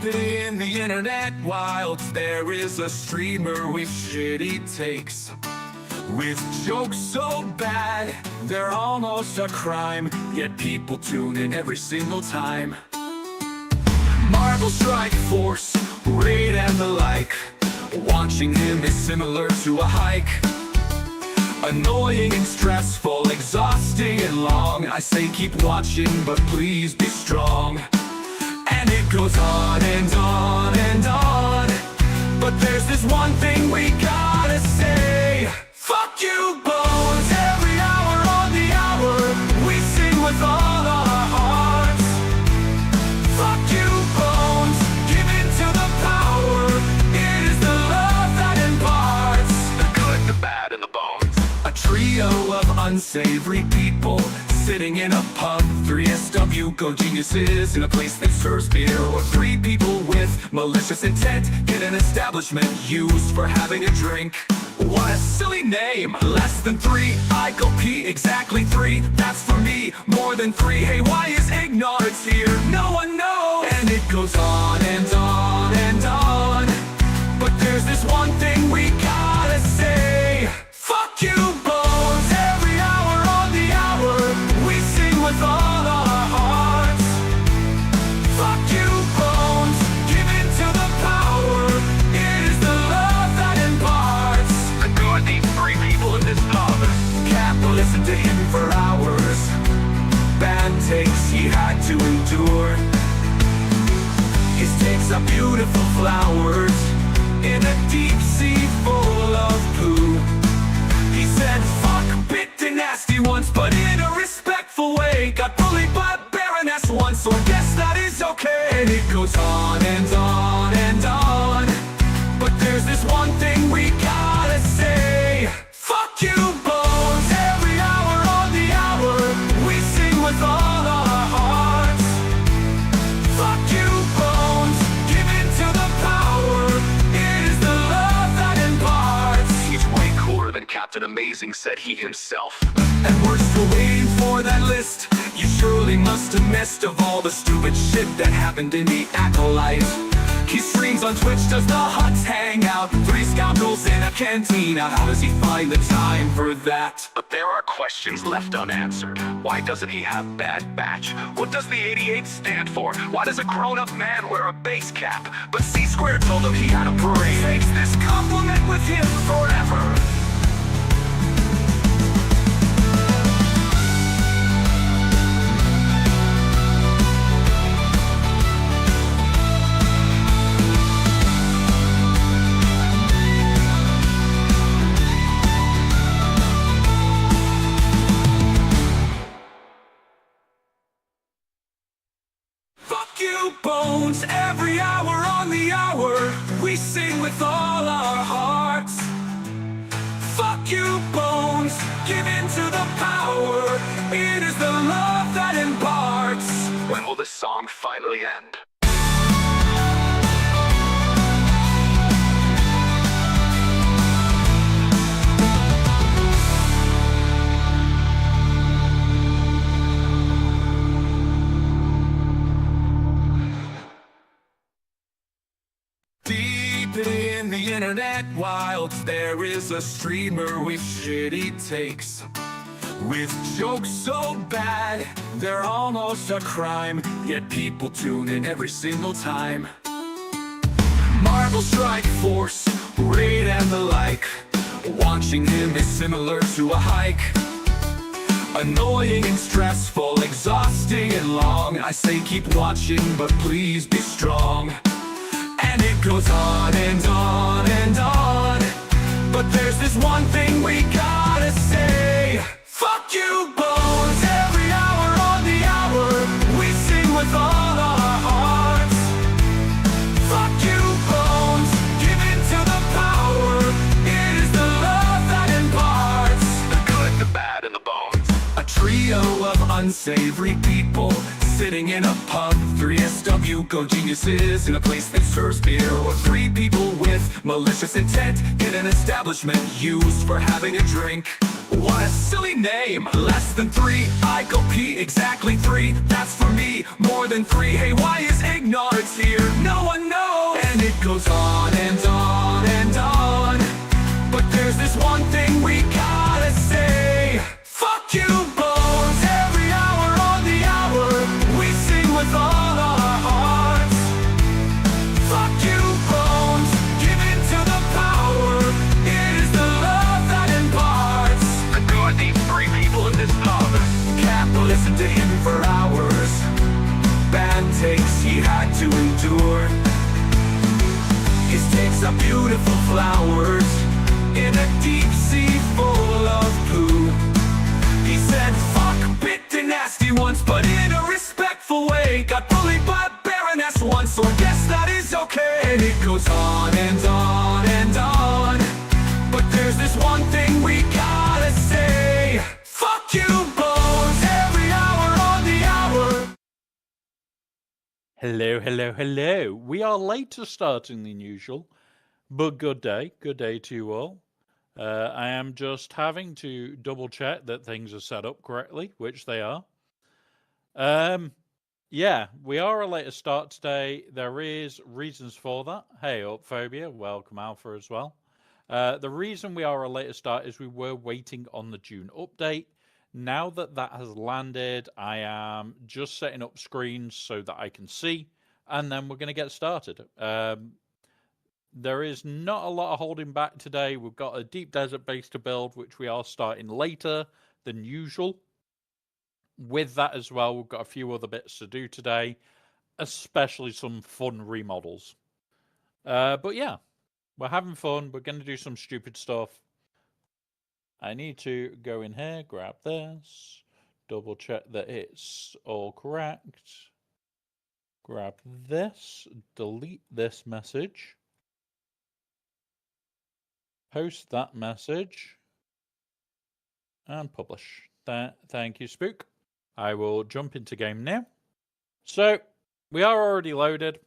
Deep in the internet wilds, there is a streamer with shitty takes, with jokes so bad, they're almost a crime, yet people tune in every single time. Marvel Strike Force, Raid and the like, watching him is similar to a hike. Annoying and stressful, exhausting and long, I say keep watching, but please be strong. And it goes on and on and on, but there's this one thing we gotta say. Fuck you, Bones, every hour on the hour, we sing with all our hearts. Fuck you, Bones, give in to the power, it is the love that imparts the good, the bad, and the bones. A trio of unsavory people sitting in a pub, 3 SW go geniuses in a place that serves beer, or 3 people with malicious intent get an establishment used for having a drink. What a silly name, less than 3, I go pee, exactly 3, that's for me, more than 3, hey why is ignorance here? No one knows, and it goes on and on and on, but there's this one thing we gotta say. Fuck you, Bones, every hour on the hour, we sing with all our hearts. Fuck you, Bones, give in to the power, it is the love that imparts the good. These 3 people in this pub can't listen to him for hours, bad takes he had to endure. His takes are beautiful flowers in a deep sea full of poo. He said fuck bit and nasty once, but in a respectful way. Got bullied by a baroness once, so I guess that is okay. And it goes on and on and on, but there's this one thing we gotta say. Fuck you, Bones, every hour on the hour, we sing with all our hearts. Fuck you, Bones, give in to the power, it is the love that imparts. He's way cooler than Captain Amazing, said he himself. And we're still waiting for that list. You surely must have missed of all the stupid shit that happened in the Acolyte. He streams on Twitch, does the huts hang out, 3 scoundrels in a cantina. How does he find the time for that? But there are questions left unanswered. Why doesn't he have bad batch? What does the 88 stand for? Why does a grown-up man wear a base cap? But C-Square told him he had a brain. Takes this compliment with him forever. Bones, every hour on the hour, we sing with all our hearts. Fuck you, Bones, give in to the power, it is the love that imparts. When will this song finally end? In the internet wilds, there is a streamer with shitty takes, with jokes so bad, they're almost a crime, yet people tune in every single time. Marvel Strike Force, Raid and the like, watching him is similar to a hike. Annoying and stressful, exhausting and long, I say keep watching, but please be strong. And it goes on and on and on, but there's this one thing we gotta say. Fuck you, Bones, every hour on the hour, we sing with all our hearts. Fuck you, Bones, give in to the power, it is the love that imparts the good, the bad, and the bones. A trio of unsavory people sitting in a pub, 3 SW go geniuses in a place that serves beer, or 3 people with malicious intent get an establishment used for having a drink. What a silly name, less than 3, I go pee, exactly 3, that's for me, more than 3, hey why is ignorance here? No one goes on and on and on. But there's this one thing we gotta say. Fuck you, Bones. Every hour on the hour, we sing with all our hearts. Fuck you, Bones. Give in to the power. It is the love that imparts. Adore these three people in this pub. Can't listen to him for hours. Bad takes he had to endure. His takes are beautiful flowers in a deep sea full of poo. He said fuck bit and nasty once, but in a respectful way. Got bullied by a baroness once, so I guess that is okay. And it goes on and on and on. But there's this one thing we gotta say. Fuck you, Bones. Every hour on the hour. Hello, hello, hello. We are later starting than usual, but good day to you all. I am just having to double check that things are set up correctly, which they are. Yeah, we are a later start today. There is reasons for that. Hey up, Phobia. Welcome, Alpha, as well. The reason we are a later start is we were waiting on the June update. Now that that has landed, I am just setting up screens so that I can see, and then we're going to get started. There is not a lot of holding back today. We've got a deep desert base to build, which we are starting later than usual. With that as well, we've got a few other bits to do today, especially some fun remodels. But yeah, we're having fun. We're going to do some stupid stuff. I need to go in here, grab this, double check that it's all correct. Grab this, delete this message. Post that message and publish. Thank you, Spook. I will jump into game now. So we are already loaded.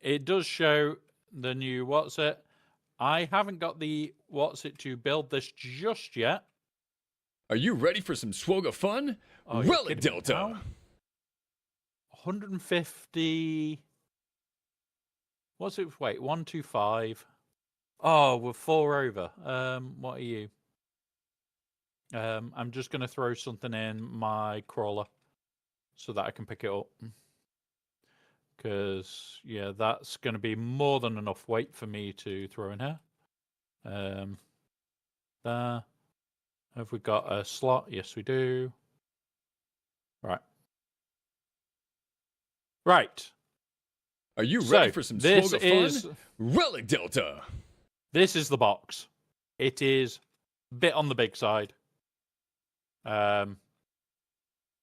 It does show the new what's it. I haven't got the what's it to build this just yet. Are you ready for some swogga fun? Oh, Relic Delta. 150. What's it? Wait, 125. Oh, we're 4 over. What are you? I'm just going to throw something in my crawler so that I can pick it up. Because, yeah, that's going to be more than enough weight for me to throw in here. There. Have we got a slot? Yes, we do. Right. Right. Are you ready for some swogga fun? Relic Delta. This is the box. It is a bit on the big side. But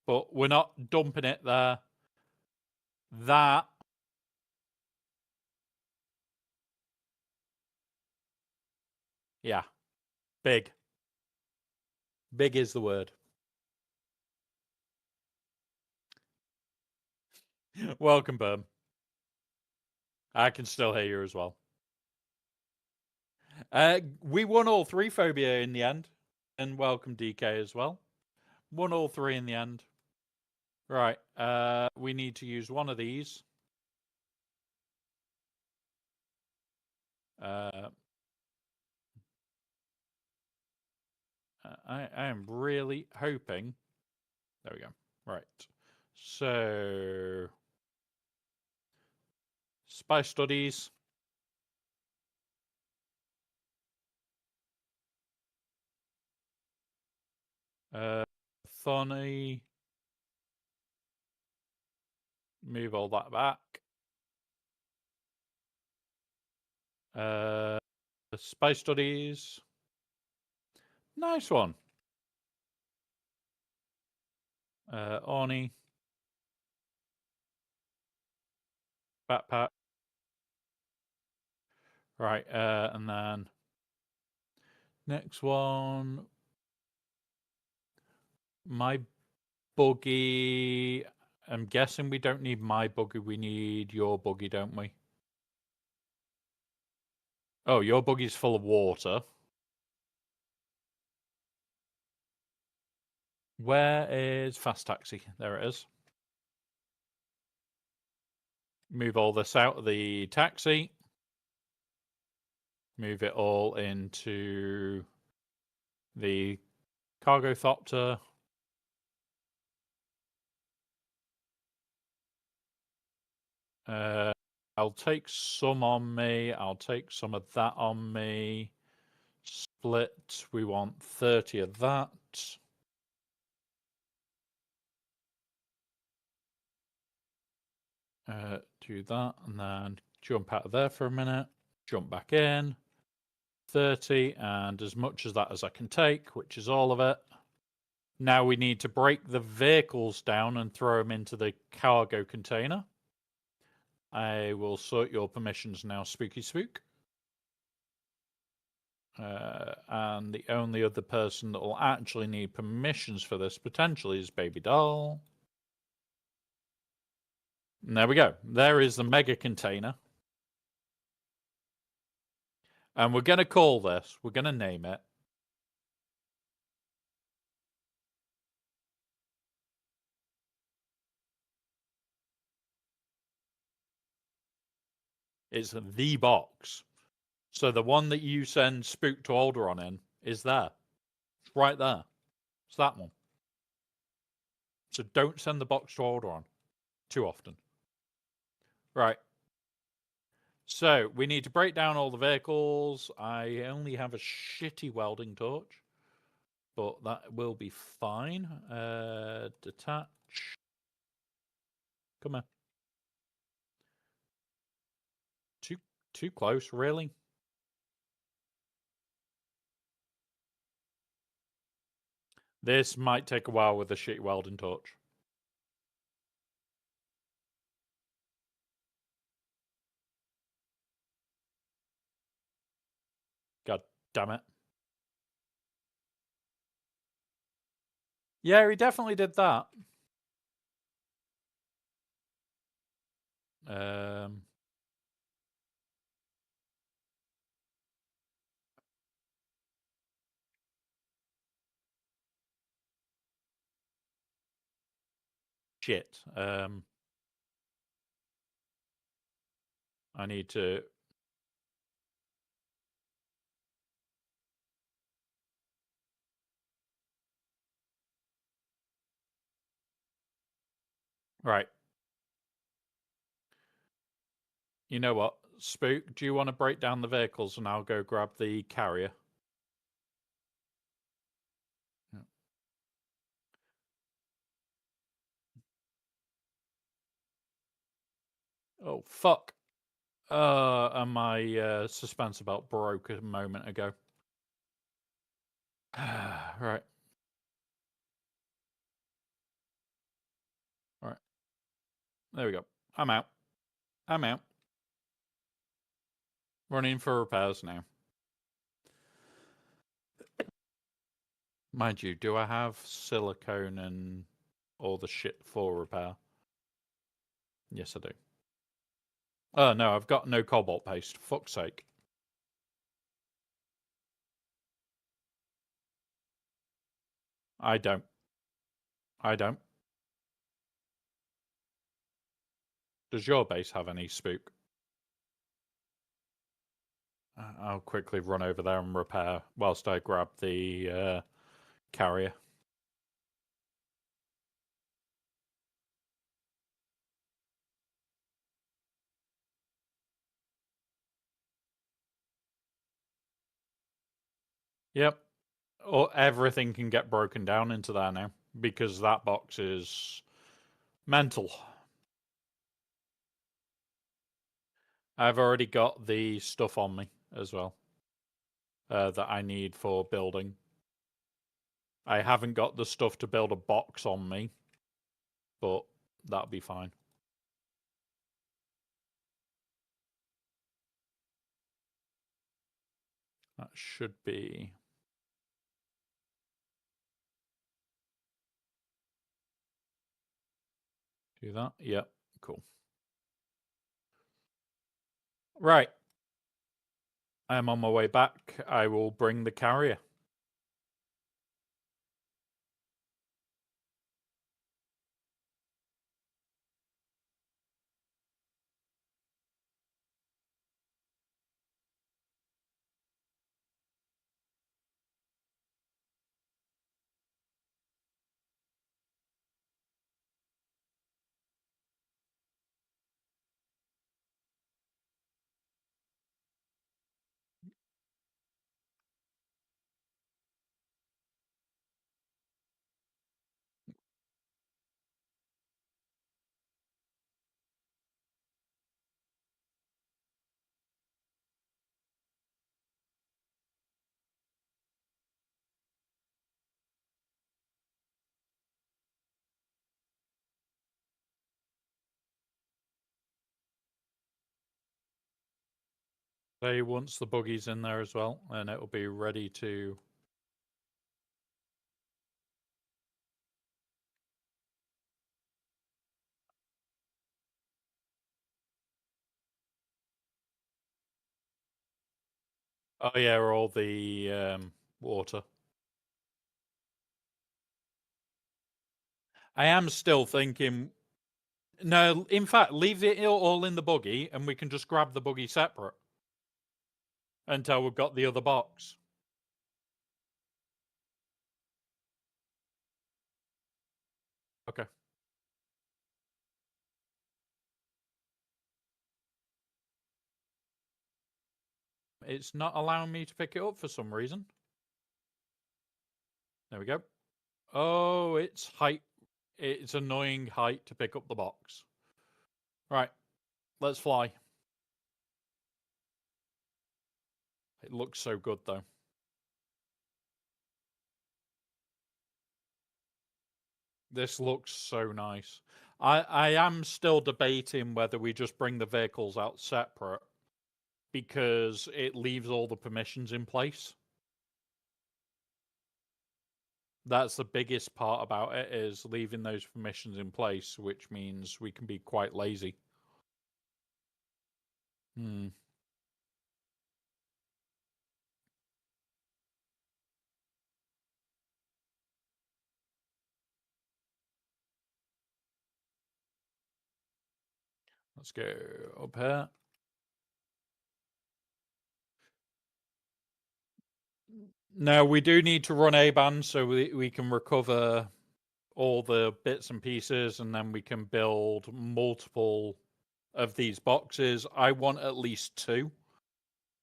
we're not dumping it there. That. Yeah. Big. Big is the word. Welcome, Berm. I can still hear you as well. We won all 3 Phobia in the end. And welcome, DK, as well. Won all 3 in the end. Right. We need to use one of these. I am really hoping. There we go. Right. So, Spy Studies. Funny. Move all that back. Spy Studies. Nice one. Orny. Backpack. Right, and then next one. My buggy. I'm guessing we don't need my buggy. We need your buggy, don't we? Oh, your buggy's full of water. Where is Fast Taxi? There it is. Move all this out of the taxi. Move it all into the cargo thopter. I'll take some on me. I'll take some of that on me. Split. We want 30 of that. Do that and then jump out of there for a minute. Jump back in. 30 and as much as that as I can take, which is all of it. Now we need to break the vehicles down and throw them into the cargo container. I will sort your permissions now, Spooky Spook. And the only other person that will actually need permissions for this potentially is Baby Doll. And there we go. There is the mega container. And we're going to call this, we're going to name it. It's the box. So the one that you send Spook to Alderaan in is there. It's right there. It's that one. So don't send the box to Alderaan too often. Right. So we need to break down all the vehicles. I only have a shitty welding torch, but that will be fine. Detach. Come on. Too close, really? This might take a while with a shitty welding torch. God damn it. Yeah, he definitely did that. Shit. I need to... Right. You know what? Spook, do you want to break down the vehicles and I'll go grab the carrier? Yeah. Oh, fuck. And my suspense belt broke a moment ago. Right. Right. There we go. I'm out. I'm out. Running for repairs now. Mind you, do I have silicone and all the shit for repair? Yes, I do. Oh, no, I've got no cobalt paste. Fuck's sake. I don't. I don't. Does your base have any, Spook? I'll quickly run over there and repair whilst I grab the carrier. Yep. Or everything can get broken down into there now because that box is mental. I've already got the stuff on me as well that I need for building. I haven't got the stuff to build a box on me, but that'll be fine. That should be... Do that? Yep, cool. Right. I'm on my way back. I will bring the carrier. Say once the buggy's in there as well, and it'll be ready to. Oh yeah, all the water. I am still thinking. No, in fact, leave it all in the buggy, and we can just grab the buggy separate until we've got the other box. Okay. It's not allowing me to pick it up for some reason. There we go. Oh, it's height. It's annoying height to pick up the box. Right, let's fly. It looks so good though. This looks so nice. I am still debating whether we just bring the vehicles out separate because it leaves all the permissions in place. That's the biggest part about it, is leaving those permissions in place, which means we can be quite lazy. Let's go up here. Now we do need to run A-band so we can recover all the bits and pieces, and then we can build multiple of these boxes. I want at least 2,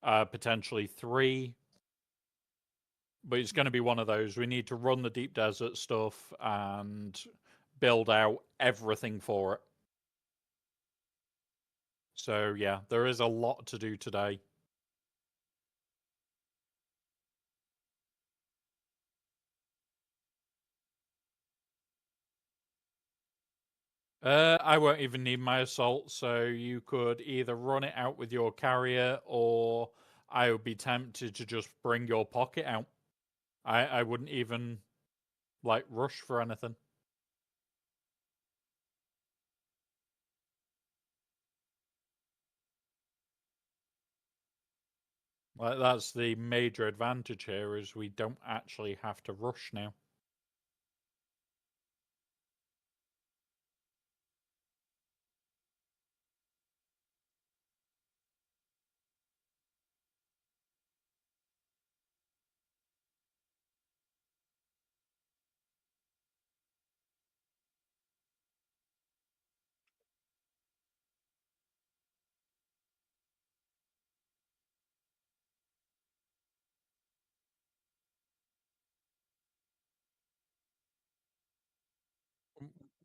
potentially 3, but it's going to be one of those. We need to run the deep desert stuff and build out everything for it. So yeah, there is a lot to do today. I won't even need my assault, so you could either run it out with your carrier, or I would be tempted to just bring your pocket out. I wouldn't even like rush for anything. Like, that's the major advantage here, is we don't actually have to rush now.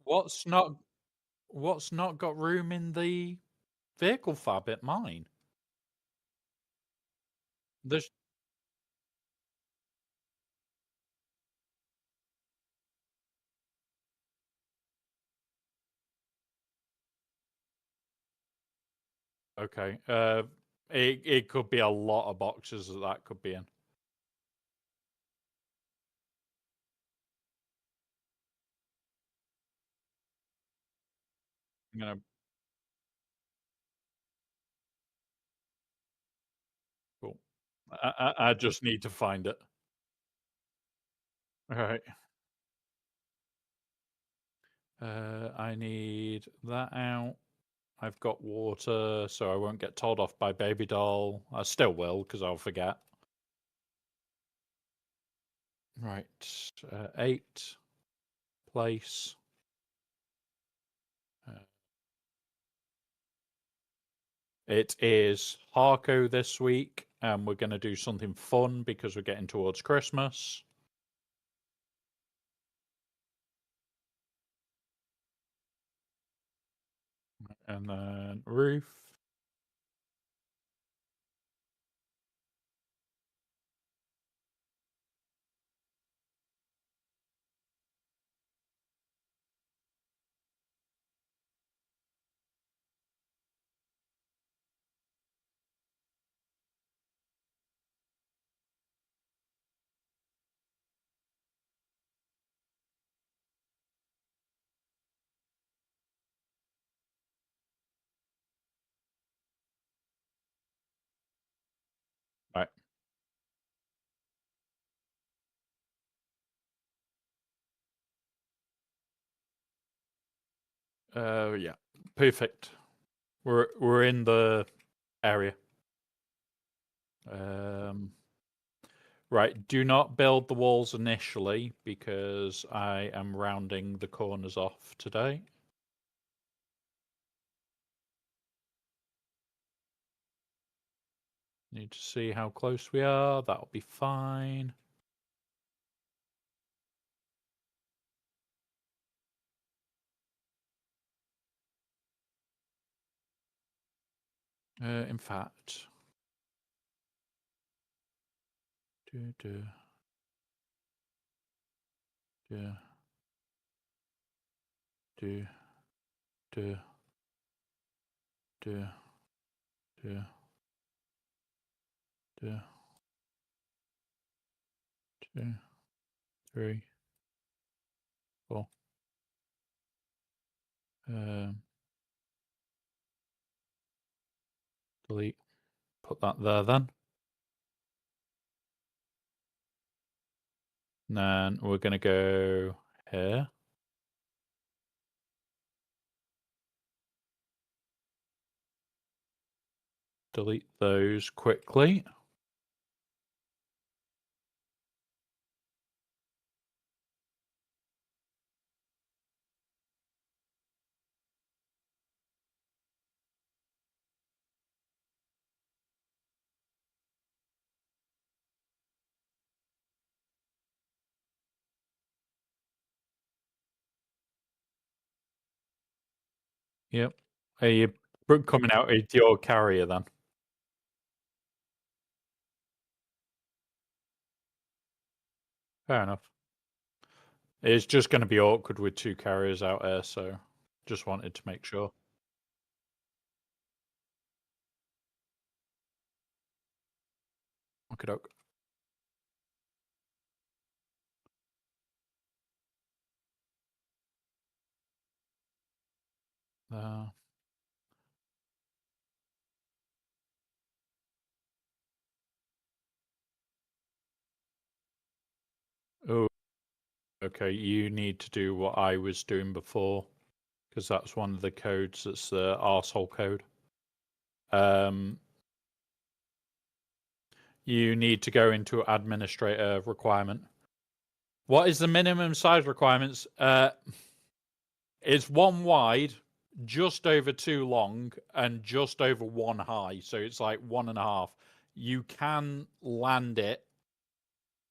What's not got room in the vehicle fab at mine? There's okay. It could be a lot of boxes that could be in. I'm gonna. Cool. I just need to find it. All right. I need that out. I've got water, so I won't get told off by baby doll. I still will, because I'll forget. Right. 8. Place. It is Harco this week, and we're going to do something fun because we're getting towards Christmas. And then roof. Yeah, perfect. We're in the area. Right, do not build the walls initially because I am rounding the corners off today. Need to see how close we are. That'll be fine. In fact, do. Two, three, four. Delete. Put that there then. And then we're going to go here. Delete those quickly. Yep. Are you coming out with your carrier then? Fair enough. It's just going to be awkward with two carriers out there, so just wanted to make sure. Okay, doke. Oh, okay. You need to do what I was doing before, because that's one of the codes. That's the arsehole code. You need to go into administrator requirement. What is the minimum size requirements? It's 1 wide, just over 2 long, and just over 1 high. So it's like 1.5. You can land it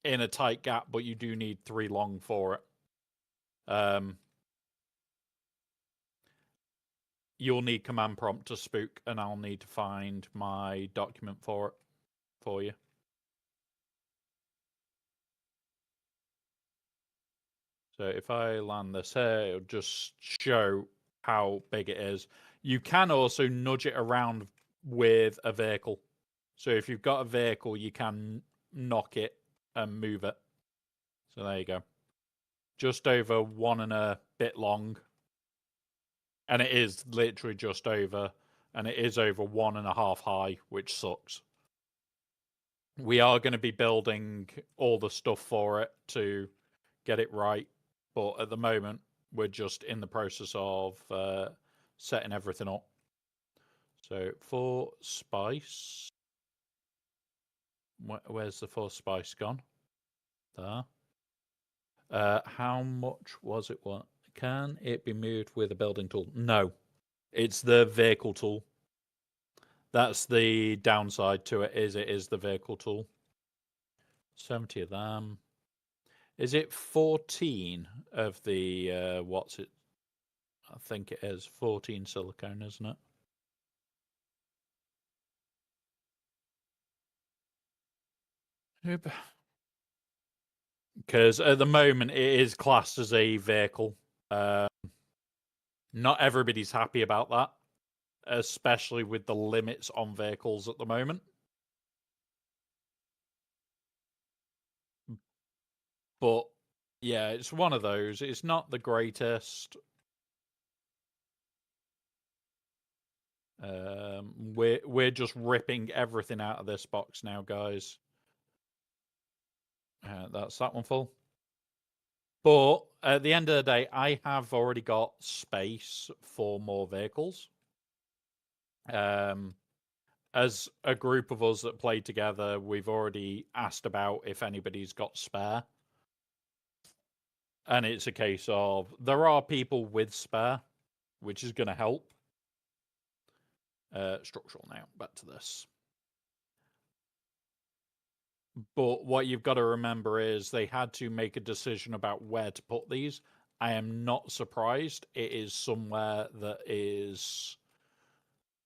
in a tight gap, but you do need 3 long for it. You'll need command prompt to spook, and I'll need to find my document for it for you. So if I land this here, it'll just show how big it is. You can also nudge it around with a vehicle. So if you've got a vehicle, you can knock it and move it. So there you go. Just over 1 and a bit long. And it is literally just over. And it is over 1.5 high, which sucks. We are going to be building all the stuff for it to get it right. But at the moment, we're just in the process of setting everything up. So for spice, where's the 4 spice gone? There. How much was it? What can it be moved with a building tool? No, it's the vehicle tool. That's the downside to it. It is the vehicle tool. 70 of them. Is it 14 of the what's it? I think it is 14 silicone, isn't it? Because at the moment it is classed as a vehicle. Not everybody's happy about that, especially with the limits on vehicles at the moment. But yeah, it's one of those. It's not the greatest. We're just ripping everything out of this box now, guys. That's that one full. But at the end of the day, I have already got space for more vehicles. As a group of us that play together, we've already asked about if anybody's got spare. And it's a case of there are people with spare, which is going to help. Structural now, back to this. But what you've got to remember is they had to make a decision about where to put these. I am not surprised it is somewhere that is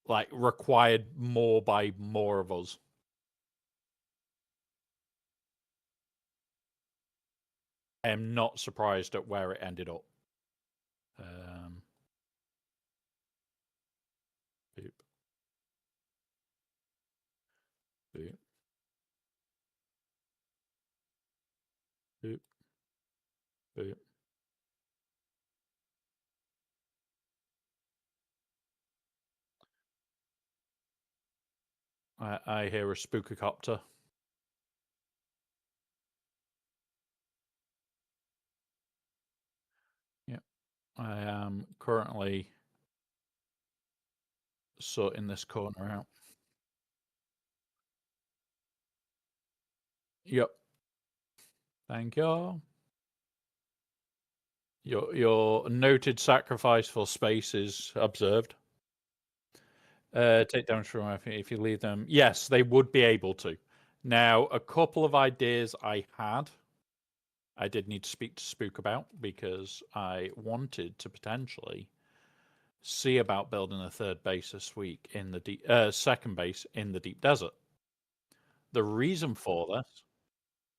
like required more by more of us. I am not surprised at where it ended up. Boop. Boop. Boop. Boop. I hear a spookicopter. Yep. I am currently sorting this corner out. Yep. Thank you. Your noted sacrifice for space is observed. Take damage from if you leave them. Yes, they would be able to. Now, a couple of ideas I had, I did need to speak to Spook about because I wanted to potentially see about building a third base this week in the second base in the deep desert. The reason for this,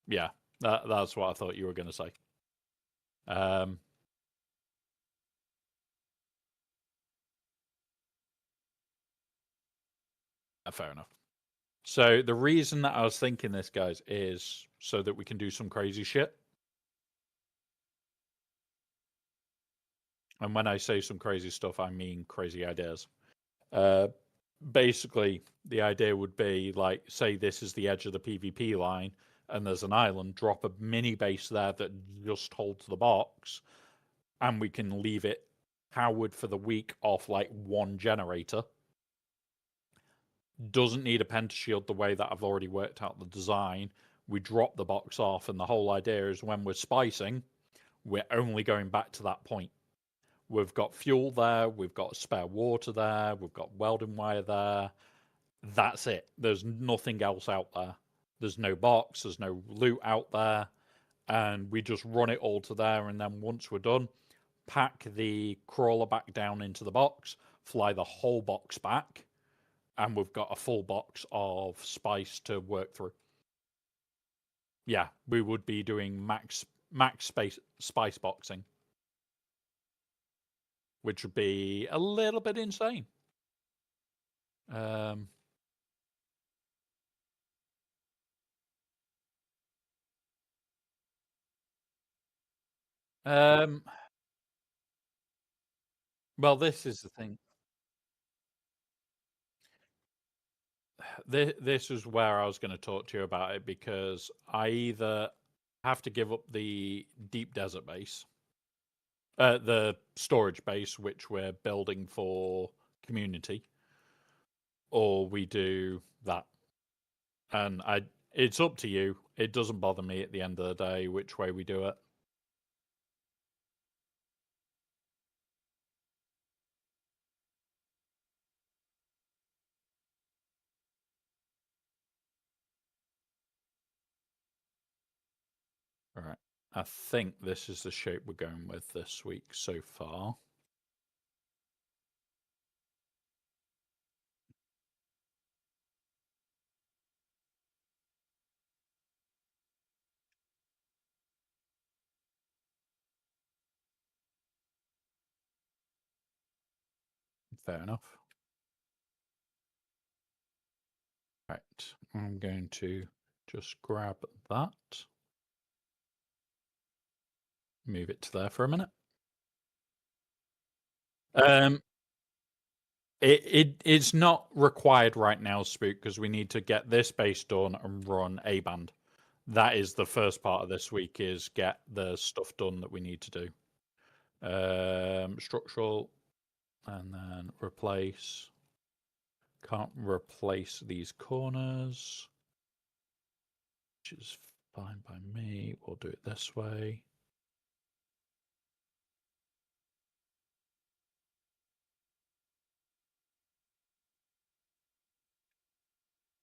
yeah, that's what I thought you were going to say. Fair enough. So the reason that I was thinking this, guys, is so that we can do some crazy shit. And when I say some crazy stuff, I mean crazy ideas. Basically, the idea would be like, say this is the edge of the PvP line, and there's an island, drop a mini base there that just holds the box, and we can leave it powered for the week off like one generator. Doesn't need a pentashield the way that I've already worked out the design. We drop the box off, and the whole idea is when we're spicing, we're only going back to that point. We've got fuel there, we've got spare water there, we've got welding wire there. That's it. There's nothing else out there. There's no box, there's no loot out there. And we just run it all to there, and then once we're done, pack the crawler back down into the box, fly the whole box back, and we've got a full box of spice to work through. Yeah, we would be doing max spice boxing, which would be a little bit insane. Well, this is the thing. This is where I was going to talk to you about it, because I either have to give up the deep desert base, the storage base, which we're building for community, or we do that. And it's up to you. It doesn't bother me at the end of the day which way we do it. All right. I think this is the shape we're going with this week so far. Fair enough. Right. I'm going to just grab that. Move it to there for a minute. It's not required right now, Spook, because we need to get this base done and run A band. that is the first part of this week, is get the stuff done that we need to do. Structural, and then replace. Can't replace these corners, which is fine by me. We'll do it this way.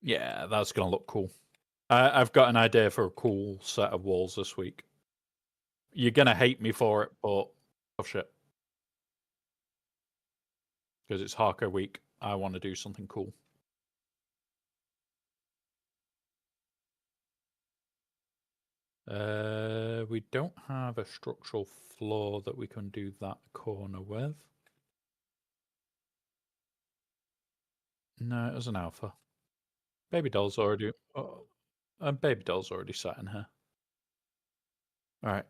Yeah, that's going to look cool. I've got an idea for a cool set of walls this week. You're going to hate me for it, but oh shit. Because it's Hardcore week. I want to do something cool. We don't have a structural floor that we can do that corner with. No, it was an alpha. Baby doll's already. Baby doll's already sat in here. All right.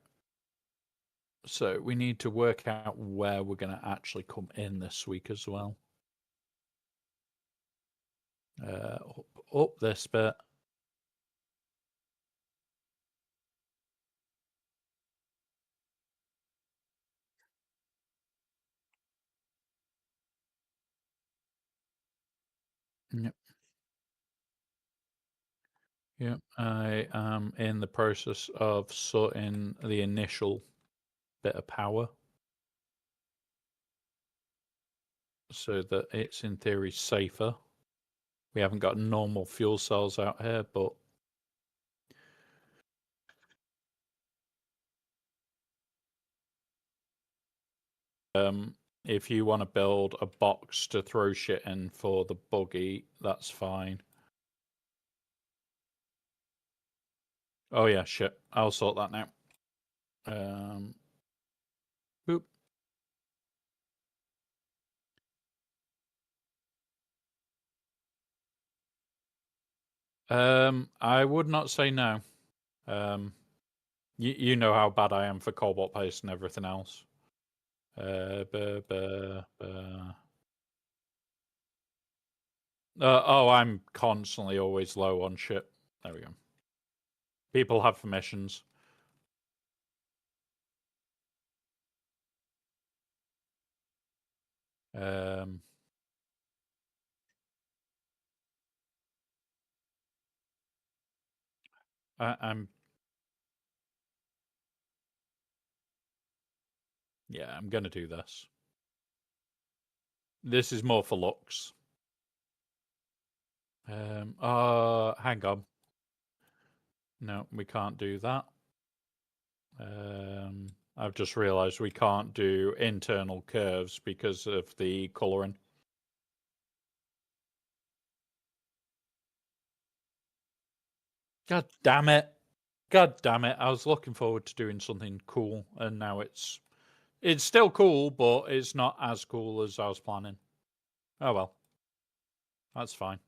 So we need to work out where we're going to actually come in this week as well. Up this bit. Yep. Yep. I am in the process of sorting the initial bit of power, so that it's in theory safer. We haven't got normal fuel cells out here, but if you want to build a box to throw shit in for the buggy, that's fine. Oh yeah, shit. I'll sort that now. Boop. I would not say no. You know how bad I am for cobalt paste and everything else. Oh, I'm constantly always low on shit. There we go. People have permissions. I'm Yeah, I'm gonna do this. This is more for looks. Hang on. No, we can't do that. I've just realized we can't do internal curves because of the coloring. God damn it. God damn it. I was looking forward to doing something cool, and now it's still cool, but it's not as cool as I was planning. Oh well. That's fine.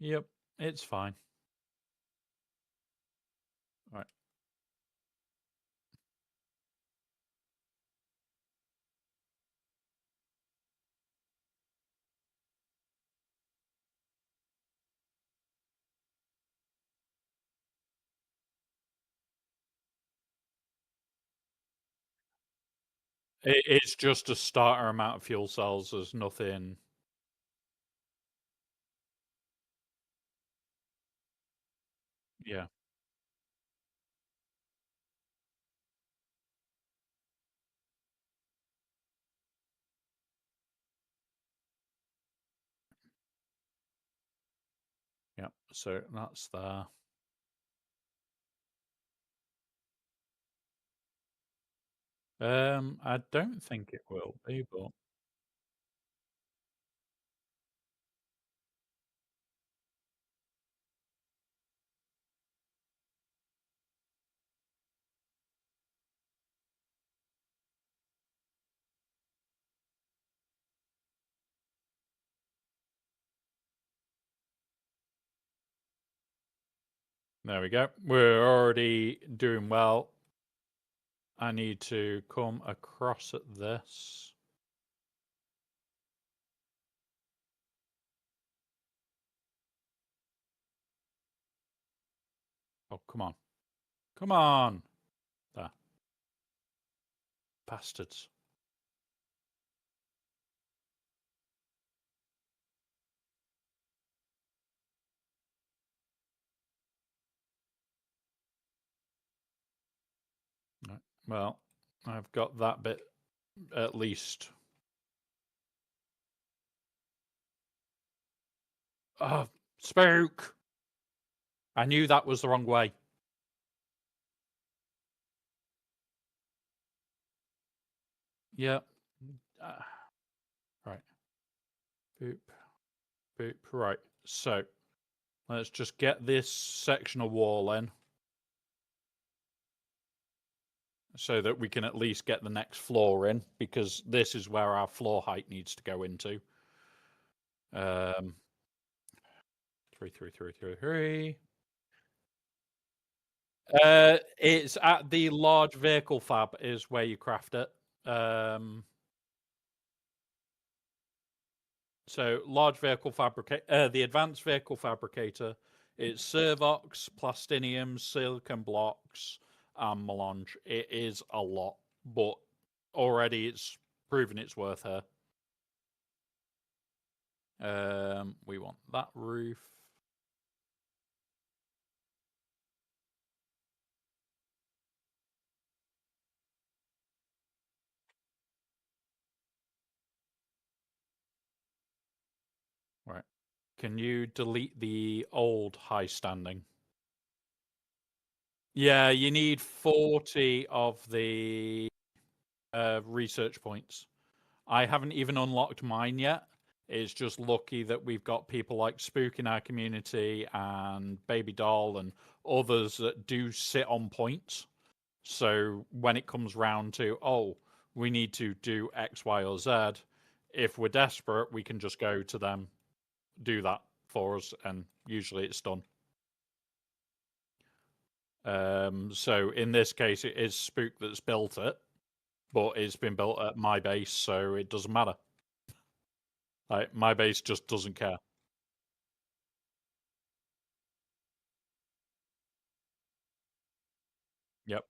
Yep, it's fine. All right. It's just a starter amount of fuel cells. There's nothing. Yeah. Yep. So that's there. I don't think it will be, but there we go. We're already doing well. I need to come across at this. come on. Come on. There. Bastards. Right. Well, I've got that bit at least. Oh, spook! I knew that was the wrong way. Yep. Right. Boop. Boop. Right. So, let's just get this section of wall in. So that we can at least get the next floor in, because this is where our floor height needs to go into. 3. It's at the large vehicle fab is where you craft it. So large vehicle fabricator, the advanced vehicle fabricator, it's Servox, plastinium, silicon blocks, and melange. It is a lot, but already it's proven its worth here. We want that roof. Right. Can you delete the old high standing? Yeah, you need 40 of the research points. I haven't even unlocked mine yet. It's just lucky that we've got people like Spook in our community and Baby Doll and others that do sit on points. So when it comes round to, oh, we need to do X, Y, or Z, if we're desperate, we can just go to them, do that for us, and usually it's done. So in this case, it is Spook that's built it, but it's been built at my base, so it doesn't matter. Like, my base just doesn't care. Yep.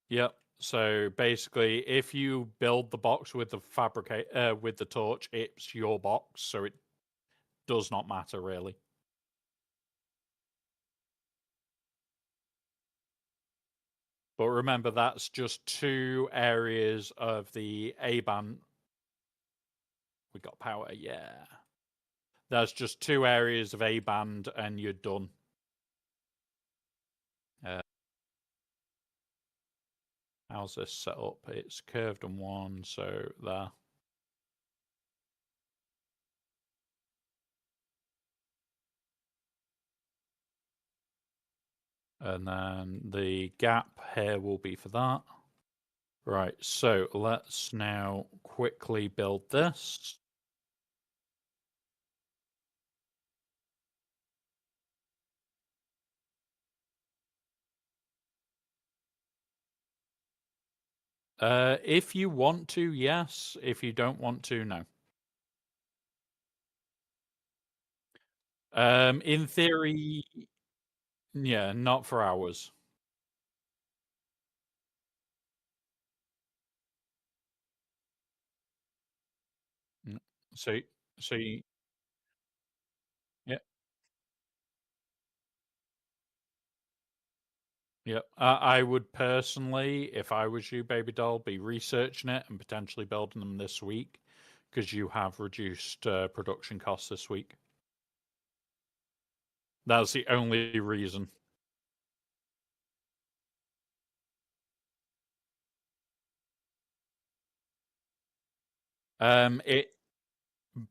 Yep. So basically, if you build the box with the with the torch, it's your box, so it does not matter really. But remember, that's just 2 areas of the A-band. We got power, yeah. That's just 2 areas of A-band, and you're done. How's this set up? It's curved and 1, so there. And then the gap here will be for that. Right, so let's now quickly build this. If you want to, yes. If you don't want to, no. In theory, yeah, not for hours. So, so you, yeah, yeah. I would personally, if I was you, Baby Doll, be researching it and potentially building them this week, because you have reduced production costs this week. That's the only reason. It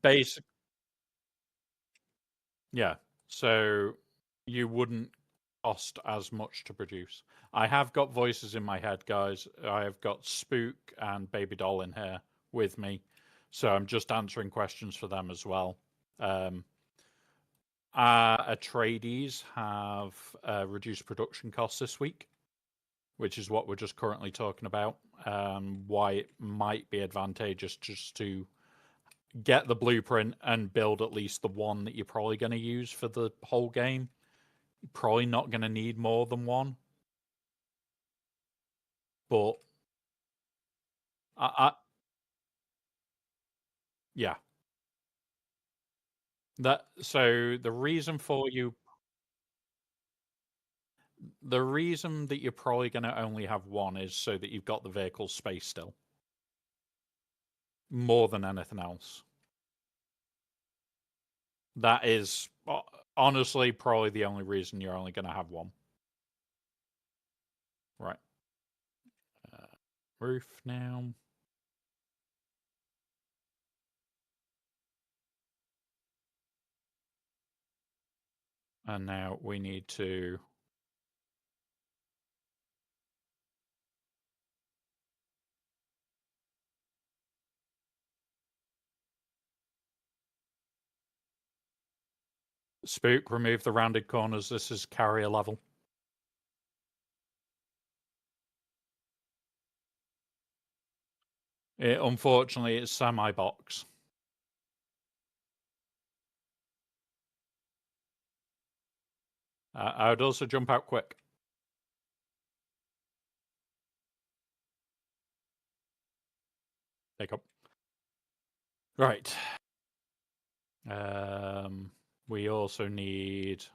basic, yeah. So you wouldn't cost as much to produce. I have got voices in my head, guys. I have got Spook and Baby Doll in here with me, so I'm just answering questions for them as well. Our tradies have reduced production costs this week, which is what we're just currently talking about. Why it might be advantageous just to get the blueprint and build at least the one that you're probably going to use for the whole game. Probably not going to need more than one. But yeah. So the reason that you're probably going to only have one is so that you've got the vehicle space still. More than anything else. That is honestly probably the only reason you're only going to have one. Right. Roof now. And now we need to Spook, remove the rounded corners. This is carrier level. Unfortunately, it's semi-box. I would also jump out quick. Take up. Right. We also need...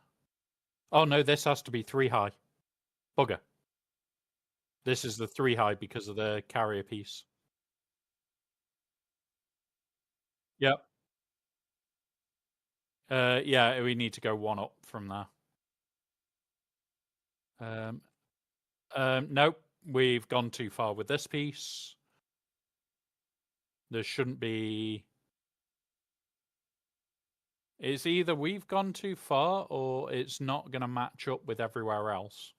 Oh, no, this has to be 3 high. Bugger. This is the 3 high because of the carrier piece. Yep. Yeah, we need to go 1 up from there. Nope, we've gone too far with this piece. There shouldn't be... It's either we've gone too far or it's not going to match up with everywhere else.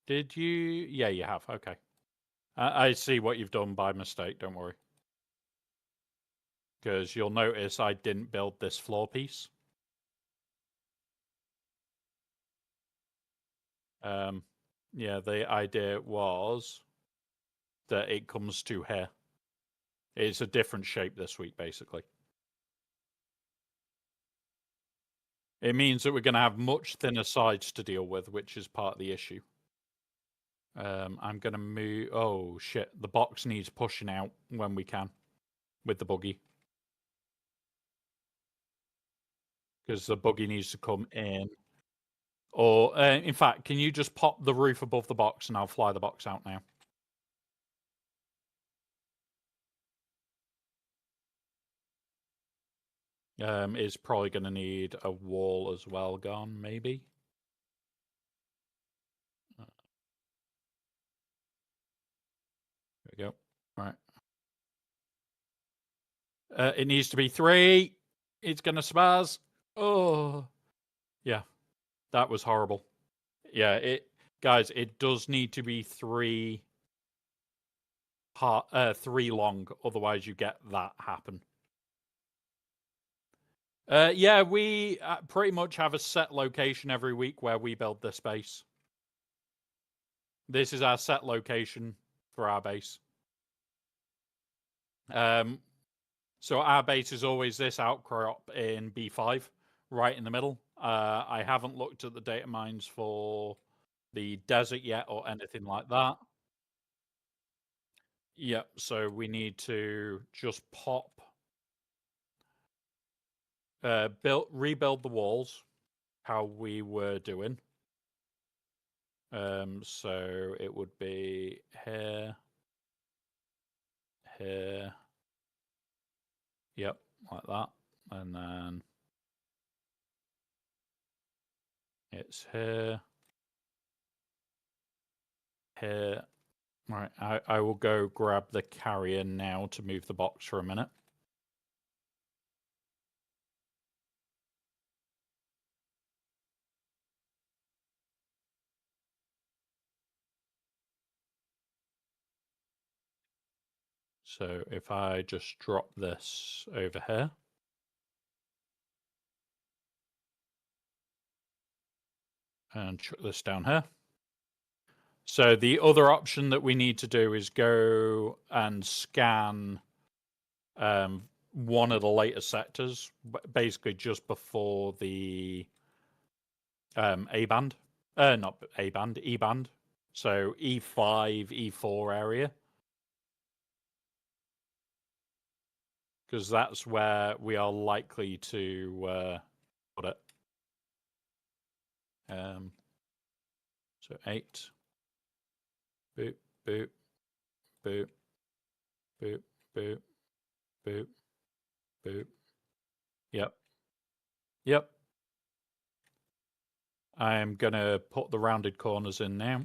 Did you? Yeah, you have. Okay. I see what you've done by mistake. Don't worry. Because you'll notice I didn't build this floor piece. Yeah, the idea was that it comes to here. It's a different shape this week, basically. It means that we're going to have much thinner sides to deal with, which is part of the issue. I'm going to move... Oh, shit. The box needs pushing out when we can with the buggy. Because the buggy needs to come in. Or, in fact, can you just pop the roof above the box and I'll fly the box out now? Is probably going to need a wall as well gone, maybe. There we go. All right. It needs to be 3. It's going to spaz. Oh, yeah. That was horrible. Yeah, guys, it does need to be 3 long, otherwise you get that happen. Yeah, we pretty much have a set location every week where we build this base. This is our set location for our base. So our base is always this outcrop in B5, right in the middle. I haven't looked at the data mines for the desert yet or anything like that. Yep, so we need to just pop... rebuild the walls, how we were doing. So it would be here, here, yep, like that, and then it's here, here. Right, I will go grab the carrier now to move the box for a minute. So if I just drop this over here. And chuck this down here. So the other option that we need to do is go and scan one of the later sectors, basically just before the A band. Not A band, E band. So E5, E4 area. Because that's where we are likely to put it. So 8. Boop, boop, boop, boop, boop, boop, boop. Yep. Yep. I am going to put the rounded corners in now.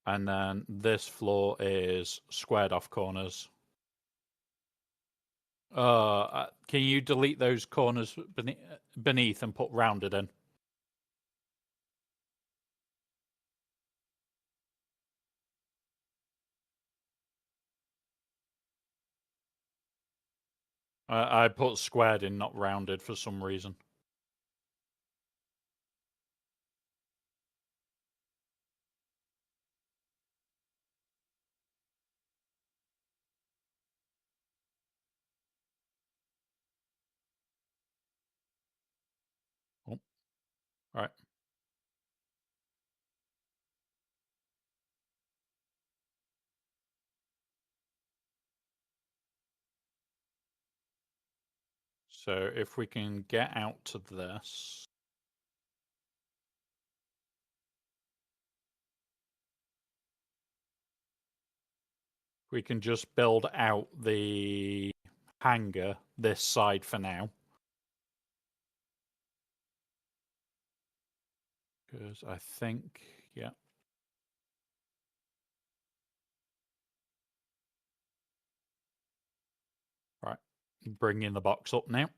And then this floor is squared off corners. Can you delete those corners beneath and put rounded in? I put squared in, not rounded, for some reason. Oh, right. So if we can get out to this. We can just build out the hangar this side for now. Because I think, yeah. Right. Bringing the box up now.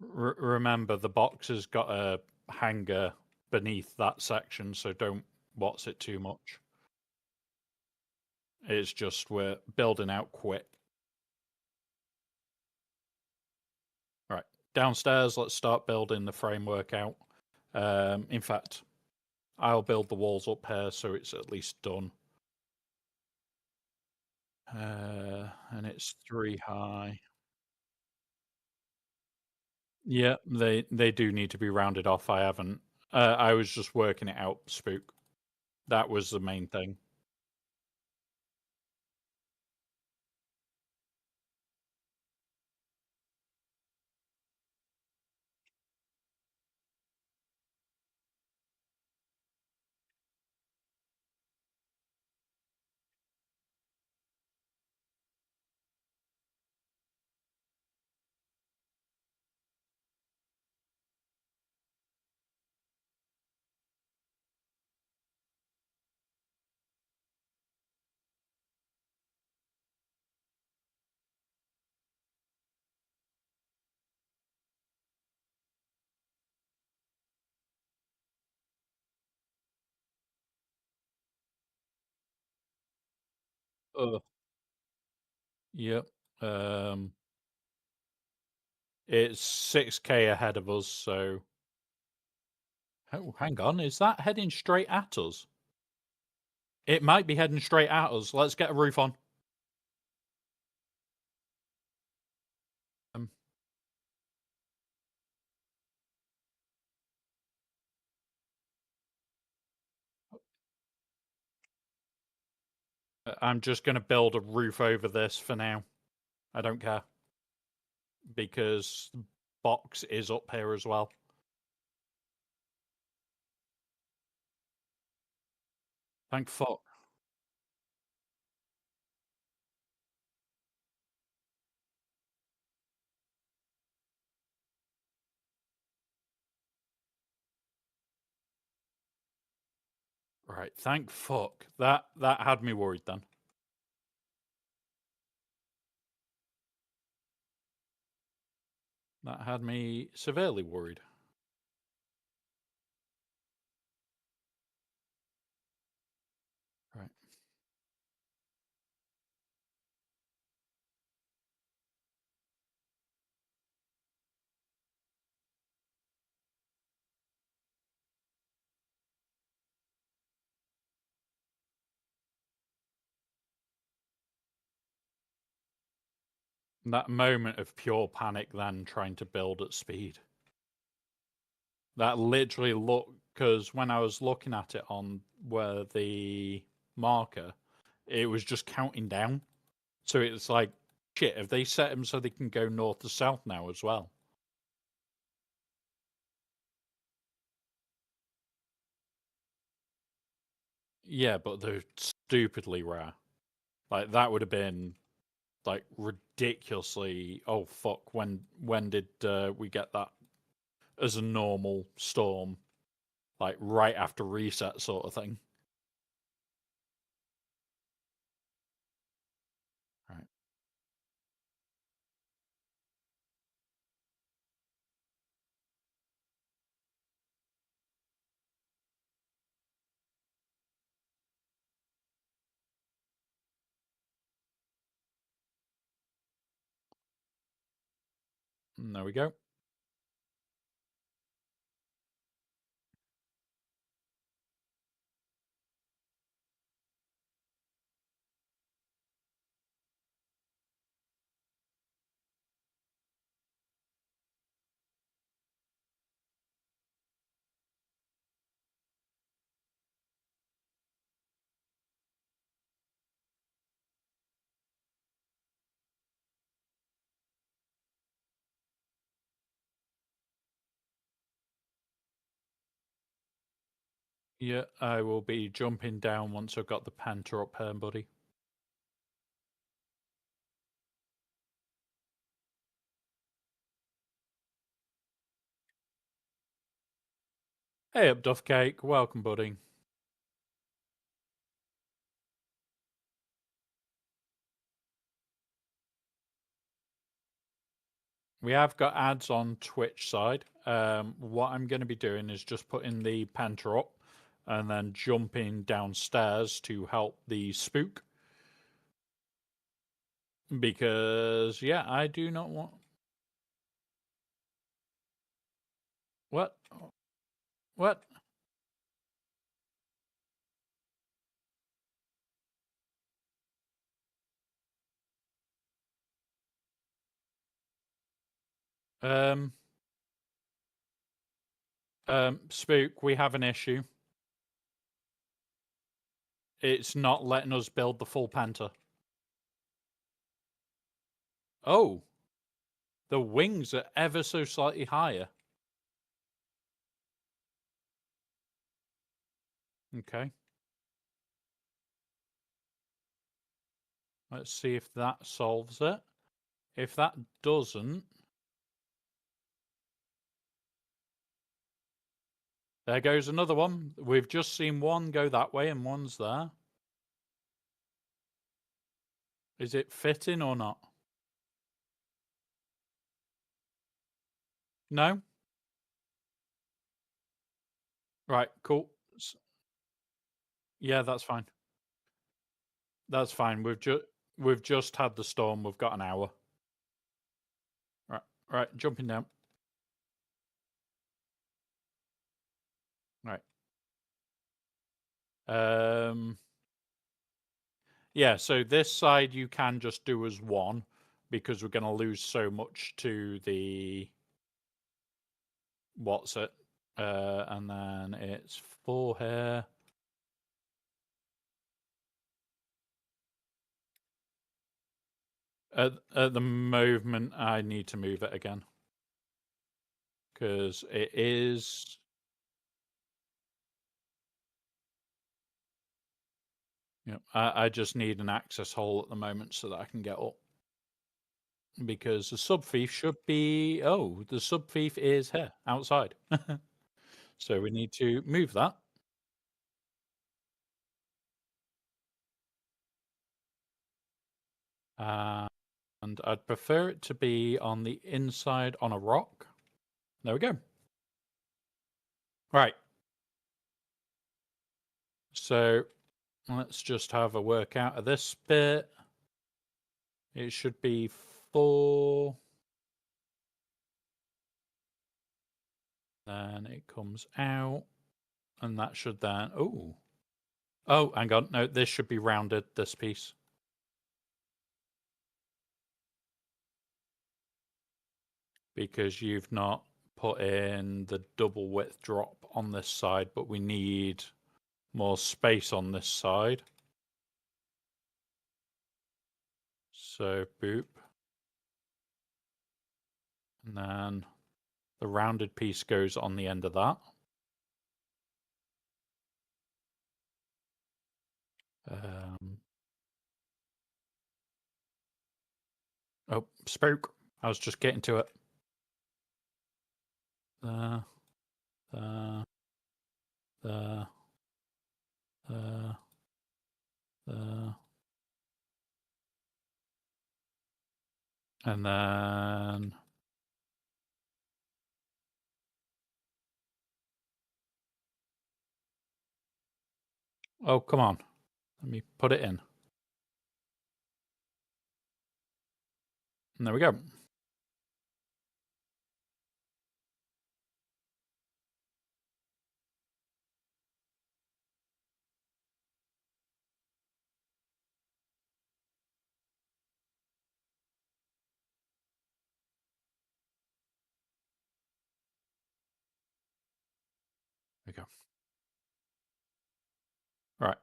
Remember, the box has got a hanger beneath that section, so don't watch it too much. It's just we're building out quick. Right, downstairs, let's start building the framework out. In fact, I'll build the walls up here so it's at least done. And it's 3 high. Yeah, they do need to be rounded off. I haven't. I was just working it out, Spook. That was the main thing. Yep. It's 6K ahead of us, so. Oh, hang on. Is that heading straight at us? It might be heading straight at us. Let's get a roof on. Um, I'm just going to build a roof over this for now. I don't care. Because box is up here as well. Thank fuck. Right, thank fuck. That had me worried then. That had me severely worried. That moment of pure panic then trying to build at speed. That literally looked, because when I was looking at it on where the marker, it was just counting down. So it's like, shit, have they set them so they can go north to south now as well? Yeah, but they're stupidly rare. Like, that would have been, like, ridiculously, oh, fuck, when did we get that as a normal storm? Like, right after reset sort of thing. Right. And there we go. Yeah, I will be jumping down once I've got the panther up here, buddy. Hey up, Duff Cake. Welcome, buddy. We have got ads on Twitch side. What I'm going to be doing is just putting the panther up and then jumping downstairs to help the spook. Because, yeah, I do not want... What? What? Spook, we have an issue. It's not letting us build the full panther. Oh. The wings are ever so slightly higher. Okay. Let's see if that solves it. If that doesn't... There goes another one. We've just seen one go that way and one's there. Is it fitting or not? No? Right, cool. Yeah, that's fine. That's fine. We've just had the storm. We've got an hour. Right, jumping down. Right. Yeah, so this side you can just do as one because we're going to lose so much to the... What's it? And then it's 4 here. At the moment, I need to move it again. Because it is... Yep, I just need an access hole at the moment so that I can get up. Because the sub-thief should be... Oh, the sub-thief is here, outside. So we need to move that. And I'd prefer it to be on the inside on a rock. There we go. Right. So let's just have a workout of this bit. It should be 4. Then it comes out. And that should then... Oh. Oh, hang on. No, this should be rounded, this piece. because you've not put in the double width drop on this side, but we need more space on this side. So boop. And then the rounded piece goes on the end of that. Oh, spoke. I was just getting to it. There. And then oh, come on. Let me put it in. And there we go. There we go. Right.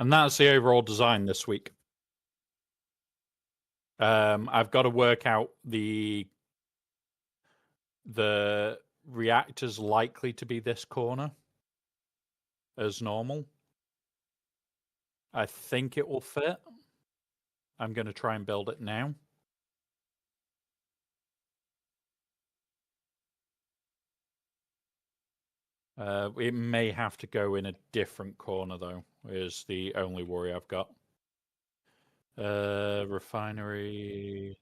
And that's the overall design this week. I've got to work out the reactor's likely to be this corner as normal. I think it will fit. I'm going to try and build it now. It may have to go in a different corner, though, is the only worry I've got. Refinery.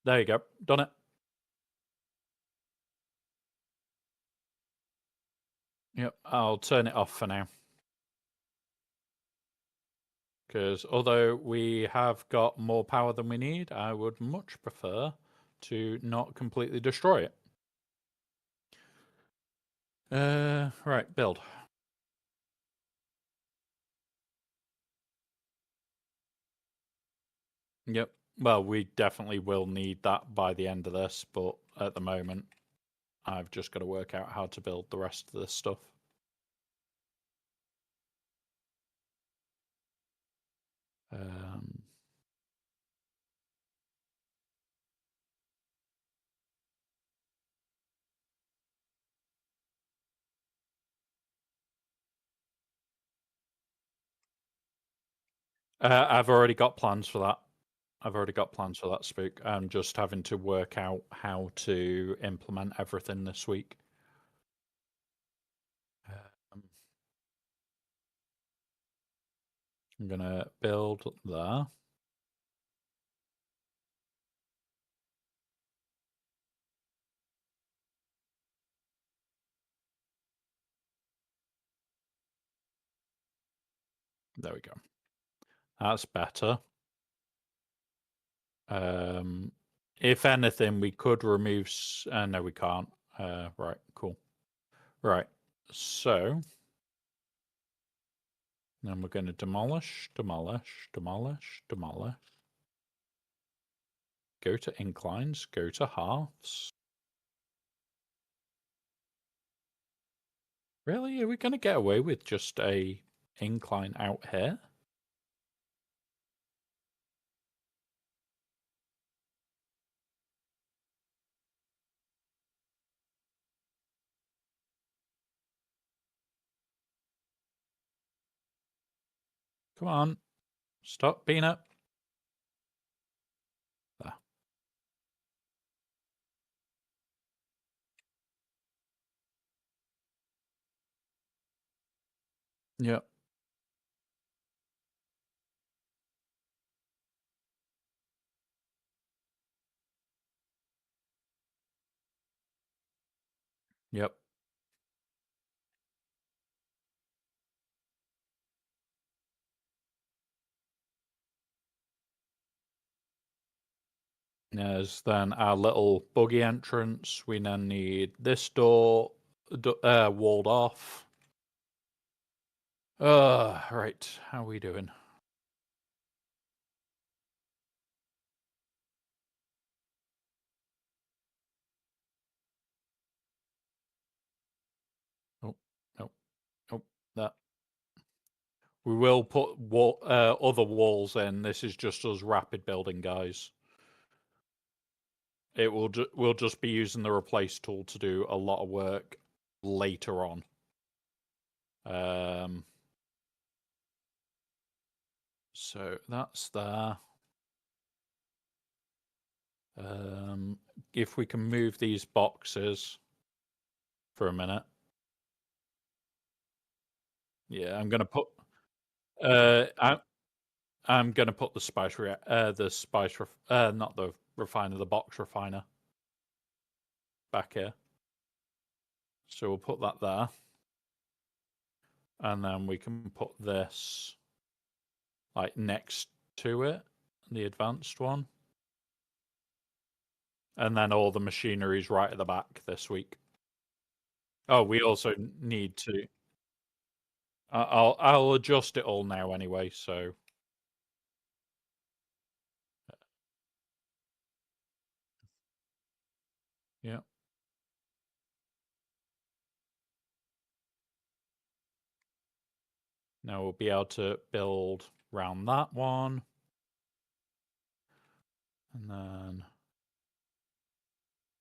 There you go. Done it. Yep, I'll turn it off for now. Because although we have got more power than we need, I would much prefer to not completely destroy it. Right, build. Yep. Well, we definitely will need that by the end of this, but at the moment, I've just got to work out how to build the rest of this stuff. I've already got plans for that. I've already got plans for that, Spook. I'm just having to work out how to implement everything this week. I'm going to build there. There we go. That's better. If anything, we could remove... no, we can't. Right, cool. Right, so... Then we're going to demolish, demolish, demolish, demolish. Go to inclines, go to halves. Really? Are we going to get away with just a incline out here? Come on. Stop, Peanut. There. Yep. Yep. There's then our little buggy entrance. We then need this door walled off. Right. How are we doing? Oh, no, oh, that. We will put other walls in. This is just us rapid building, guys. We'll just be using the replace tool to do a lot of work later on. So that's there. If we can move these boxes for a minute. Yeah, I'm gonna put. I'm gonna put the not the refiner, the box refiner back here. So we'll put that there, and then we can put this like next to it, the advanced one, and then all the machinery is right at the back this week. Oh, we also need to. I'll adjust it all now anyway. So yeah. Now we'll be able to build around that one. And then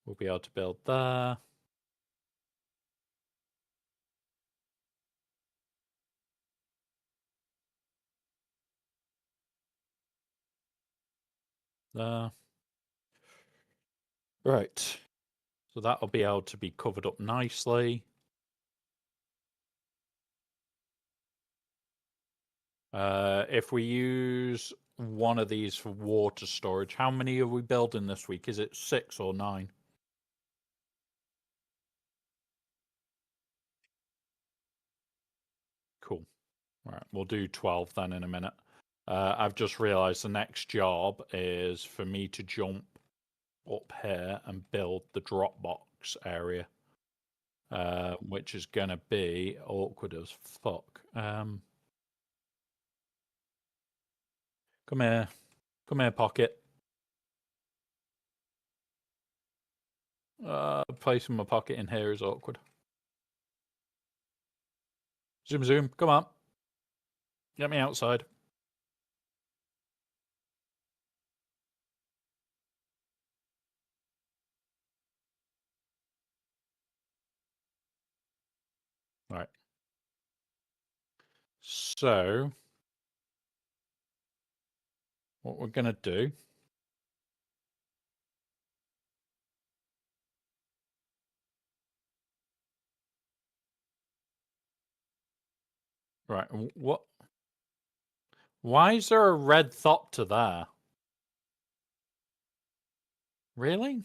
we'll be able to build there. There. Right. So that'll be able to be covered up nicely. If we use one of these for water storage, how many are we building this week? Is it 6 or 9? Cool. All right, we'll do 12 then in a minute. I've just realized the next job is for me to jump up here and build the Dropbox area, which is going to be awkward as fuck. Come here. Come here, Pocket. Placing my pocket in here is awkward. Zoom, zoom. Come on. Get me outside. Right. So, what we're going to do. Right. What? Why is there a red thopter there? Really?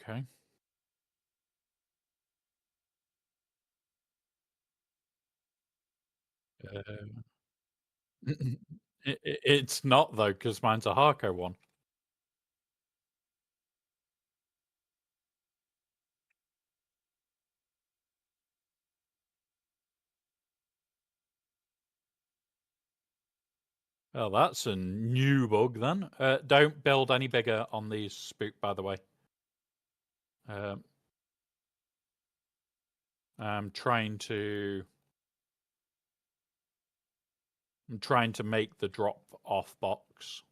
Okay. It's not though, because mine's a Harco one. Oh, that's a new bug then. Don't build any bigger on these, Spook, by the way. I'm trying to make the drop off box.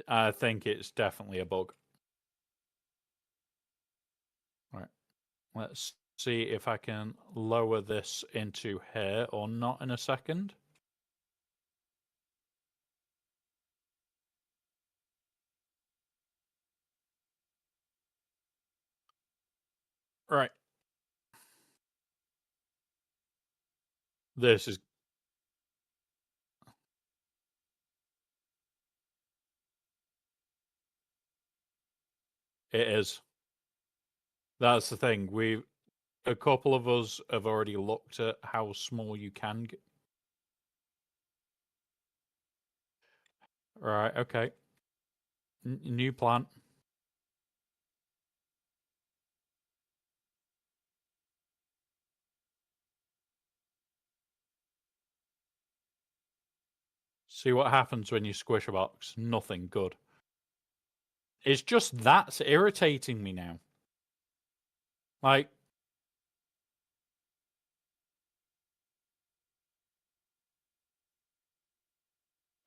I think it's definitely a bug. All right. Let's see if I can lower this into here or not in a second. Right. This is. It is. That's the thing. A couple of us have already looked at how small you can get. Right, okay. New plant. See what happens when you squish a box. Nothing good. It's just that's irritating me now. Like,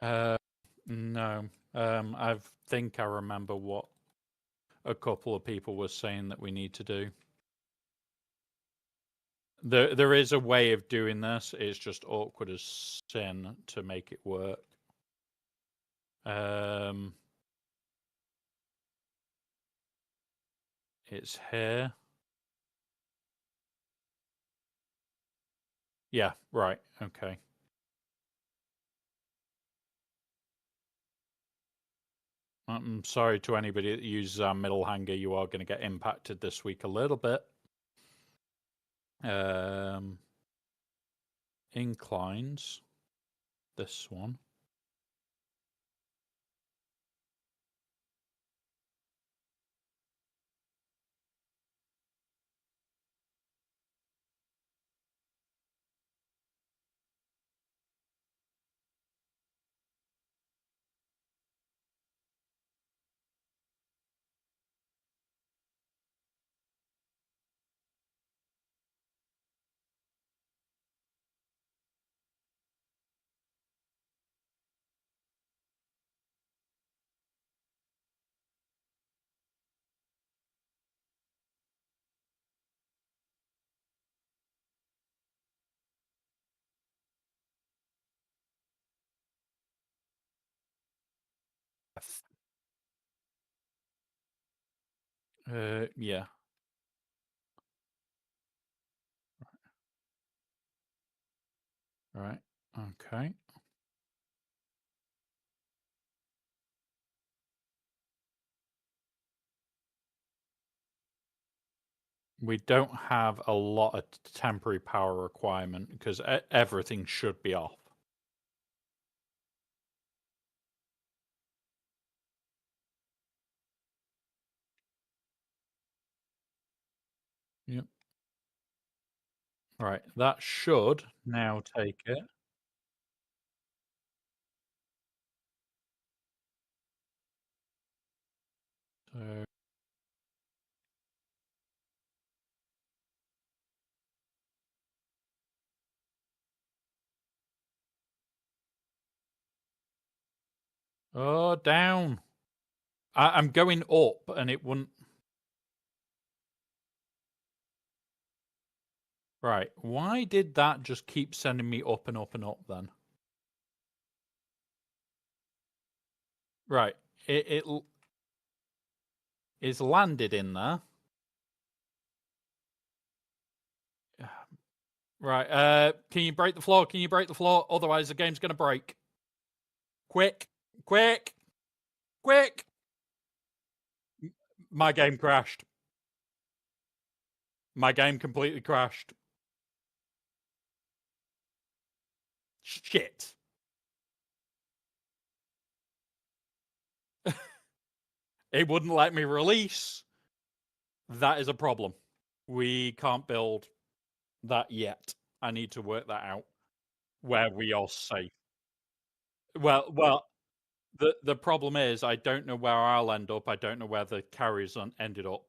no. I think I remember what a couple of people were saying that we need to do. There is a way of doing this. It's just awkward as sin to make it work. It's here. Yeah, right. Okay. I'm sorry to anybody that uses our middle hanger. You are going to get impacted this week a little bit. Inclines. This one. Yeah. Right. Okay. We don't have a lot of temporary power requirement because everything should be off. Yep. Right. That should now take it. So oh, down. I'm going up and it wouldn't. Right. Why did that just keep sending me up and up and up then? Right. It is landed in there. Right. Can you break the floor? Can you break the floor? Otherwise, the game's going to break. Quick. Quick. Quick. My game crashed. My game completely crashed. Shit. It wouldn't let me release. That is a problem. We can't build that yet. I need to work that out where we are safe. Well, the problem is I don't know where I'll end up. I don't know where the carriers ended up.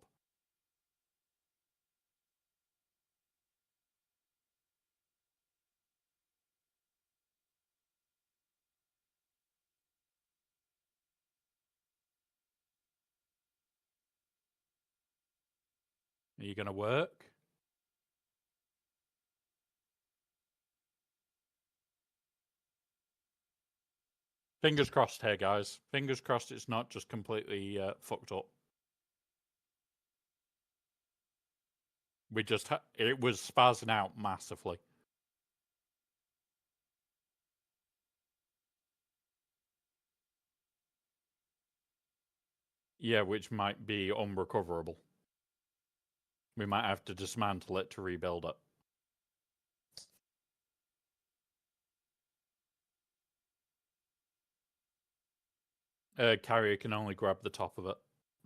Are you going to work? Fingers crossed here, guys. Fingers crossed it's not just completely fucked up. It was spazzing out massively. Yeah, which might be unrecoverable. We might have to dismantle it to rebuild it. Carrier can only grab the top of it.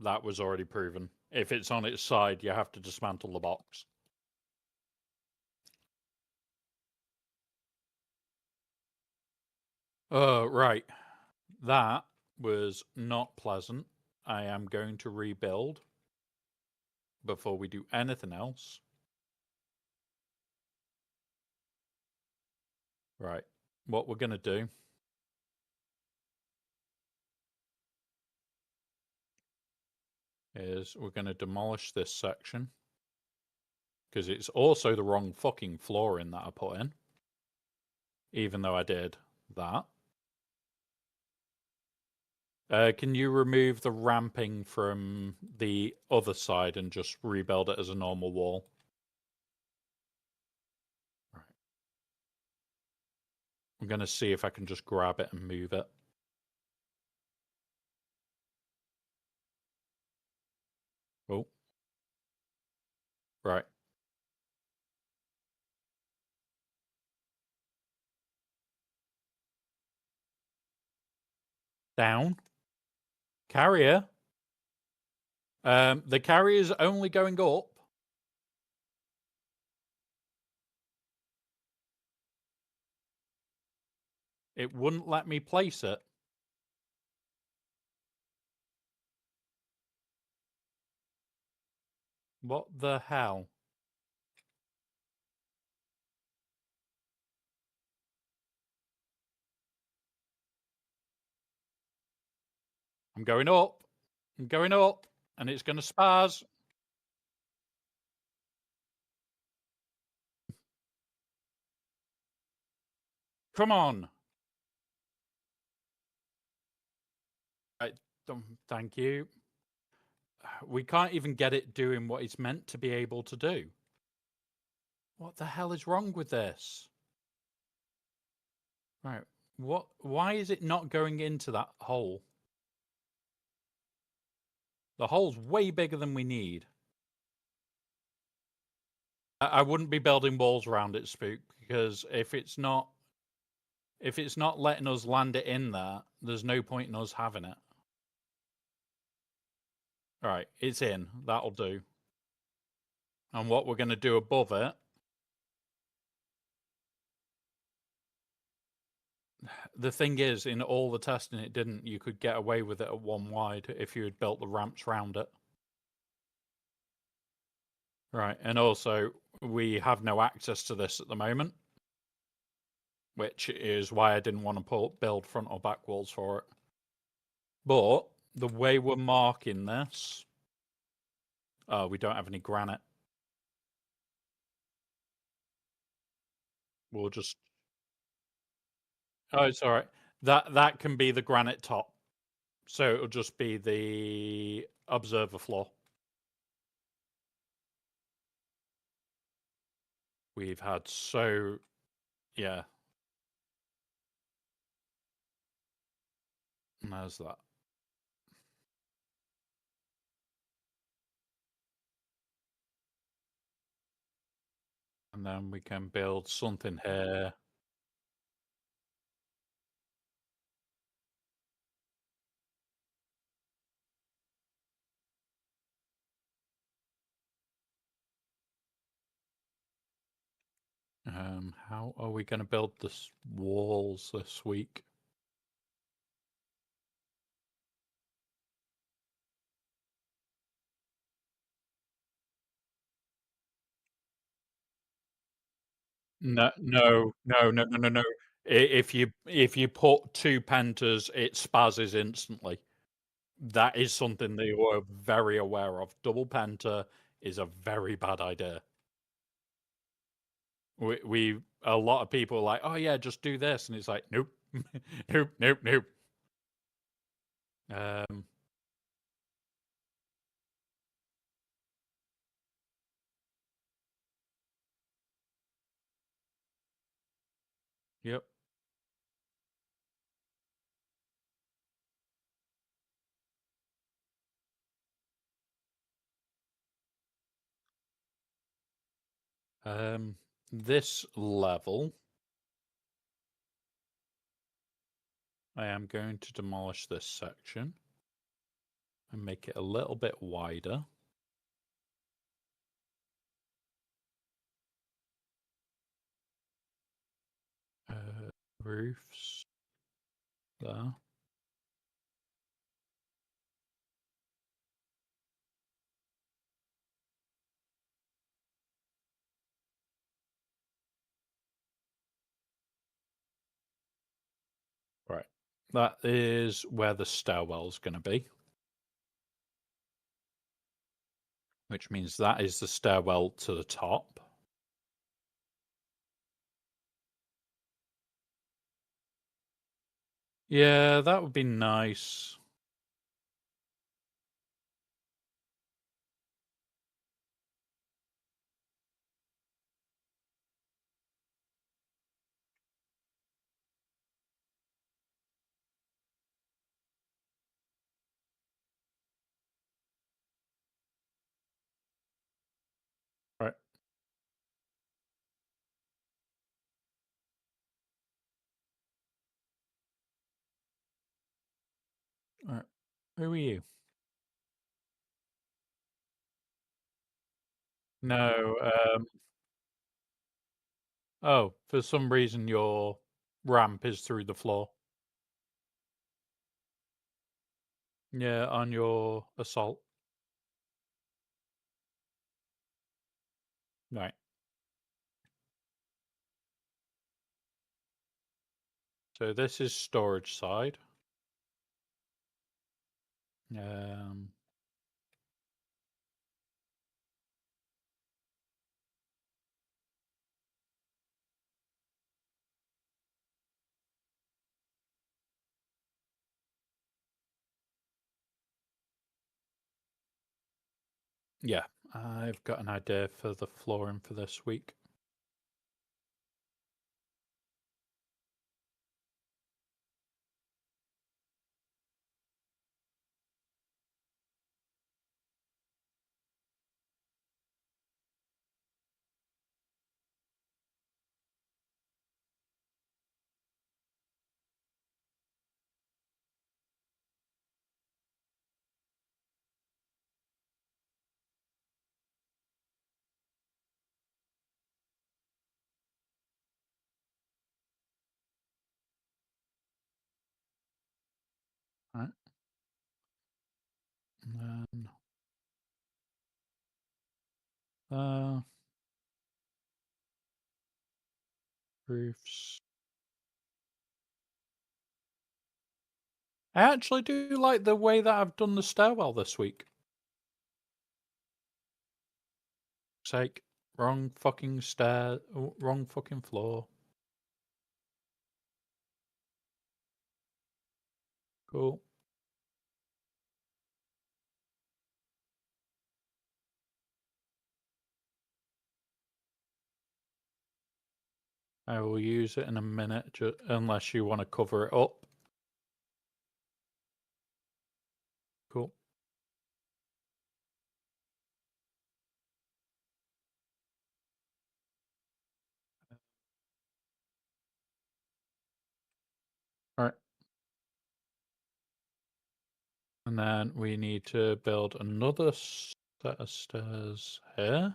That was already proven. If it's on its side, you have to dismantle the box. Oh, right. That was not pleasant. I am going to rebuild before we do anything else. Right. What we're going to do is we're going to demolish this section because it's also the wrong fucking flooring that I put in, even though I did that. Can you remove the ramping from the other side and just rebuild it as a normal wall? Right. I'm going to see if I can just grab it and move it. Oh. Right. Down. Carrier. The carrier's only going up. It wouldn't let me place it. What the hell? I'm going up. I'm going up. And it's going to spaz. Come on. Right. Thank you. We can't even get it doing what it's meant to be able to do. What the hell is wrong with this? Right. Why is it not going into that hole? The hole's way bigger than we need. I wouldn't be building walls around it, Spook, because if it's not letting us land it in there, there's no point in us having it. All right, it's in. That'll do. And what we're going to do above it, the thing is, in all the testing it didn't, you could get away with it at one wide if you had built the ramps round it. Right, and also we have no access to this at the moment, which is why I didn't want to build front or back walls for it. But the way we're marking this, we don't have any granite. We'll just... Oh, it's all right. That can be the granite top. So it'll just be the observer floor. We've had so... Yeah. And there's that. And then we can build something here. How are we going to build this walls this week? No. If you put two pentas, it spazzes instantly. That is something that you are very aware of. Double penta is a very bad idea. We a lot of people are like, oh yeah, just do this, and it's like, nope, nope. Yep. This level, I am going to demolish this section and make it a little bit wider. Roofs there. Right. That is where the stairwell's going to be. Which means that is the stairwell to the top. Yeah, that would be nice. Right. All right. Who are you? No. Oh, for some reason your ramp is through the floor. Yeah, on your assault. Right. So this is storage side. Yeah, I've got an idea for the flooring for this week. Right. And then roofs. I actually do like the way that I've done the stairwell this week. Sake, wrong fucking stair, wrong fucking floor. Cool. I will use it in a minute, unless you want to cover it up. Cool. All right. And then we need to build another set of stairs here.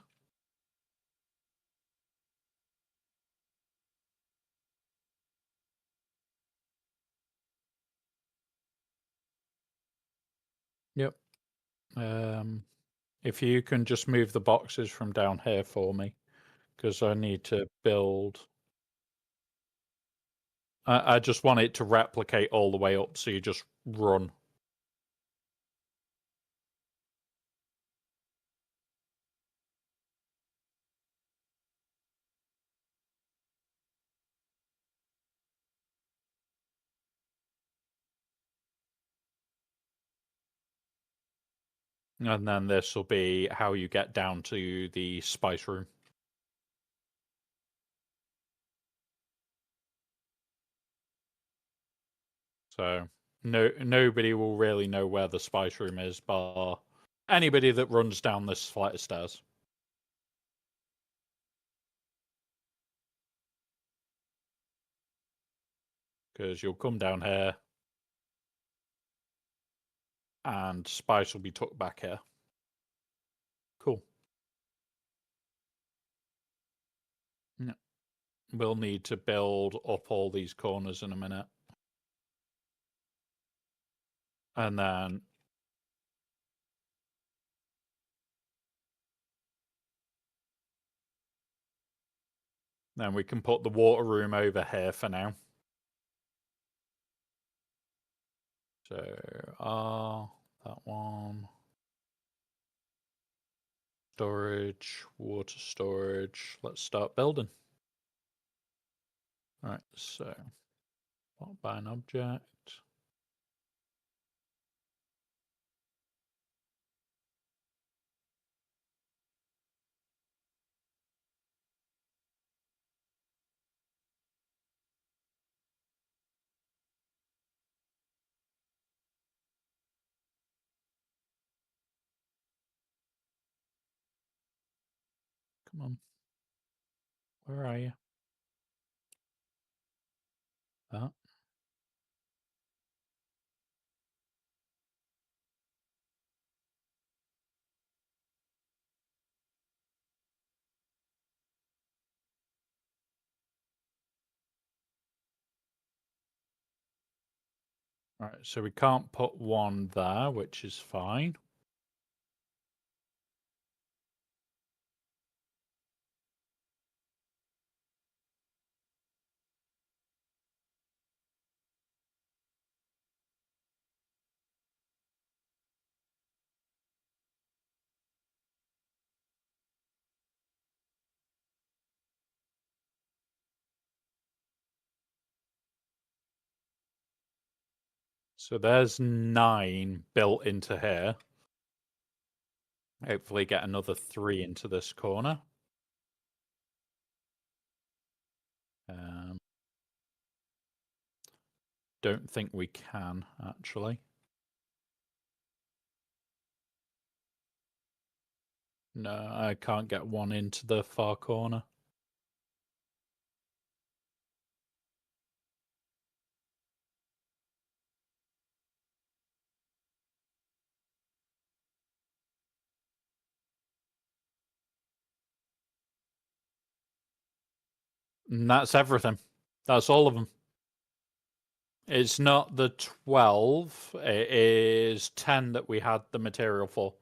Yep. If you can just move the boxes from down here for me, because I need to build. I just want it to replicate all the way up, so you just run. And then this will be how you get down to the spice room. So nobody will really know where the spice room is, bar anybody that runs down this flight of stairs. Because you'll come down here, and spice will be tucked back here. Cool. We'll need to build up all these corners in a minute. And then we can put the water room over here for now. So, that one. Storage, water storage. Let's start building. All right, so what by an object? Come on. Where are you? That. All right, so we can't put one there, which is fine. So there's 9 built into here. Hopefully get another 3 into this corner. Don't think we can, actually. No, I can't get one into the far corner. And that's everything. That's all of them. It's not the 12. It is 10 that we had the material for.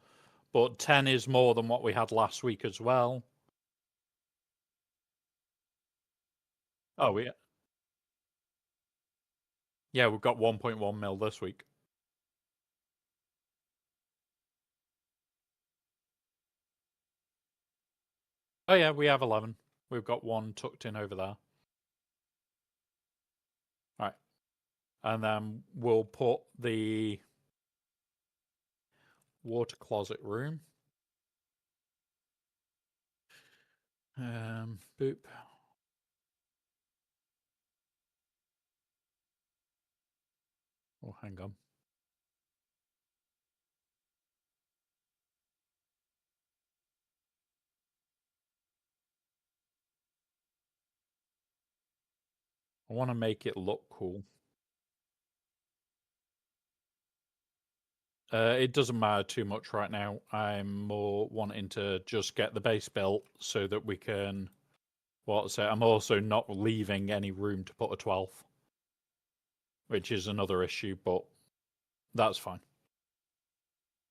But 10 is more than what we had last week as well. Oh, yeah, we've got 1.1 mil this week. Oh, yeah, we have 11. We've got 1 tucked in over there. All right. And then we'll put the water closet room. Boop. Oh, hang on. I want to make it look cool. It doesn't matter too much right now. I'm more wanting to just get the base built so that we can... I'm also not leaving any room to put a 12th. Which is another issue, but that's fine.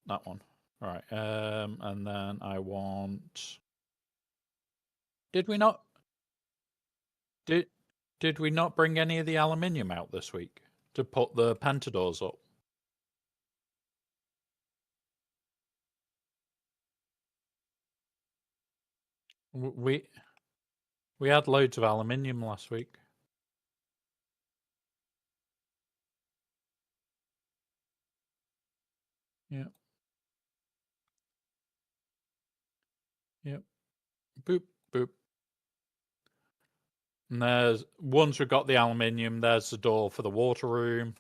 That one. All right. And then I want... Did we not... Did we not bring any of the aluminium out this week to put the pentadors up? We had loads of aluminium last week. Yeah. Yep. Boop, boop. And there's, once we've got the aluminium, there's the door for the water room.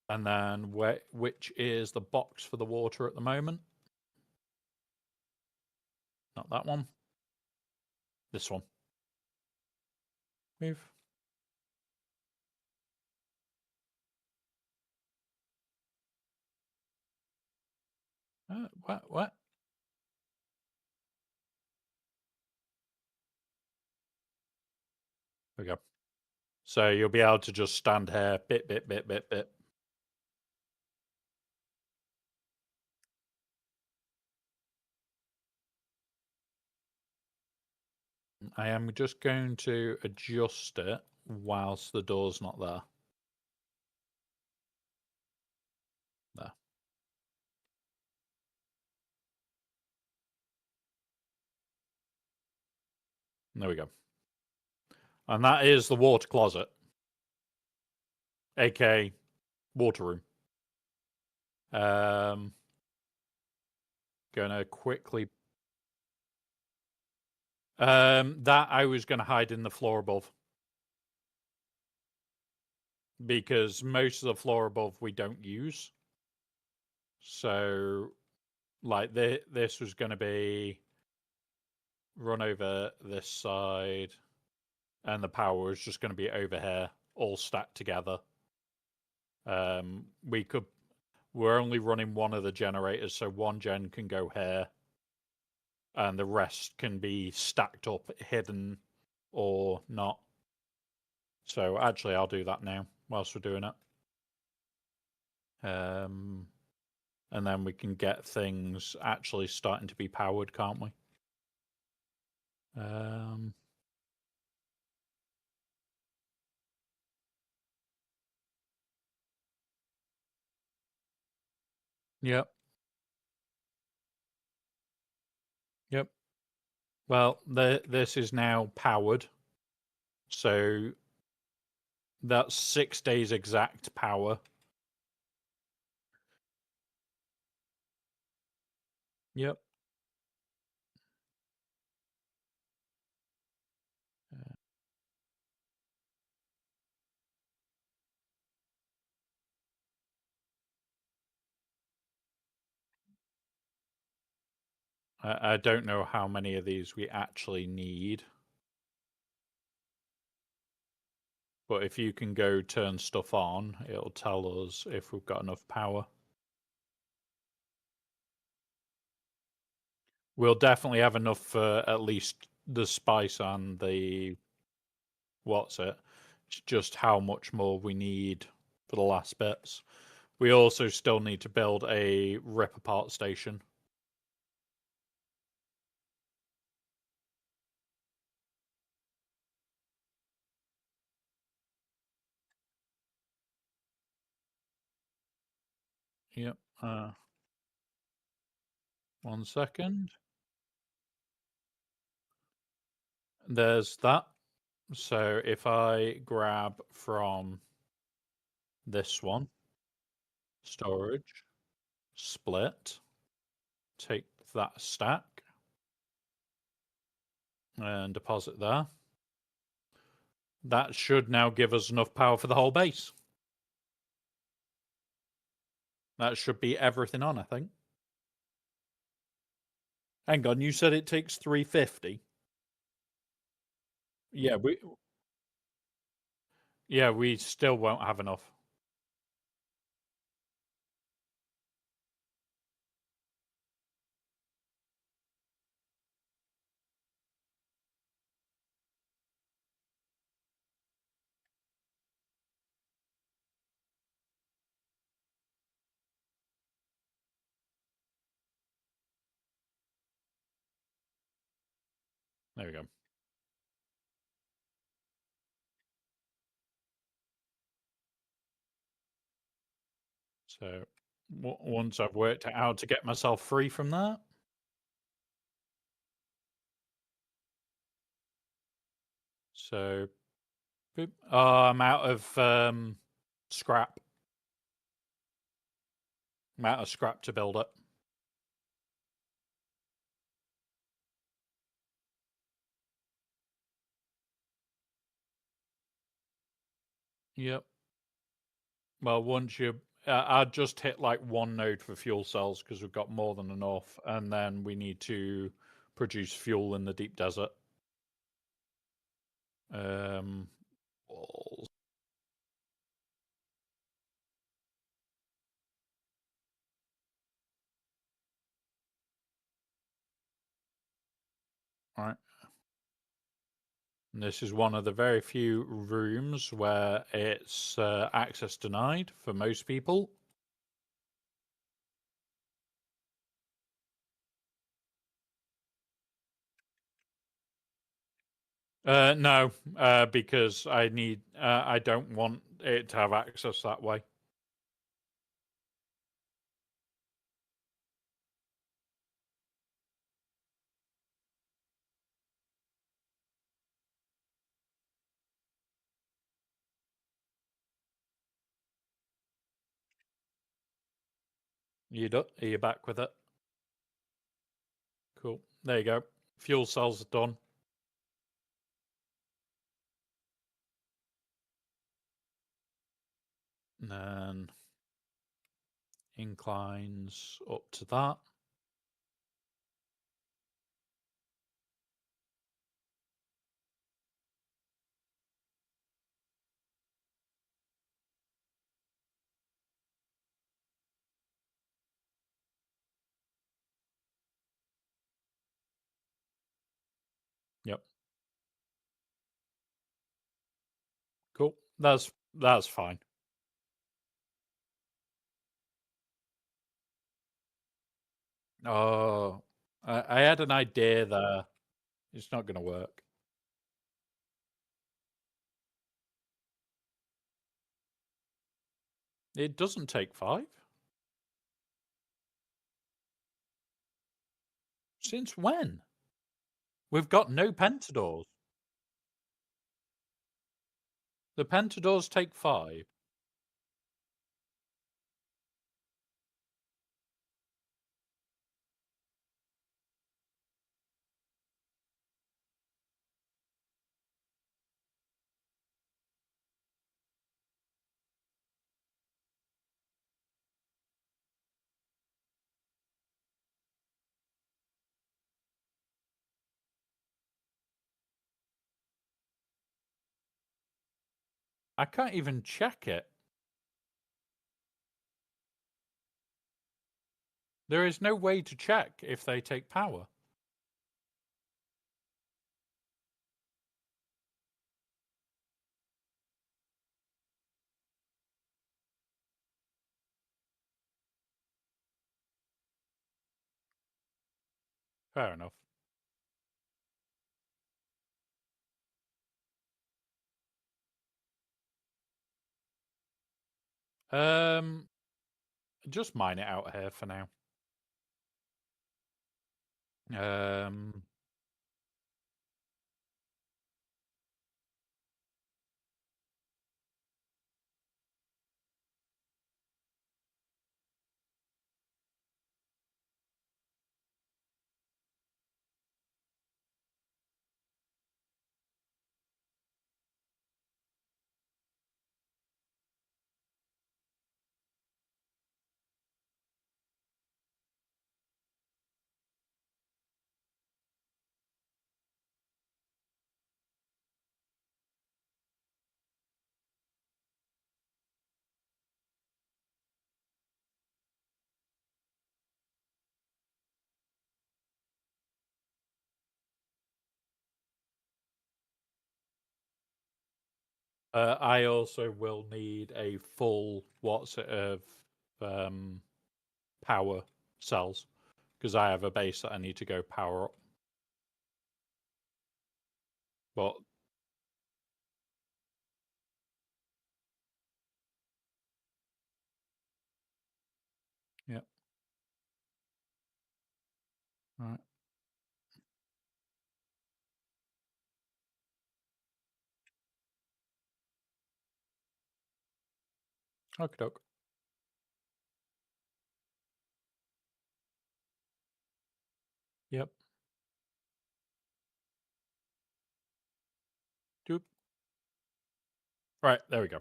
And then which is the box for the water at the moment. Not that one. This one. Move. What? There we go. So you'll be able to just stand here, bit. I am just going to adjust it whilst the door's not there. There. There we go. And that is the water closet, aka water room. Gonna quickly. That I was gonna hide in the floor above. Because most of the floor above we don't use. So, like, this was going to be run over this side, and the power was just going to be over here, all stacked together. We're only running one of the generators, so one gen can go here, and the rest can be stacked up, hidden, or not. So actually, I'll do that now whilst we're doing it. And then we can get things actually starting to be powered, can't we? Yep. Yep. Well, this is now powered. So that's 6 days exact power. Yep. I don't know how many of these we actually need. But if you can go turn stuff on, it'll tell us if we've got enough power. We'll definitely have enough for at least the spice and the... What's it? It's just how much more we need for the last bits. We also still need to build a rip apart station. Yep. 1 second. There's that. So if I grab from this one, storage, split, take that stack and deposit there. That should now give us enough power for the whole base. That should be everything on, I think. Hang on, you said it takes 350. Yeah, we still won't have enough. There we go. So once I've worked it out to get myself free from that. So, I'm out of scrap. I'm out of scrap to build it. Yep. Well, once you... I'd just hit like one node for fuel cells because we've got more than enough, and then we need to produce fuel in the deep desert. Walls. All right. And this is one of the very few rooms where it's access denied for most people. No, because I don't want it to have access that way. Are you back with it? Cool. There you go. Fuel cells are done. And then inclines up to that. Yep. Cool. That's fine. Oh, I had an idea there. It's not going to work. It doesn't take 5. Since when? We've got no pentadors. The pentadors take 5. I can't even check it. There is no way to check if they take power. Fair enough. Just mine it out here for now. I also will need a full of power cells because I have a base that I need to go power up. But yeah, all right. Okay, doke. Yep. Doop. Right, there we go.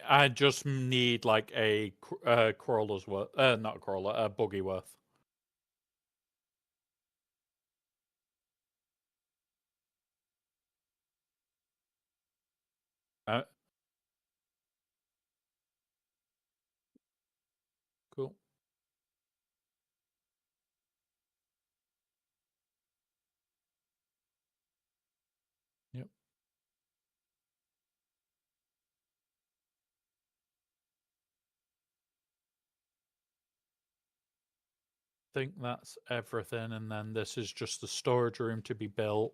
I just need like a crawler's worth, not a crawler, a buggy worth. think that's everything, and then this is just the storage room to be built.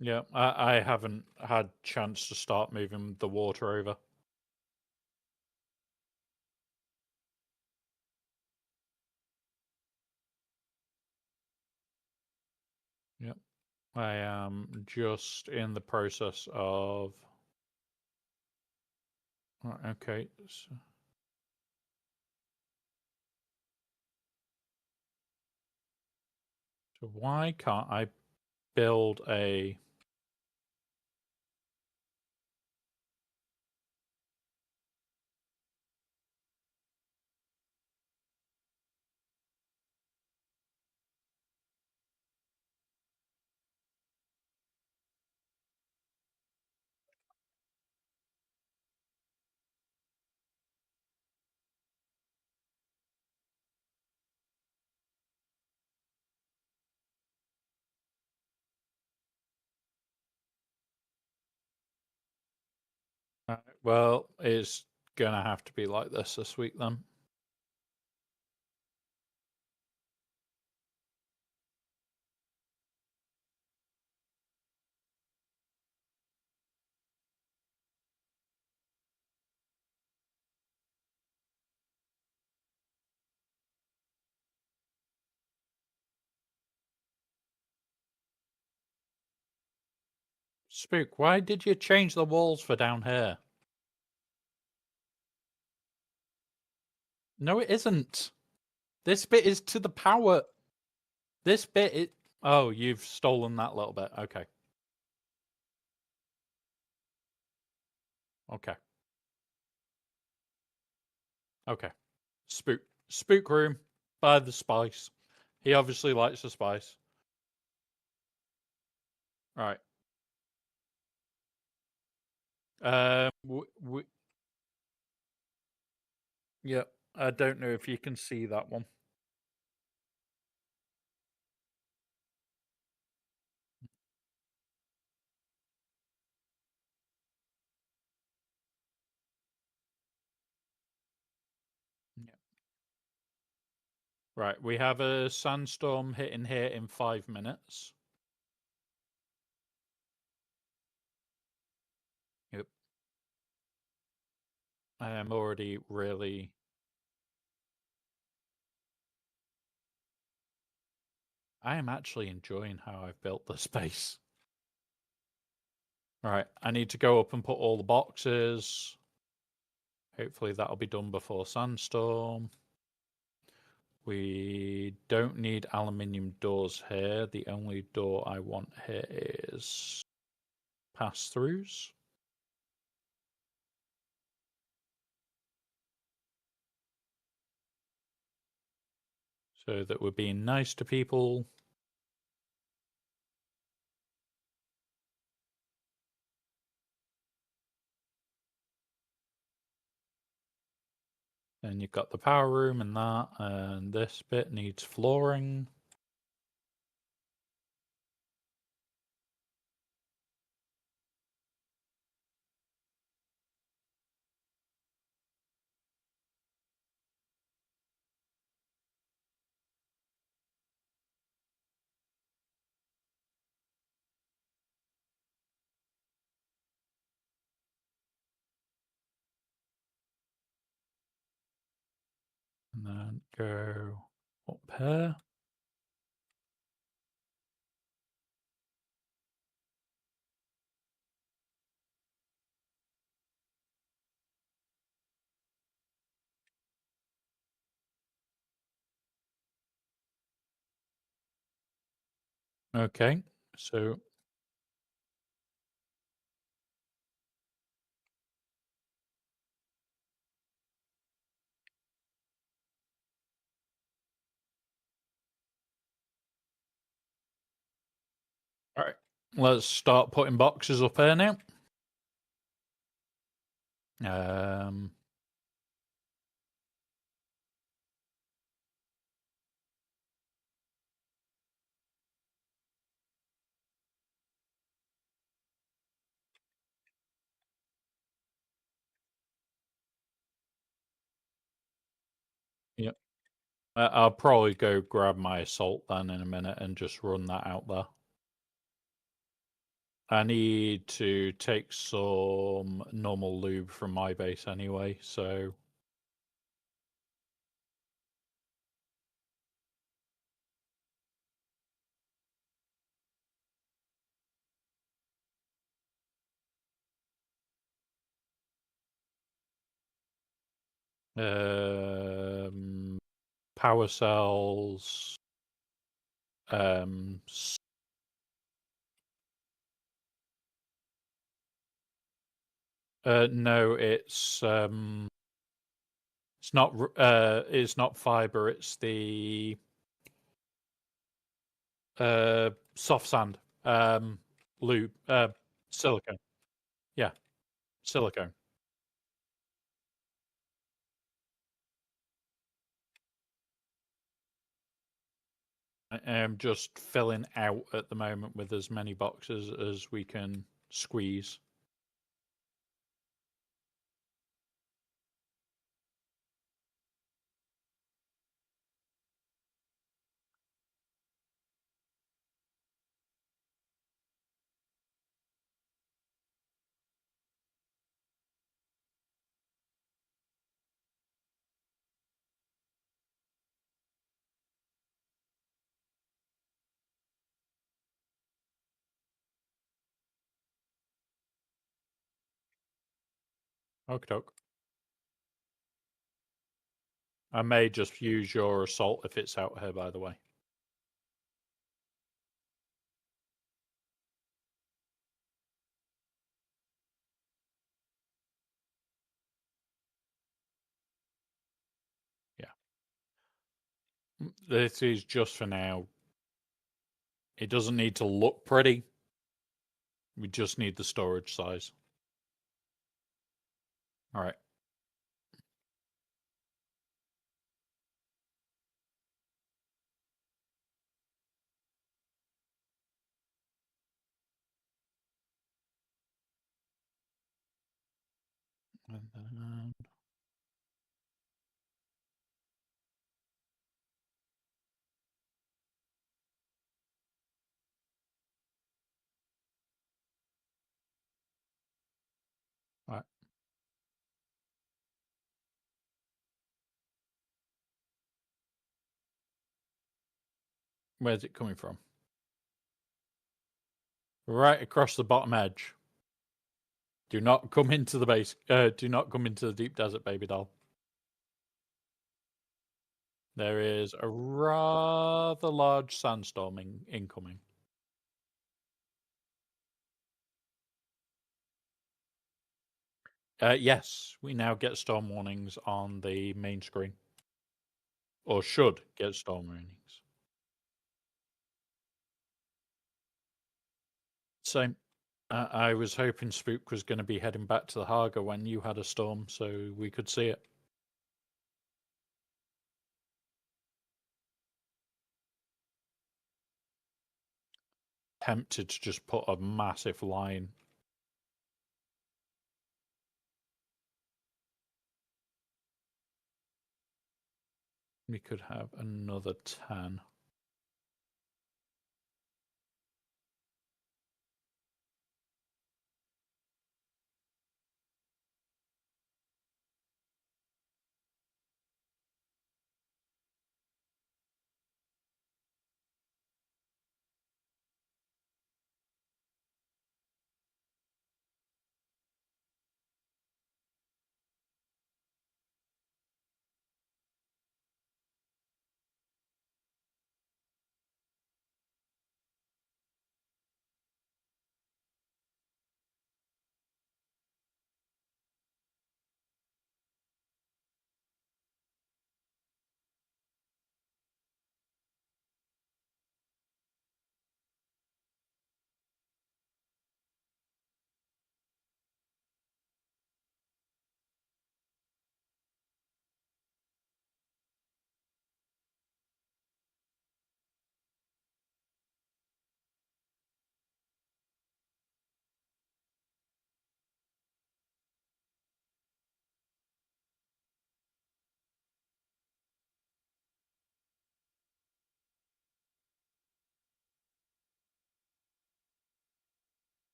Yeah, I haven't had chance to start moving the water over. Yep. I am just in the process of... Okay. So why can't I build a... Well, it's gonna have to be like this week then. Spook, why did you change the walls for down here? No, it isn't. This bit is to the power. This bit is... Oh, you've stolen that little bit. Okay. Okay. Okay. Spook room by the spice. He obviously likes the spice. Right. Yeah, I don't know if you can see that one. Yeah. Right, we have a sandstorm hitting here in 5 minutes. Yep. I am already really... I am actually enjoying how I've built the space. Right, I need to go up and put all the boxes. Hopefully that'll be done before sandstorm. We don't need aluminium doors here. The only door I want here is pass-throughs. So that we're being nice to people. Then you've got the power room and that, and this bit needs flooring. And then go up here. Okay, so all right, let's start putting boxes up here now. Yep. I'll probably go grab my assault then in a minute and just run that out there. I need to take some normal lube from my base anyway, so... Power cells... no, it's not fiber, it's the soft sand, lube, silicone. Yeah, silicone. I am just filling out at the moment with as many boxes as we can squeeze. Okay. I may just use your assault if it's out here, by the way. Yeah. This is just for now. It doesn't need to look pretty. We just need the storage size. All right. And then... All right. Where's it coming from? Right across the bottom edge. Do not come into the base. Do not come into the deep desert, baby doll. There is a rather large sandstorm incoming. Yes, we now get storm warnings on the main screen. Or should get storm warnings. Same. I was hoping Spook was going to be heading back to the Haga when you had a storm, so we could see it. Tempted to just put a massive line. We could have another 10.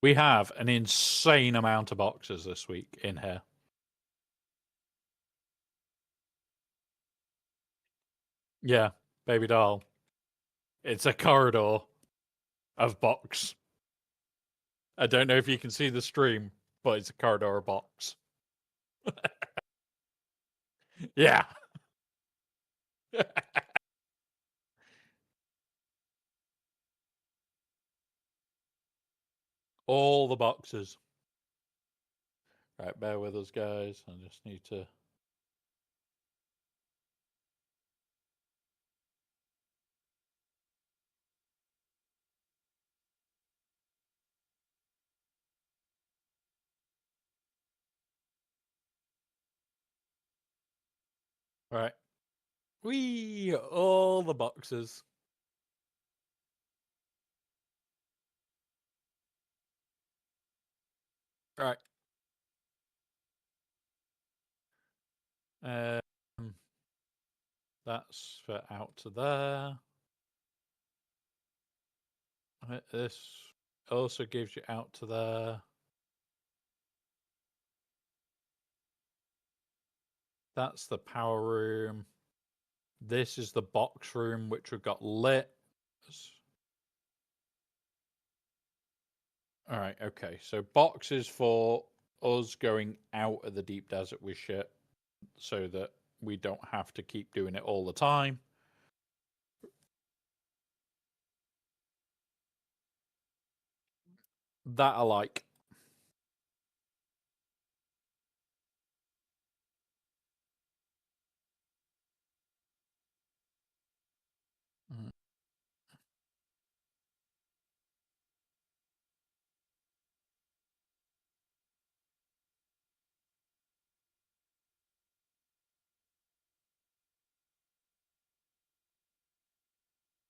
We have an insane amount of boxes this week in here. Yeah, baby doll. It's a corridor of box. I don't know if you can see the stream, but it's a corridor of box. Yeah. All the boxes. Right, bear with us, guys. I just need to... Right. Whee! All the boxes. Right. That's for out to there. This also gives you out to there. That's the power room. This is the box room, which we've got lit. All right, okay. So boxes for us going out of the deep desert with shit so that we don't have to keep doing it all the time. That I like.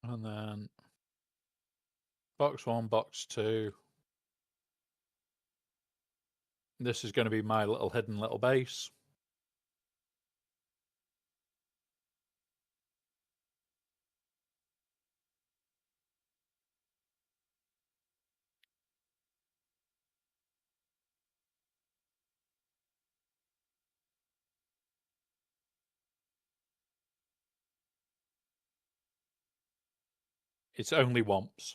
And then box 1, box 2. This is going to be my little hidden little base. It's only Womps.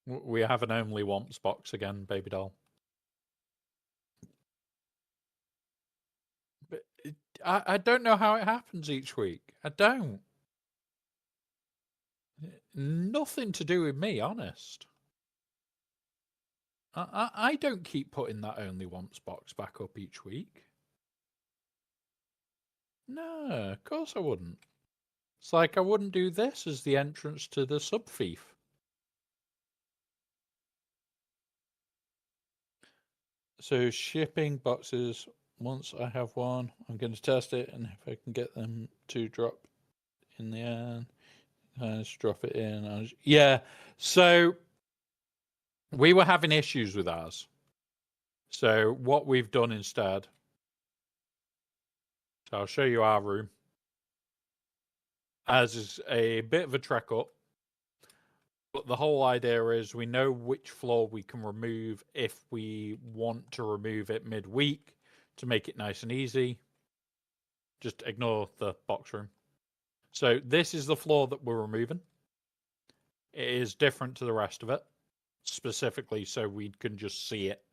We have an only Womps box again, baby doll. But I don't know how it happens each week. I don't. Nothing to do with me, honest. I don't keep putting that only Womps box back up each week. No, of course I wouldn't. It's like I wouldn't do this as the entrance to the sub-thief. So shipping boxes, once I have one, I'm going to test it, and if I can get them to drop in the end, just drop it in. Yeah, so we were having issues with ours. So what we've done instead, so I'll show you our room. As is a bit of a trek up. But the whole idea is we know which floor we can remove if we want to remove it midweek to make it nice and easy. Just ignore the box room. So this is the floor that we're removing. It is different to the rest of it, specifically so we can just see it.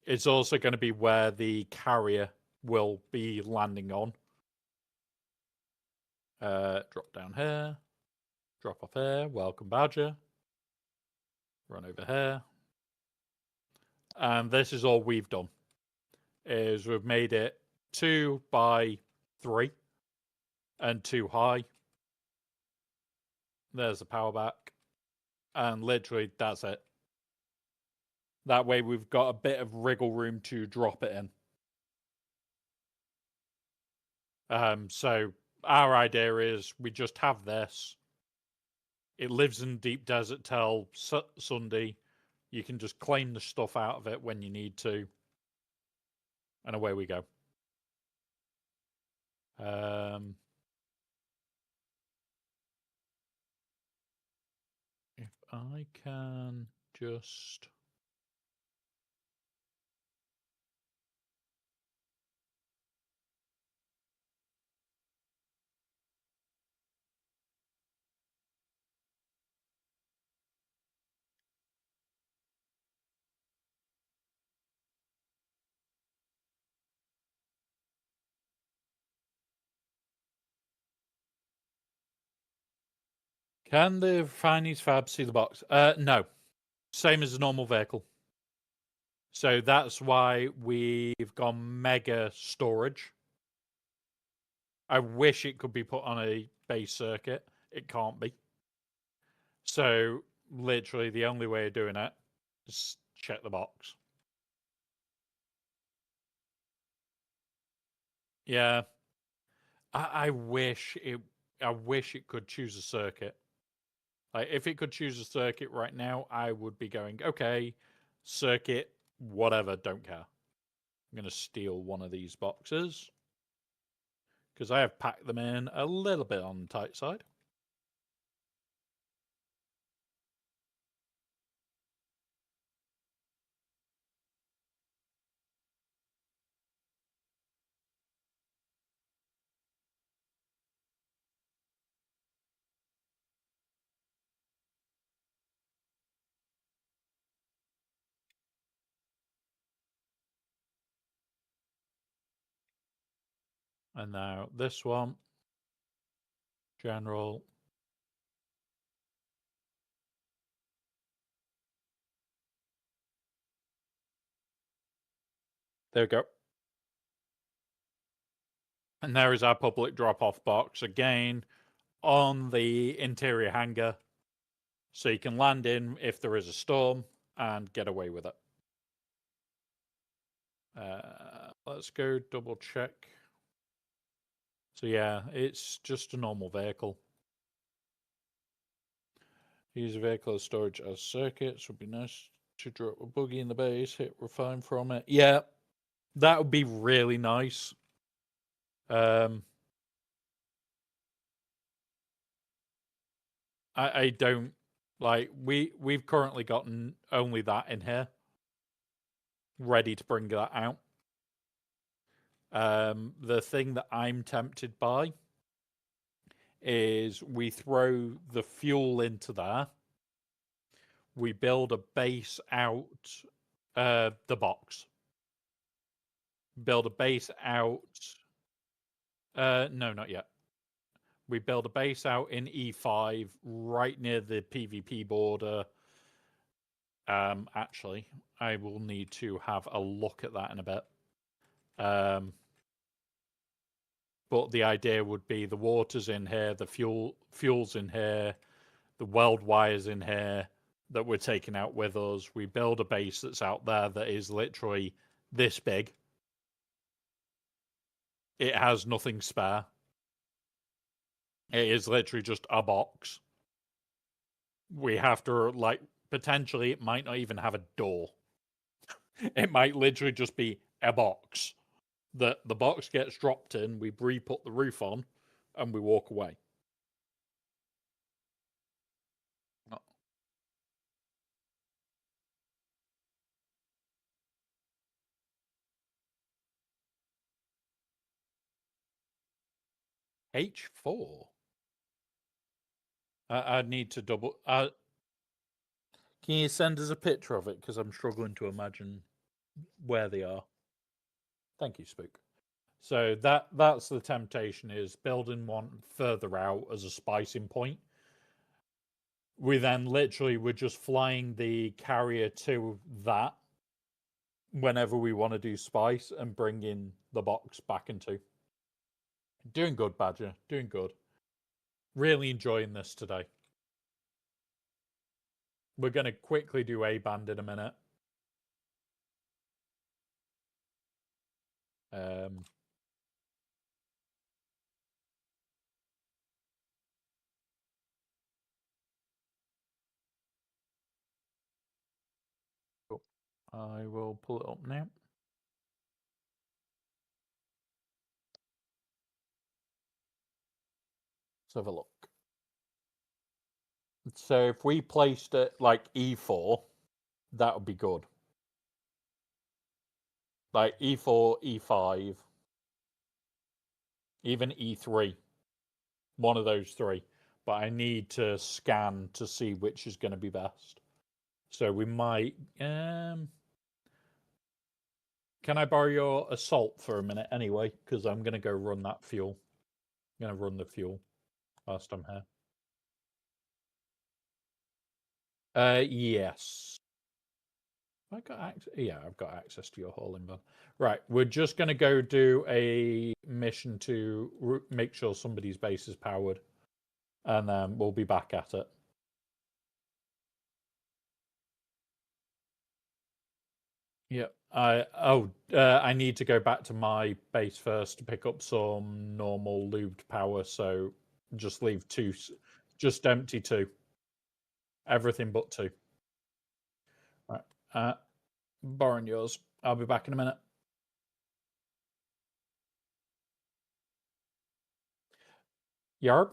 It's also going to be where the carrier will be landing on. Drop down here. Drop off here. Welcome, Badger. Run over here. And this is all we've done. Is we've made it 2 by 3 and 2 high. There's the power back. And literally, that's it. That way we've got a bit of wriggle room to drop it in. So our idea is we just have this. It lives in deep desert till Sunday. You can just claim the stuff out of it when you need to. And away we go. If I can just... Can the Chinese fab see the box? No. Same as a normal vehicle. So that's why we've gone mega storage. I wish it could be put on a base circuit. It can't be. So literally the only way of doing it is check the box. Yeah. I wish it could choose a circuit. Like if it could choose a circuit right now, I would be going, okay, circuit, whatever, don't care. I'm gonna steal one of these boxes. Because I have packed them in a little bit on the tight side. And now this one, general. There we go. And there is our public drop-off box again on the interior hangar. So you can land in if there is a storm and get away with it. Let's go double check. So yeah, it's just a normal vehicle. Use a vehicle as storage as circuits. Would be nice to drop a buggy in the base, hit refine from it. Yeah, that would be really nice. I don't like we've currently gotten only that in here, ready to bring that out. The thing that I'm tempted by is we throw the fuel into there. We build a base out the box. Build a base out. No, not yet. We build a base out in E5 right near the PvP border. Actually, I will need to have a look at that in a bit. But the idea would be the water's in here, the fuel's in here, the weld wire's in here that we're taking out with us. We build a base that's out there that is literally this big. It has nothing spare. It is literally just a box. We have to, like, potentially, it might not even have a door. It might literally just be a box. The box gets dropped in, we re-put the roof on, and we walk away. H4? I'd need to double... can you send us a picture of it? Because I'm struggling to imagine where they are. Thank you, Spook. So that's the temptation, is building one further out as a spicing point. We then literally we're just flying the carrier to that whenever we want to do spice and bring in the box back into. Doing good, Badger. Doing good. Really enjoying this today. We're going to quickly do A-band in a minute. I will pull it up now. Let's have a look. So if we placed it like E4, that would be good. Like E4, E5, even E3. One of those three. But I need to scan to see which is going to be best. So we might... can I borrow your assault for a minute anyway? Because I'm going to go run that fuel. I'm going to run the fuel whilst I'm here. Yes. I got access. Yeah, I've got access to your hauling van. Right, we're just going to go do a mission to make sure somebody's base is powered, and then we'll be back at it. Yeah. I need to go back to my base first to pick up some normal lubed power. So just leave two, just empty two. Everything but two. Right. Borrowing yours. I'll be back in a minute. Yarb.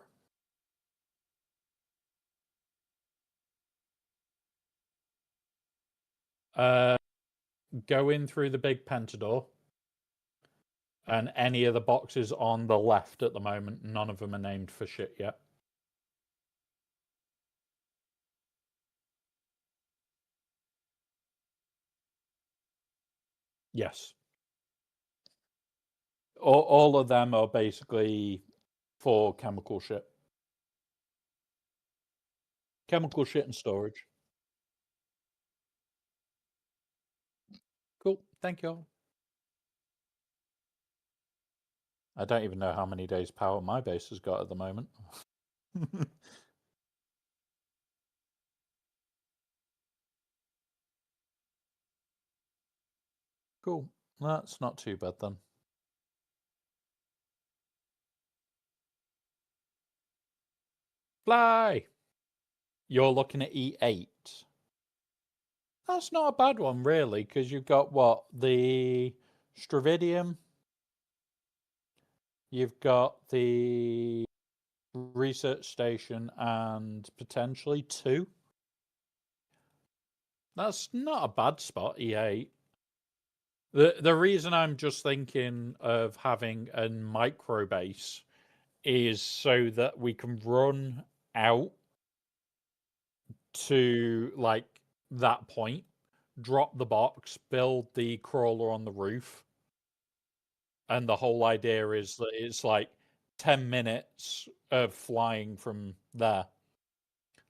Go in through the big pentador. And any of the boxes on the left at the moment, none of them are named for shit yet. Yes. All of them are basically for chemical shit. Chemical shit and storage. Cool. Thank you. I don't even know how many days power my base has got at the moment. Cool. That's not too bad then. Fly! You're looking at E8. That's not a bad one, really, because you've got what? The Stravidium. You've got the research station and potentially 2. That's not a bad spot, E8. The reason I'm just thinking of having a micro base is so that we can run out to like that point, drop the box, build the crawler on the roof, and the whole idea is that it's like 10 minutes of flying from there.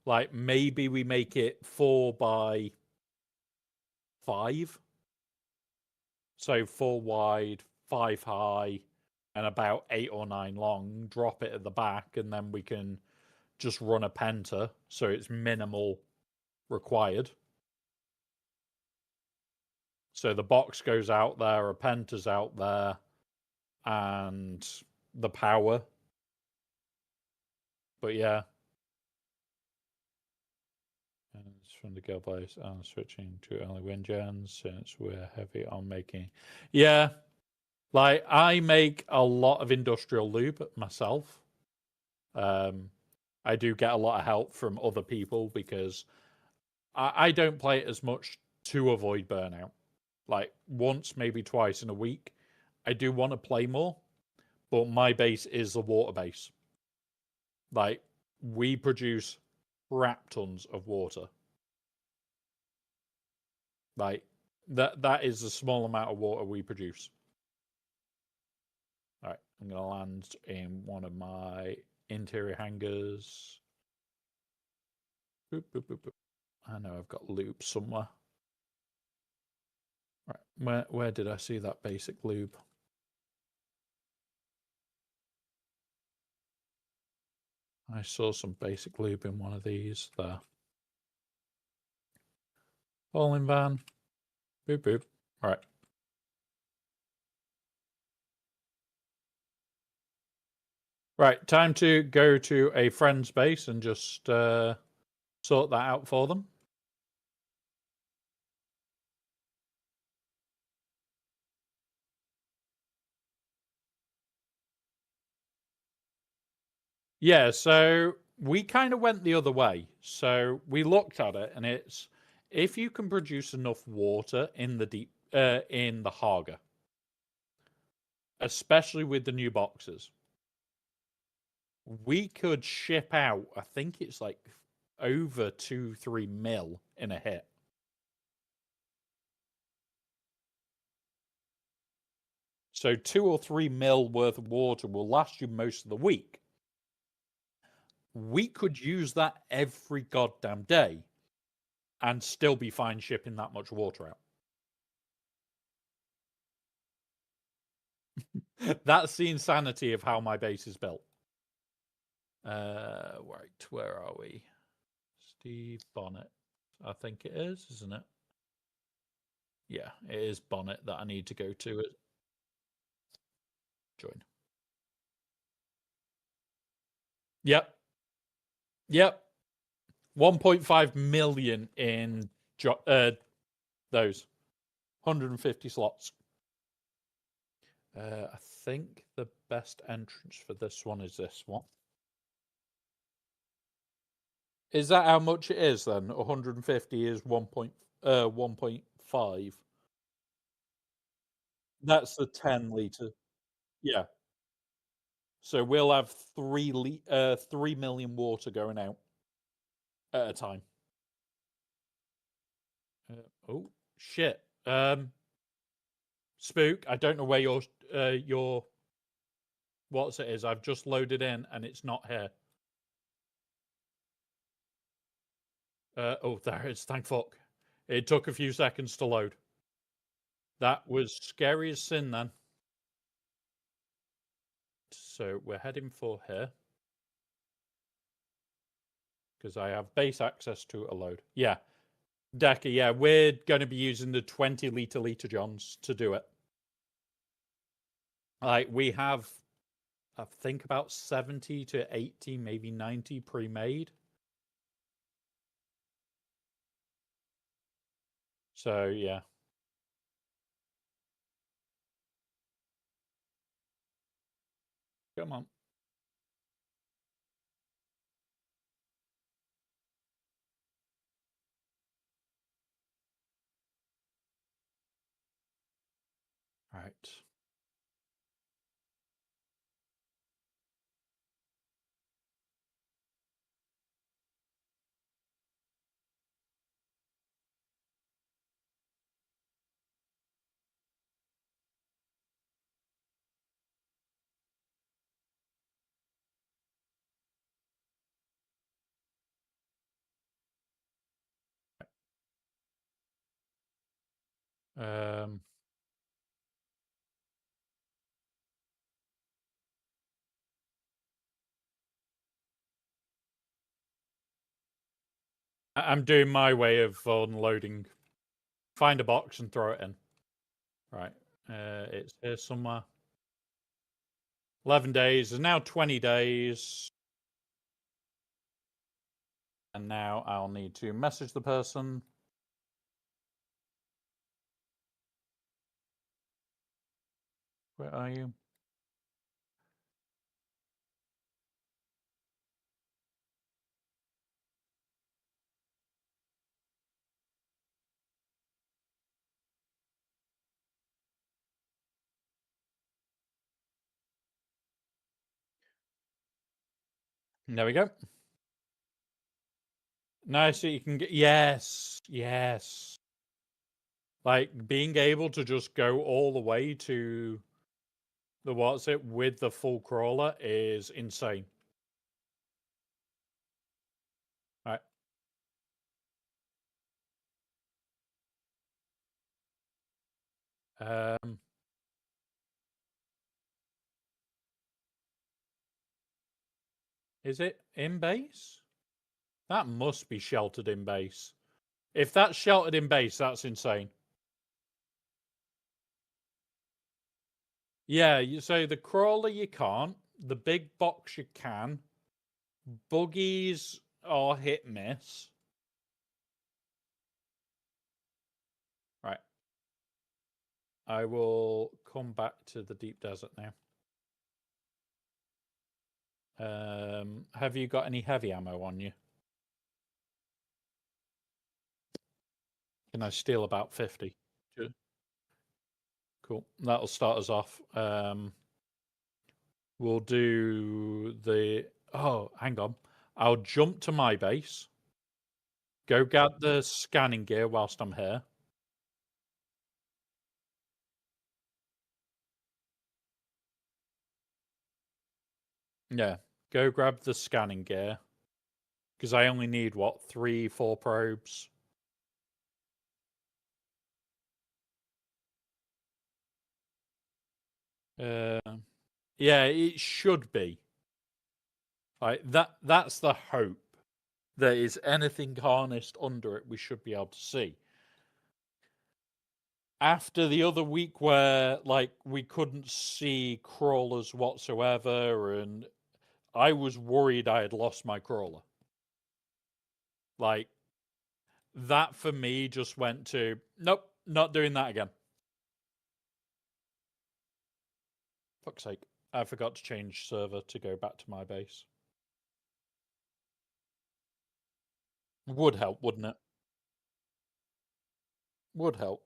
Like maybe we make it 4 by 5. So 4 wide, 5 high, and about 8 or 9 long. Drop it at the back, and then we can just run a penta, so it's minimal required. So the box goes out there, a penta's out there, and the power. But yeah. And it's from the girl base and switching to only wind gens since we're heavy on making. Yeah. Like I make a lot of industrial lube myself. I do get a lot of help from other people because I don't play it as much to avoid burnout. Like once, maybe twice in a week. I do want to play more, but my base is the water base. Like we produce crap tons of water. Like that is a small amount of water we produce. All right, I'm gonna land in one of my interior hangars. Boop, boop, boop, boop. I know I've got loops somewhere. Right, where did I see that basic lube? I saw some basic lube in one of these there. Hauling van. Boop, boop. All right. Right, time to go to a friend's base and just sort that out for them. Yeah, so we kind of went the other way. So we looked at it, and it's if you can produce enough water in the Haga, especially with the new boxes, we could ship out. I think it's like over 2-3 mil in a hit. So 2 or 3 mil worth of water will last you most of the week. We could use that every goddamn day and still be fine shipping that much water out. That's the insanity of how my base is built. Right, where are we? Steve Bonnet. I think it is, isn't it? Yeah, it is Bonnet that I need to go to. Join. Yep. Yep. 1.5 million in those 150 slots. I think the best entrance for this one is this one. Is that how much it is then? 150 is 1.5. That's the 10 litre. Yeah. So we'll have 3 million water going out at a time. Oh shit. Spook, I don't know where your what's it is. I've just loaded in and it's not here. Oh, there it is. Thank fuck. It took a few seconds to load. That was scary as sin then. So we're heading for here. Because I have base access to a load. Yeah. Decker, yeah, we're going to be using the 20 litre johns to do it. Like, we have, I think, about 70 to 80, maybe 90 pre-made. So, yeah. Come on. All right. I'm doing my way of unloading. Find a box and throw it in. Right. It's here somewhere. 11 days. There's now 20 days. And now I'll need to message the person. Where are you? There we go. Nice that you can get. Yes. Yes. Like being able to just go all the way to the what's it with the full crawler is insane. All right. Is it in base? That must be sheltered in base. If that's sheltered in base, that's insane. Yeah, you say the crawler you can't, the big box you can, buggies are hit miss. Right. I will come back to the deep desert now. Have you got any heavy ammo on you? Can I steal about 50? Cool. That'll start us off. We'll do the... Oh, hang on. I'll jump to my base. Go get the scanning gear whilst I'm here. Yeah. Go grab the scanning gear. Because I only need, what, 3, 4 probes? Yeah, it should be. Like that's the hope. There is anything harnessed under it, we should be able to see. After the other week where like we couldn't see crawlers whatsoever, and I was worried I had lost my crawler. Like that for me just went to nope, not doing that again. Fuck's sake. I forgot to change server to go back to my base. Would help, wouldn't it? Would help.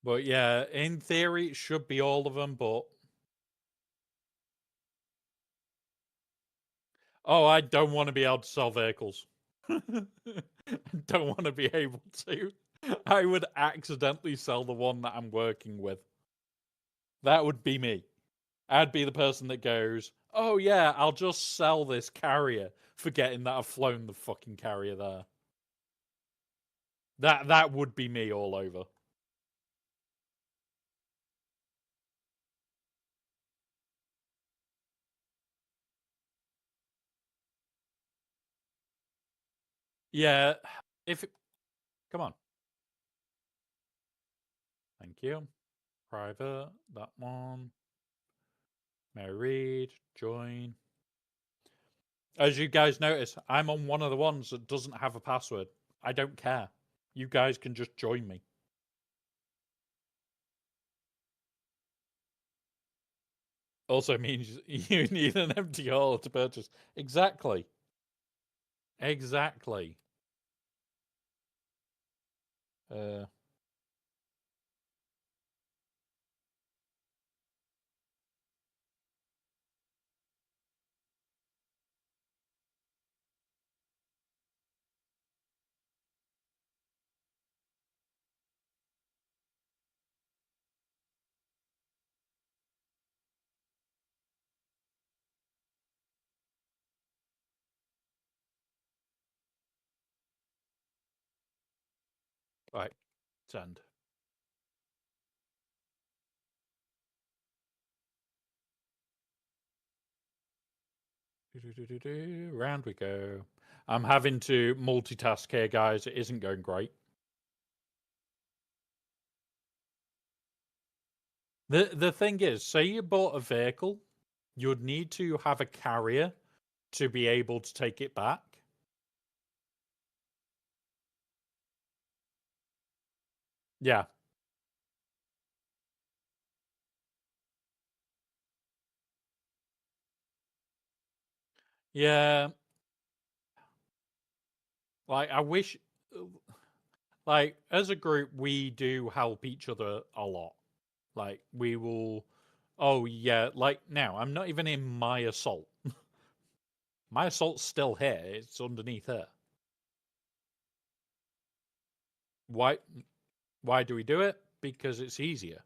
But yeah, in theory, it should be all of them, but... Oh, I don't want to be able to sell vehicles. Don't want to be able to. I would accidentally sell the one that I'm working with. That would be me. I'd be the person that goes, oh yeah, I'll just sell this carrier, forgetting that I've flown the fucking carrier there. That would be me all over. Yeah, if... Come on. Thank you. Private, that one. Mary Reed, join. As you guys notice, I'm on one of the ones that doesn't have a password. I don't care. You guys can just join me. Also means you need an empty hall to purchase. Exactly. Exactly. Right. Send. Round we go. I'm having to multitask here, guys. It isn't going great. The thing is, say you bought a vehicle, you'd need to have a carrier to be able to take it back. Yeah. Yeah. Like, I wish... Like, as a group, we do help each other a lot. Like, we will... Oh, yeah, like, now, I'm not even in my assault. My assault's still here. It's underneath here. Why do we do it? Because it's easier.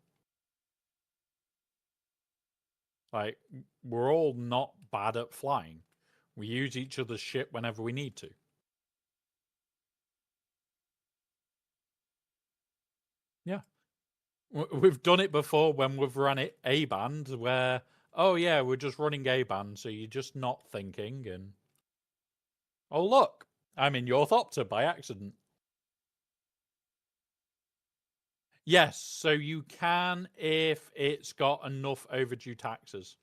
Like, we're all not bad at flying. We use each other's shit whenever we need to. Yeah. We've done it before when we've run it A-band where, oh yeah, we're just running A-band, so you're just not thinking and... Oh look, I'm in your Thopter by accident. Yes, so you can if it's got enough overdue taxes.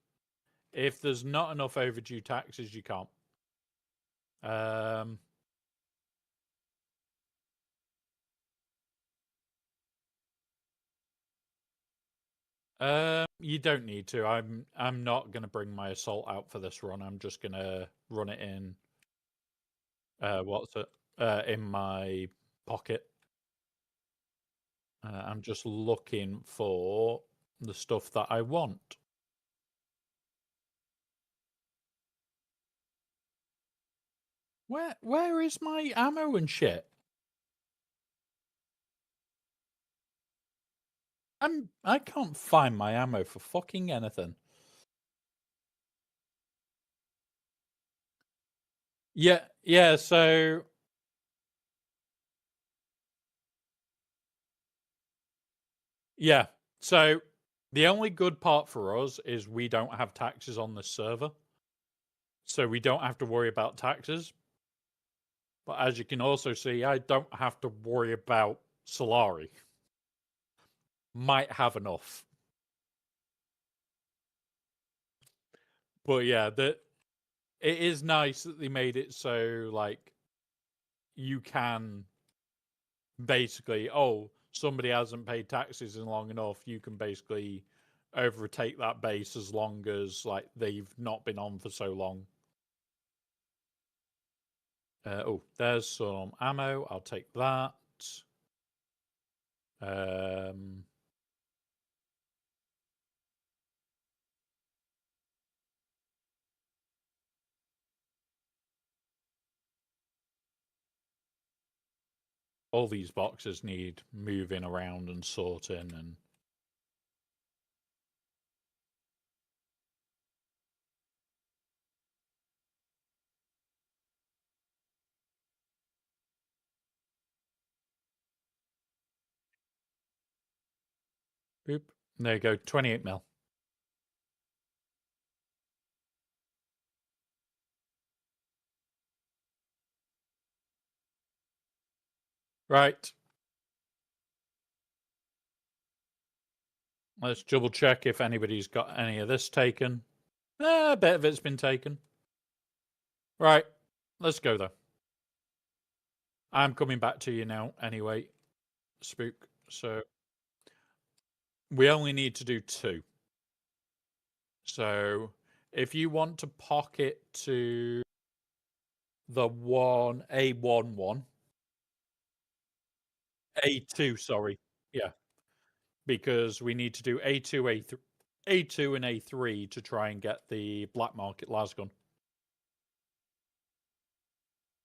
If there's not enough overdue taxes, you can't. You don't need to. I'm not gonna bring my assault out for this run. I'm just gonna run it in. What's it? In my pocket. I'm just looking for the stuff that I want. Where is my ammo and shit? I can't find my ammo for fucking anything. Yeah, so yeah. So the only good part for us is we don't have taxes on this server. So we don't have to worry about taxes. But as you can also see, I don't have to worry about Solari. Might have enough. But yeah, it is nice that they made it so like you can basically, oh, somebody hasn't paid taxes in long enough, you can basically overtake that base as long as like they've not been on for so long. Oh, there's some ammo. I'll take that. Um, all these boxes need moving around and sorting and boop. There you go, 28 mil. Right. Let's double check if anybody's got any of this taken. A bit of it's been taken. Right. Let's go though. I'm coming back to you now anyway, Spook. So we only need to do 2. So if you want to pocket to the one A11, A2, sorry. Yeah. Because we need to do A2, A2 and A3 to try and get the black market lasgun.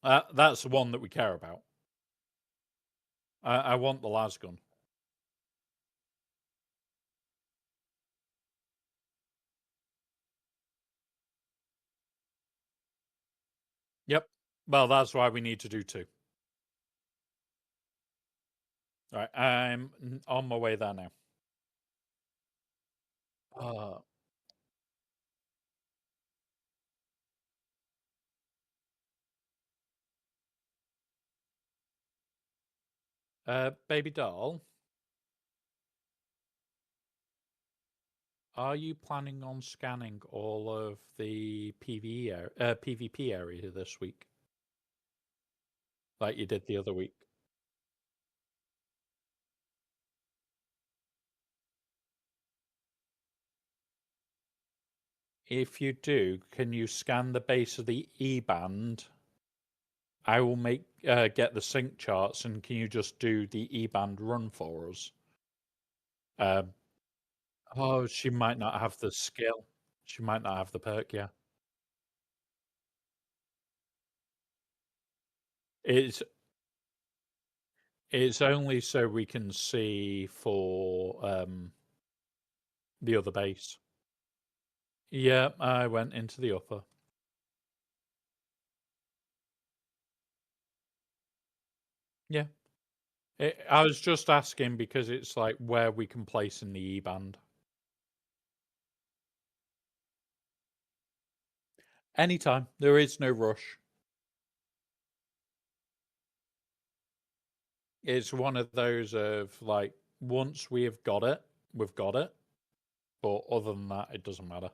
That's the one that we care about. I want the lasgun. Yep. Well, that's why we need to do 2. Right. I'm on my way there now. Baby doll, are you planning on scanning all of the PvP area this week, like you did the other week? If you do, can you scan the base of the E band? I will get the sync charts, and can you just do the E band run for us? Oh, she might not have the skill. She might not have the perk. Yeah, it's it's only so we can see for the other base. Yeah, I went into the upper. Yeah. I was just asking because it's like where we can place in the E band. Anytime. There is no rush. It's one of those of like once we have got it, we've got it. But other than that, it doesn't matter.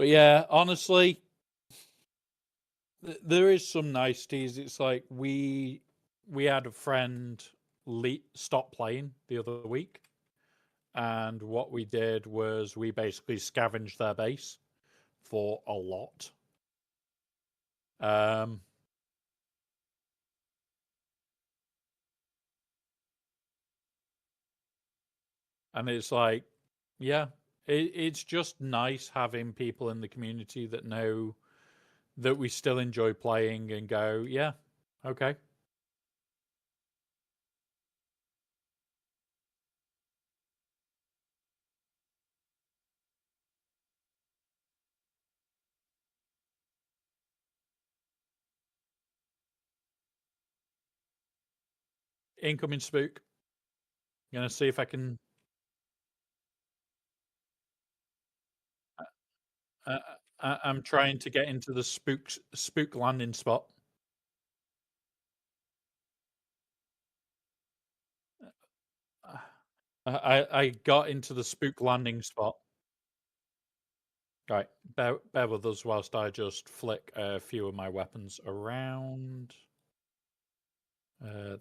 But yeah, honestly, there is some niceties. It's like we had a friend stop playing the other week, and what we did was we basically scavenged their base for a lot. Um, and it's like, yeah, it's just nice having people in the community that know that we still enjoy playing and go, yeah, okay. Incoming spook. Gonna see if I can. Uh, I'm trying to get into the spook landing spot. I got into the spook landing spot. Right, bear with us whilst I just flick a few of my weapons around. There.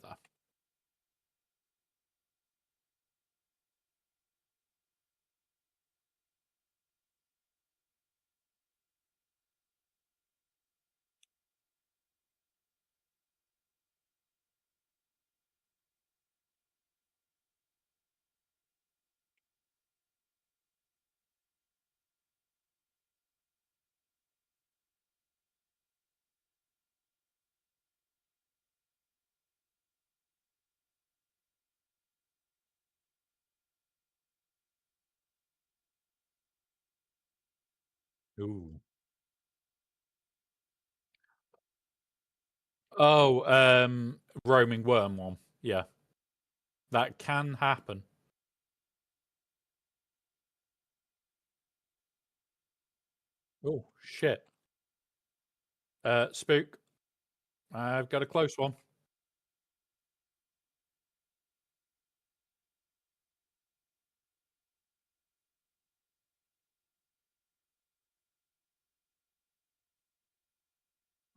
Ooh. Oh, roaming worm one. Yeah, that can happen. Oh shit. Spook. I've got a close one.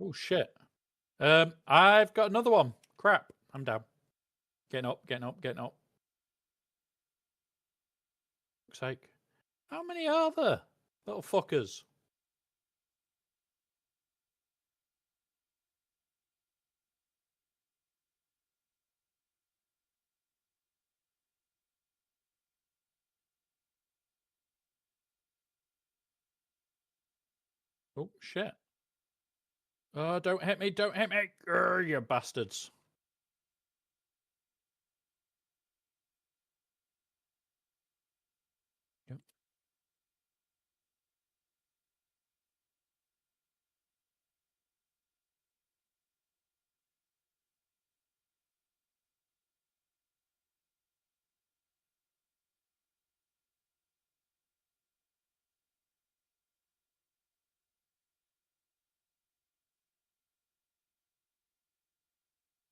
Oh shit. I've got another one. Crap. I'm down. Getting up, getting up, getting up. Looks like. How many are there? Little fuckers. Oh shit. Oh, don't hit me, don't hit me. Grr, you bastards. Yep.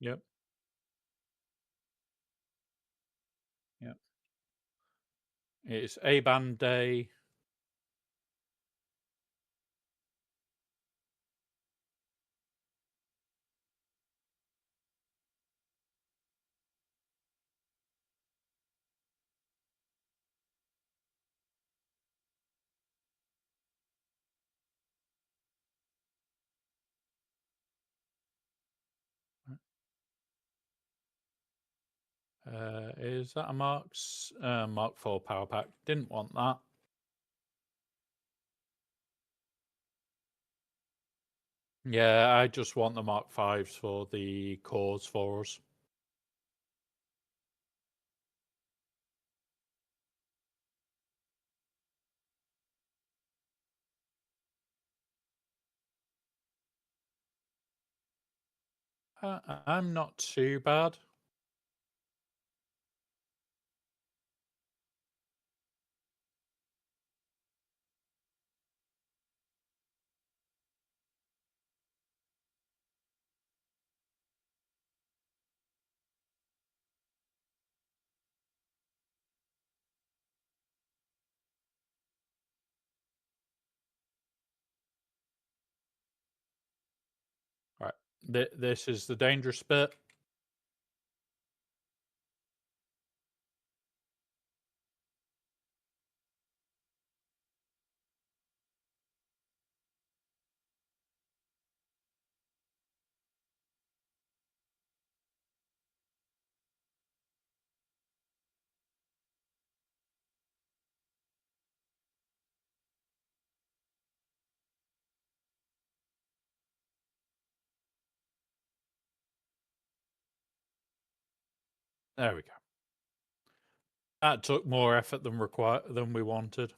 Yep. Yep. It's A-band day. Is that a Mark 4 power pack? Didn't want that. Yeah, I just want the Mark 5s for the cores for us. I'm not too bad. This is the dangerous bit. There we go. That took more effort than we wanted.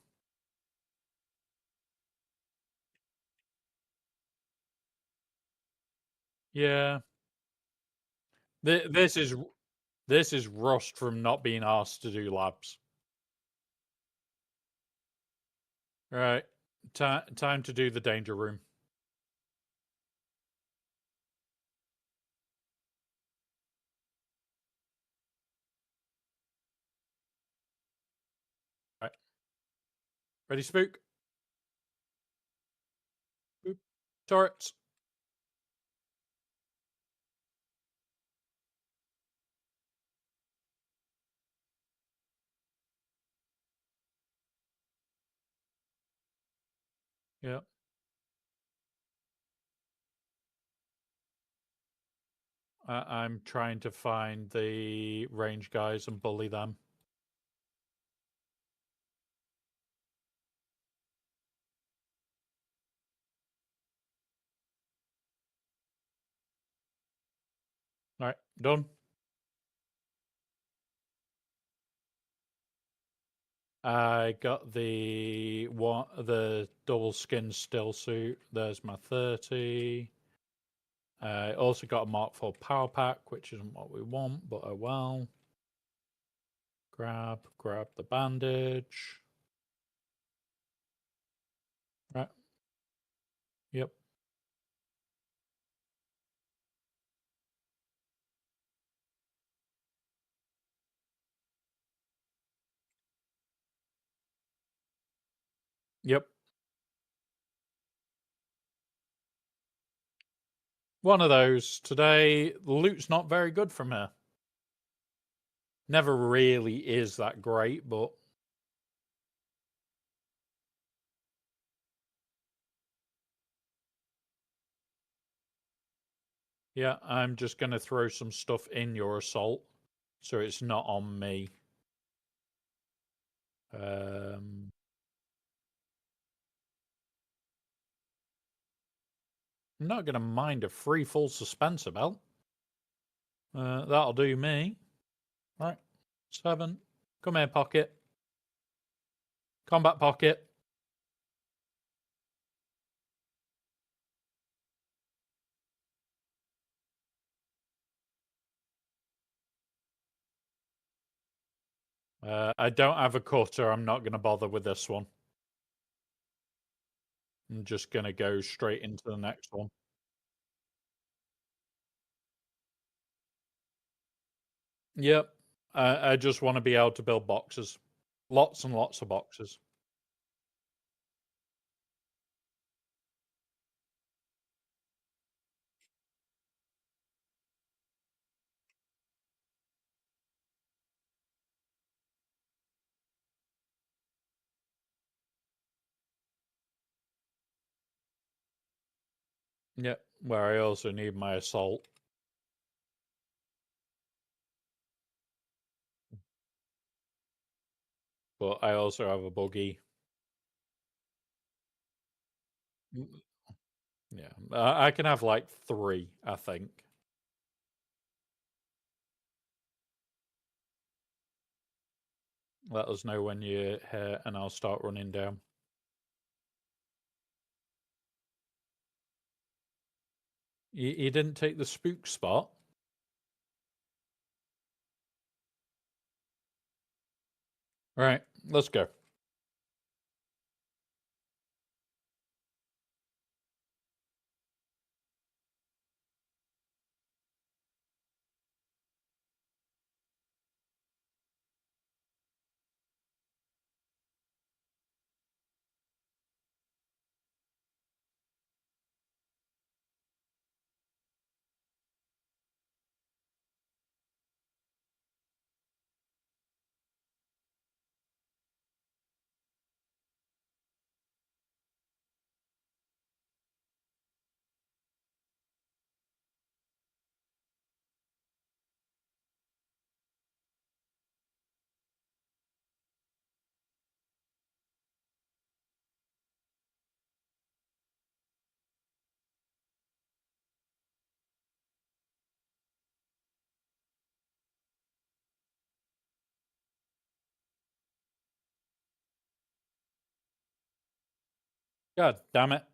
Yeah. This is rust from not being asked to do labs. Right. Time to do the danger room. Right. Ready, spook? Boop. Turrets. Yeah. I'm trying to find the range guys and bully them. All right, done. I got the double skin still suit. There's my 30. I also got a Mark 4 power pack, which isn't what we want, but oh well. Grab the bandage. Right. Yep. Yep. One of those. Today, the loot's not very good from here. Never really is that great, but yeah, I'm just going to throw some stuff in your assault so it's not on me. I'm not going to mind a free full suspenser belt. That'll do me. Right. 7. Come here, pocket. Combat pocket. I don't have a cutter. I'm not going to bother with this one. I'm just going to go straight into the next one. Yep. I just want to be able to build boxes. Lots and lots of boxes. Yep. Where I also need my assault. But I also have a buggy. Yeah. I can have like 3, I think. Let us know when you're here and I'll start running down. You didn't take the spook spot? Right, let's go. God damn it.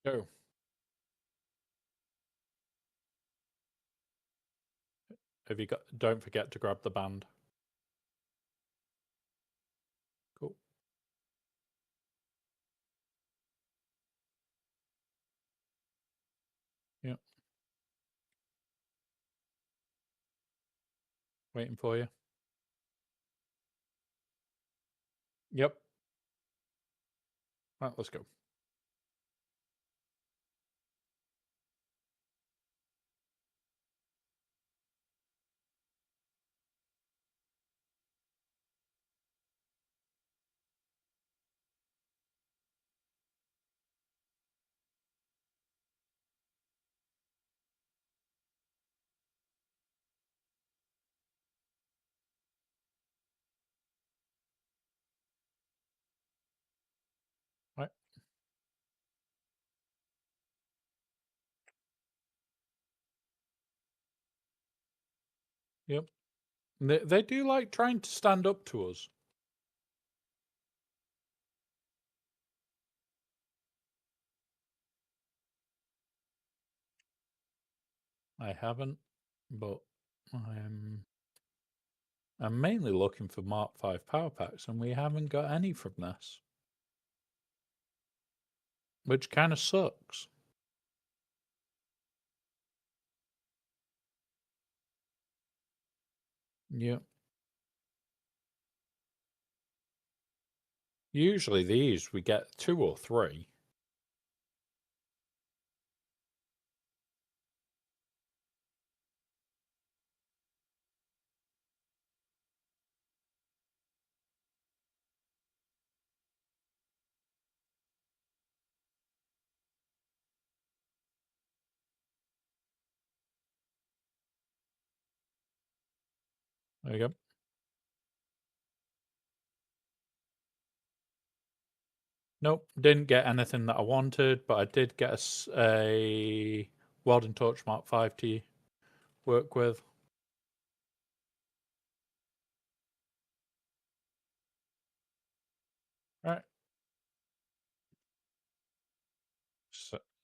Go. Have you got? Don't forget to grab the band. Cool. Yep. Waiting for you. Yep. Right, let's go. Right. Yep. They do like trying to stand up to us. I haven't, but I'm mainly looking for Mark 5 power packs, and we haven't got any from this, which kind of sucks. Yep. Usually these we get 2 or 3. There you go. Nope, didn't get anything that I wanted, but I did get a Welding Torch Mark 5 to work with. Right.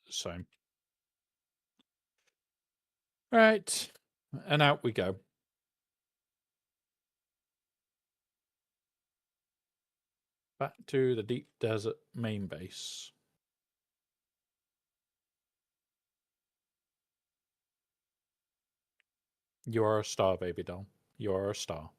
Same. Right. And out we go. Back to the Deep Desert main base. You are a star, baby doll. You are a star.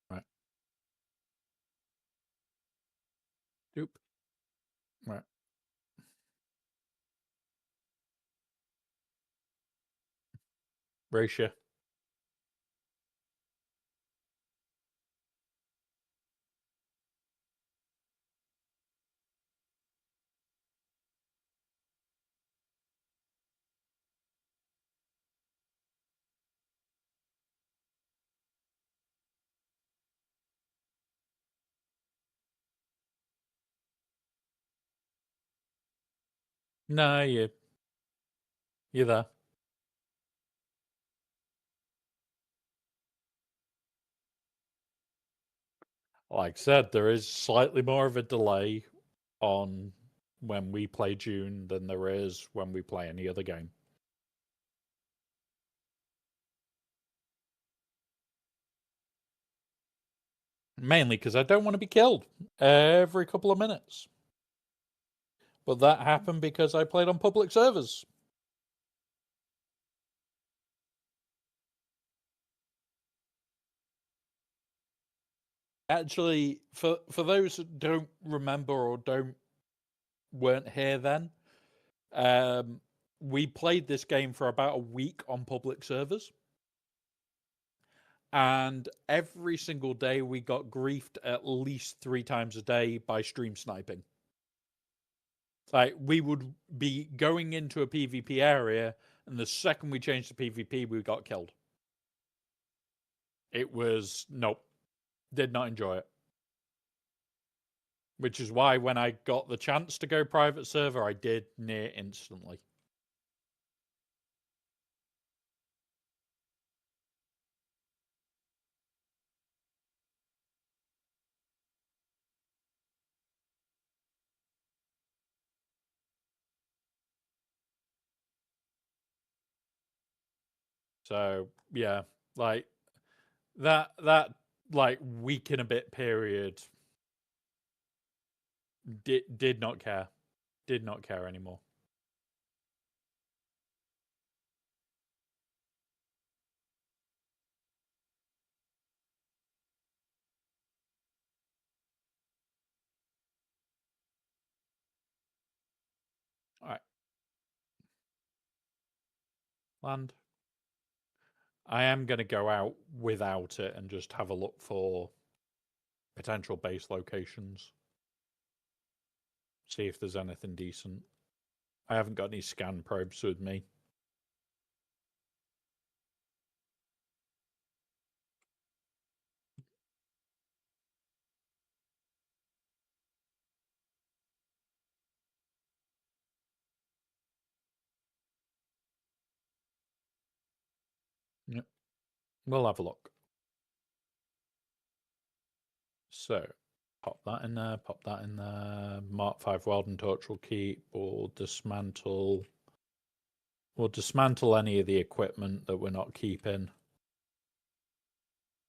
Right. Doop. Right. Ratio. No, you're there. Like I said, there is slightly more of a delay on when we play June than there is when we play any other game. Mainly because I don't want to be killed every couple of minutes. But that happened because I played on public servers. Actually, for those that don't remember or weren't here then, we played this game for about a week on public servers. And every single day we got griefed at least 3 times a day by stream sniping. Like, we would be going into a PvP area, and the second we changed to PvP, we got killed. It was, nope, did not enjoy it. Which is why when I got the chance to go private server, I did near instantly. So yeah, like that like week and a bit period did not care. Did not care anymore. All right. Land. I am going to go out without it and just have a look for potential base locations. See if there's anything decent. I haven't got any scan probes with me. Yep. We'll have a look. So, pop that in there, pop that in there. Mark 5 Weldon torch will keep, or dismantle. We'll dismantle any of the equipment that we're not keeping.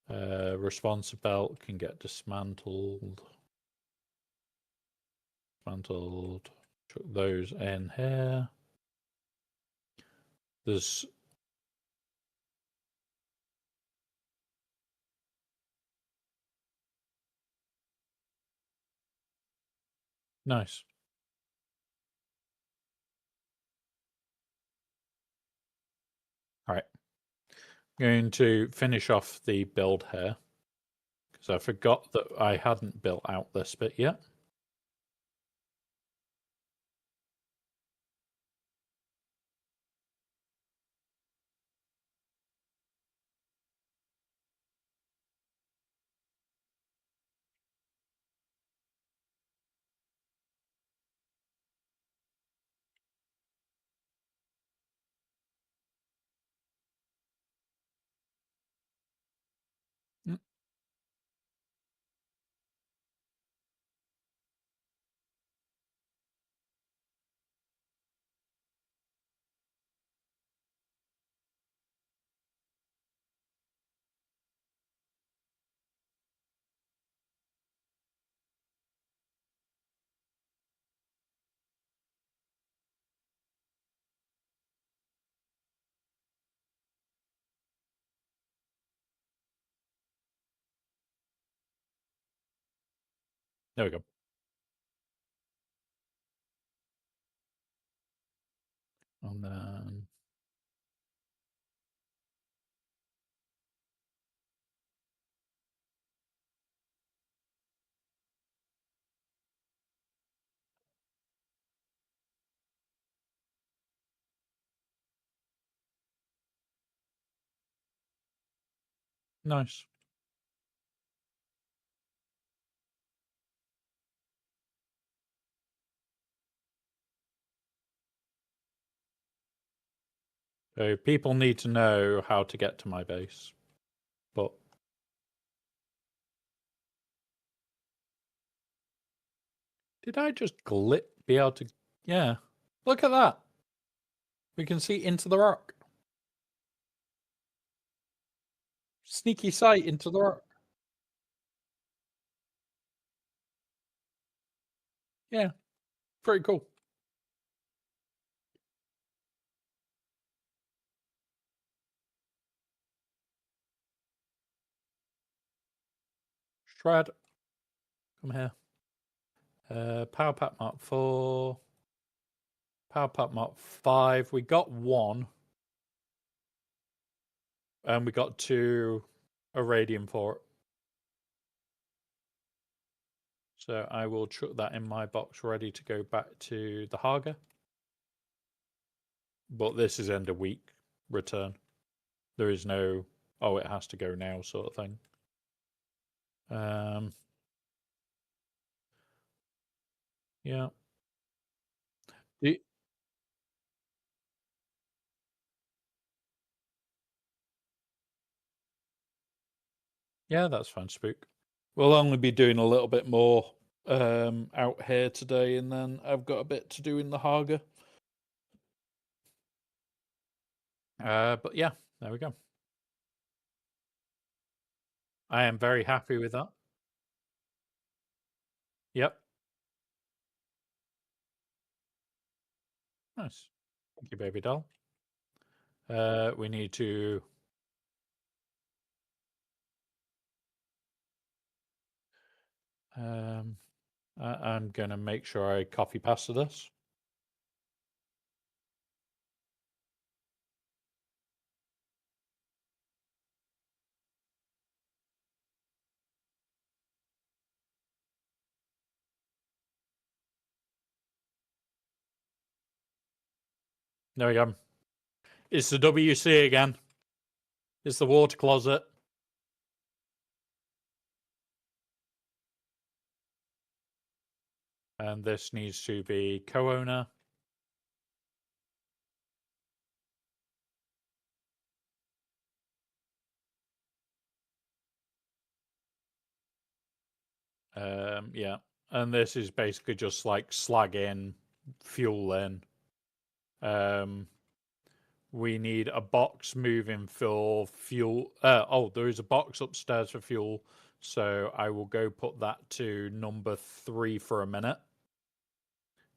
Responsive belt can get dismantled. Dismantled. Chuck those in here. There's nice. All right. I'm going to finish off the build here because I forgot that I hadn't built out this bit yet. There we go. And then nice. So people need to know how to get to my base. But did I just be able to? Yeah. Look at that. We can see into the rock. Sneaky sight into the rock. Yeah. Pretty cool. Shred. Come here. Power Pack Mark 4. Power Pack Mark 5. We got 1. And we got 2 Irradium for it. So I will chuck that in my box ready to go back to the Haga. But this is end of week return. There is no, oh, it has to go now sort of thing. Yeah. Yeah, that's fine, Spook. We'll only be doing a little bit more out here today, and then I've got a bit to do in the Haga. But yeah, there we go. I am very happy with that. Yep. Nice. Thank you, baby doll. We need to... I'm going to make sure I copy pasta this. There we go. It's the WC again. It's the water closet. And this needs to be co-owner. Yeah. And this is basically just like slag in, fuel in. We need a box moving for fuel. Oh, there is a box upstairs for fuel. So I will go put that to number 3 for a minute.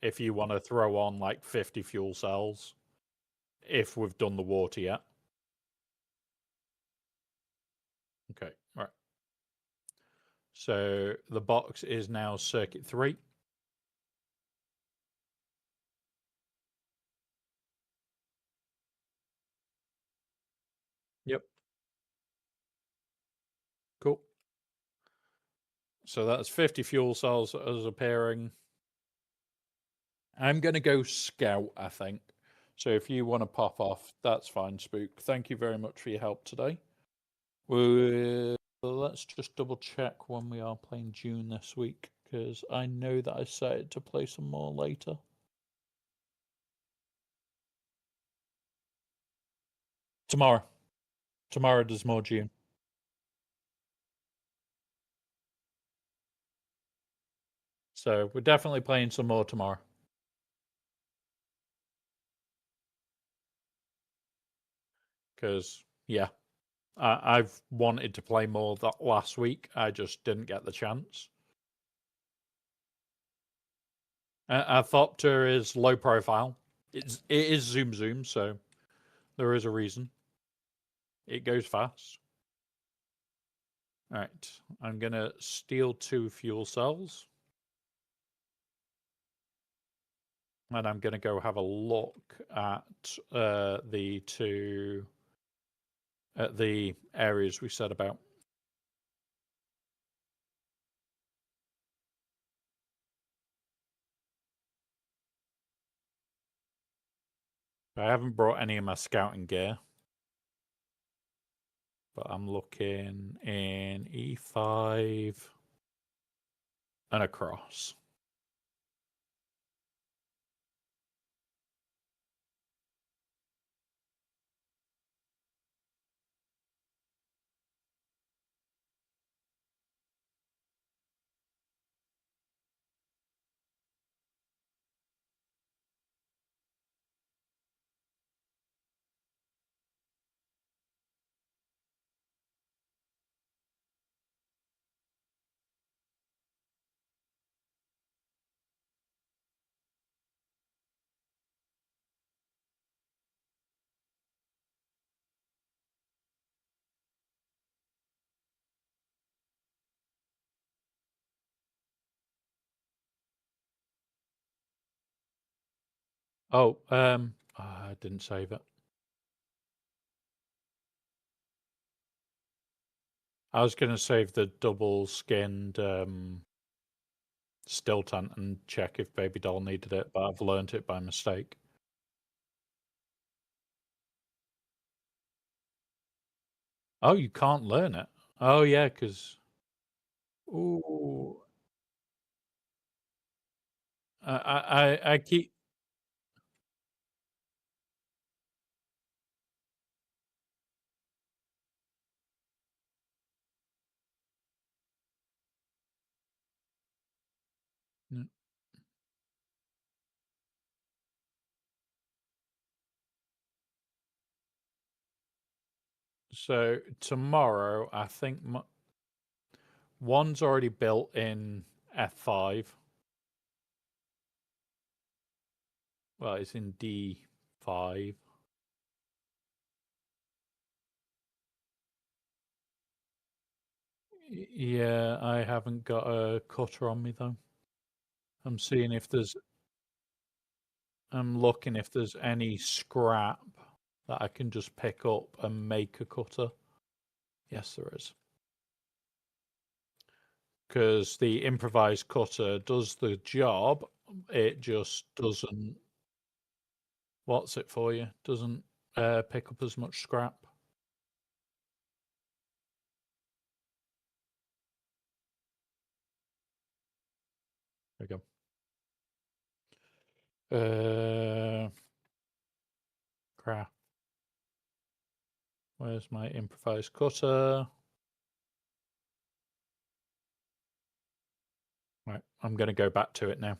If you want to throw on like 50 fuel cells, if we've done the water yet. Okay, right. So the box is now circuit 3. Yep. Cool. So that's 50 fuel cells as appearing. I'm going to go scout, I think. So if you want to pop off, that's fine, Spook. Thank you very much for your help today. Let's just double check when we are playing June this week, because I know that I said to play some more later. Tomorrow. Tomorrow does more June. So we're definitely playing some more tomorrow. Because, yeah, I've wanted to play more that last week. I just didn't get the chance. Our Thopter is low profile. It is zoom, so there is a reason. It goes fast. All right, I'm going to steal 2 fuel cells. And I'm going to go have a look at the 2 at the areas we said about. I haven't brought any of my scouting gear, but I'm looking in E5 and across. Oh, I didn't save it. I was going to save the double-skinned Stilton and check if Baby Doll needed it, but I've learnt it by mistake. Oh, you can't learn it? Oh, yeah, because... Ooh. I keep... Mm. So tomorrow, I think one's already built in F5. Well, it's in D5. Yeah, I haven't got a cutter on me though. I'm seeing if there's... I'm looking if there's any scrap that I can just pick up and make a cutter. Yes, there is. Because the improvised cutter does the job, it just doesn't... What's it for you? Doesn't pick up as much scrap. There we go. Crap. Where's my improvised cutter? Right, I'm going to go back to it now.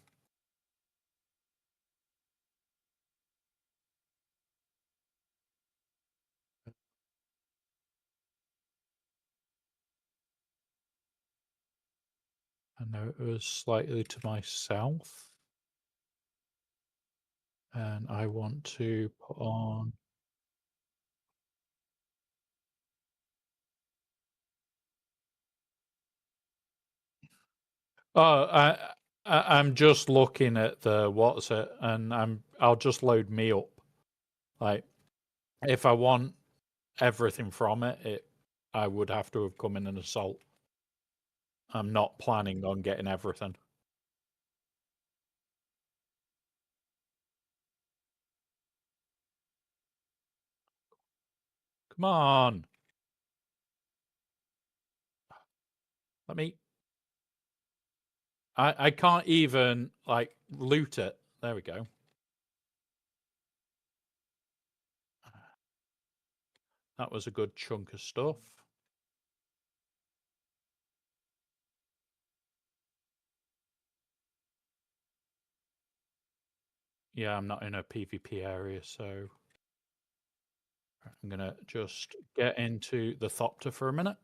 I know it was slightly to my south. And I want to put on... Oh, I'm just looking at the what's it, and I'll just load me up. Like, if I want everything from it, I would have to have come in an assault. I'm not planning on getting everything. Come on. Let me... I can't even, like, loot it. There we go. That was a good chunk of stuff. Yeah, I'm not in a PvP area, so I'm gonna just get into the Thopter for a minute.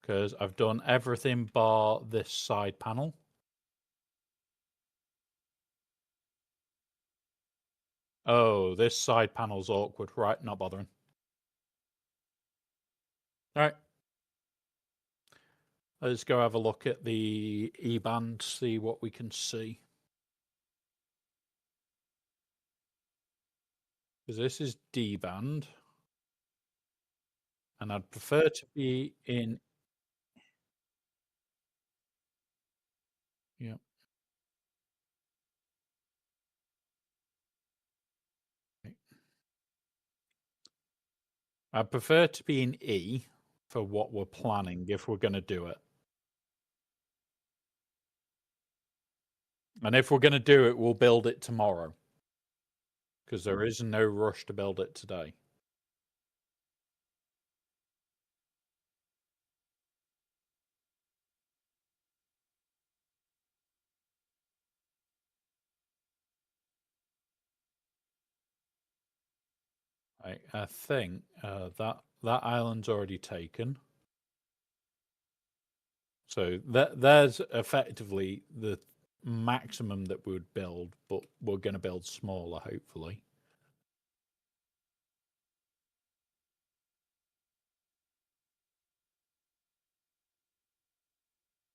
Because I've done everything bar this side panel. Oh, this side panel's awkward. Right, not bothering. Alright. Let's go have a look at the E-band, see what we can see. Because this is D-band. And I'd prefer to be in... Yeah. I'd prefer to be in E for what we're planning if we're going to do it. And if we're going to do it, we'll build it tomorrow. Because there is no rush to build it today. I think that island's already taken. So there's effectively the maximum that we would build, but we're going to build smaller, hopefully.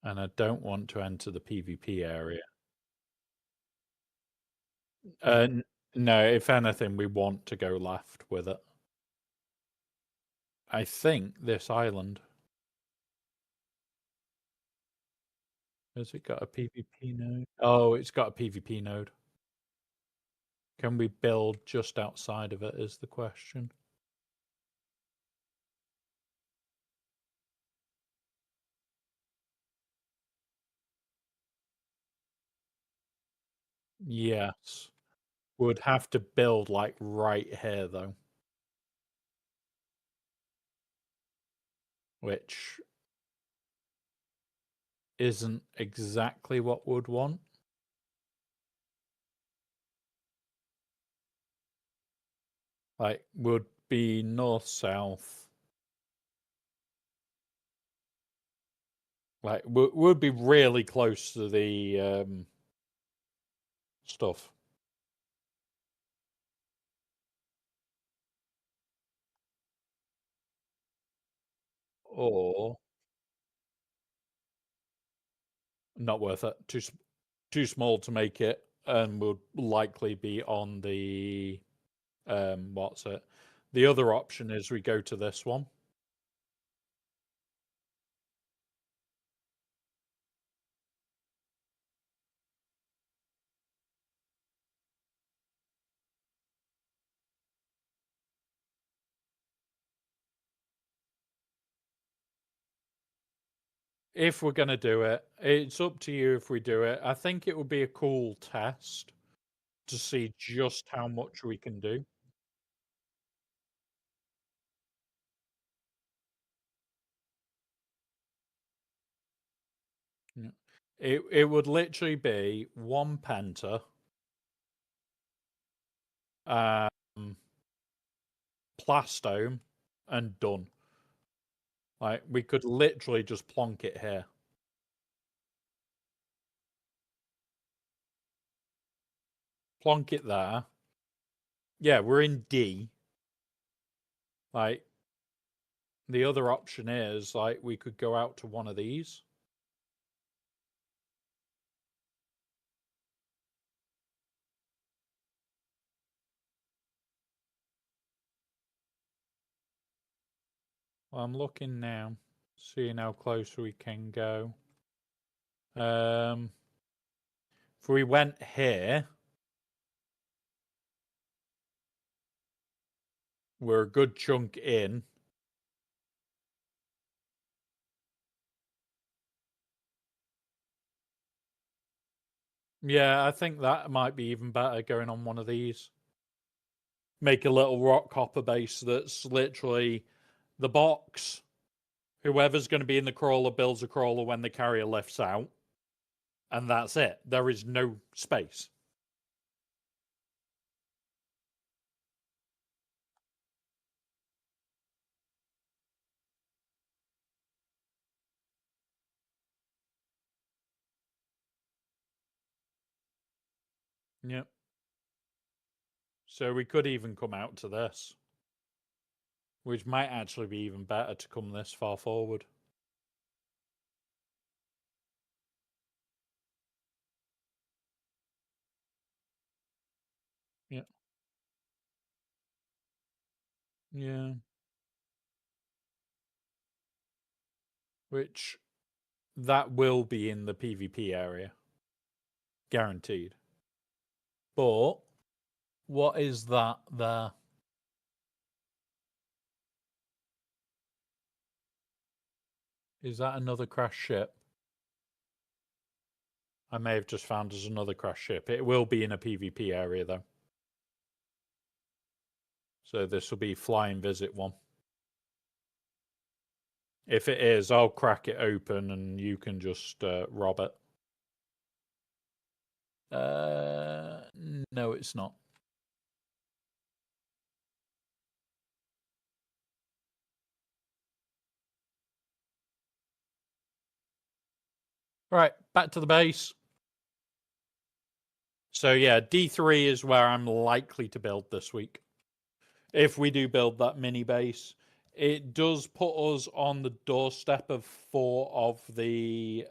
And I don't want to enter the PvP area. No, if anything, we want to go left with it. I think this island. Has it got a PvP node? Oh, it's got a PvP node. Can we build just outside of it is the question. Yes. Would have to build like right here though. Which isn't exactly what would want. Like would be north south. Like would be really close to the stuff. Or not worth it. Too small to make it, and would likely be on the what's it? The other option is we go to this one. If we're gonna do it, it's up to you if we do it. I think it would be a cool test to see just how much we can do. Yeah. It would literally be one penta, plastome, and done. Like we could literally just plonk it here. Plonk it there. Yeah, we're in D. Like the other option is like we could go out to one of these. Well, I'm looking now, seeing how close we can go. If we went here, we're a good chunk in. Yeah, I think that might be even better going on one of these. Make a little rock hopper base that's literally the box. Whoever's going to be in the crawler builds a crawler when the carrier lifts out. And that's it. There is no space. Yep. So we could even come out to this, which might actually be even better to come this far forward. Yeah. Yeah. Which that will be in the PvP area. Guaranteed. But what is that there? Is that another crash ship? I may have just found as another crash ship. It will be in a PvP area though. So this will be flying visit one. If it is, I'll crack it open and you can just rob it. No, it's not. Right, back to the base. So yeah, D3 is where I'm likely to build this week. If we do build that mini base, it does put us on the doorstep of 4 of the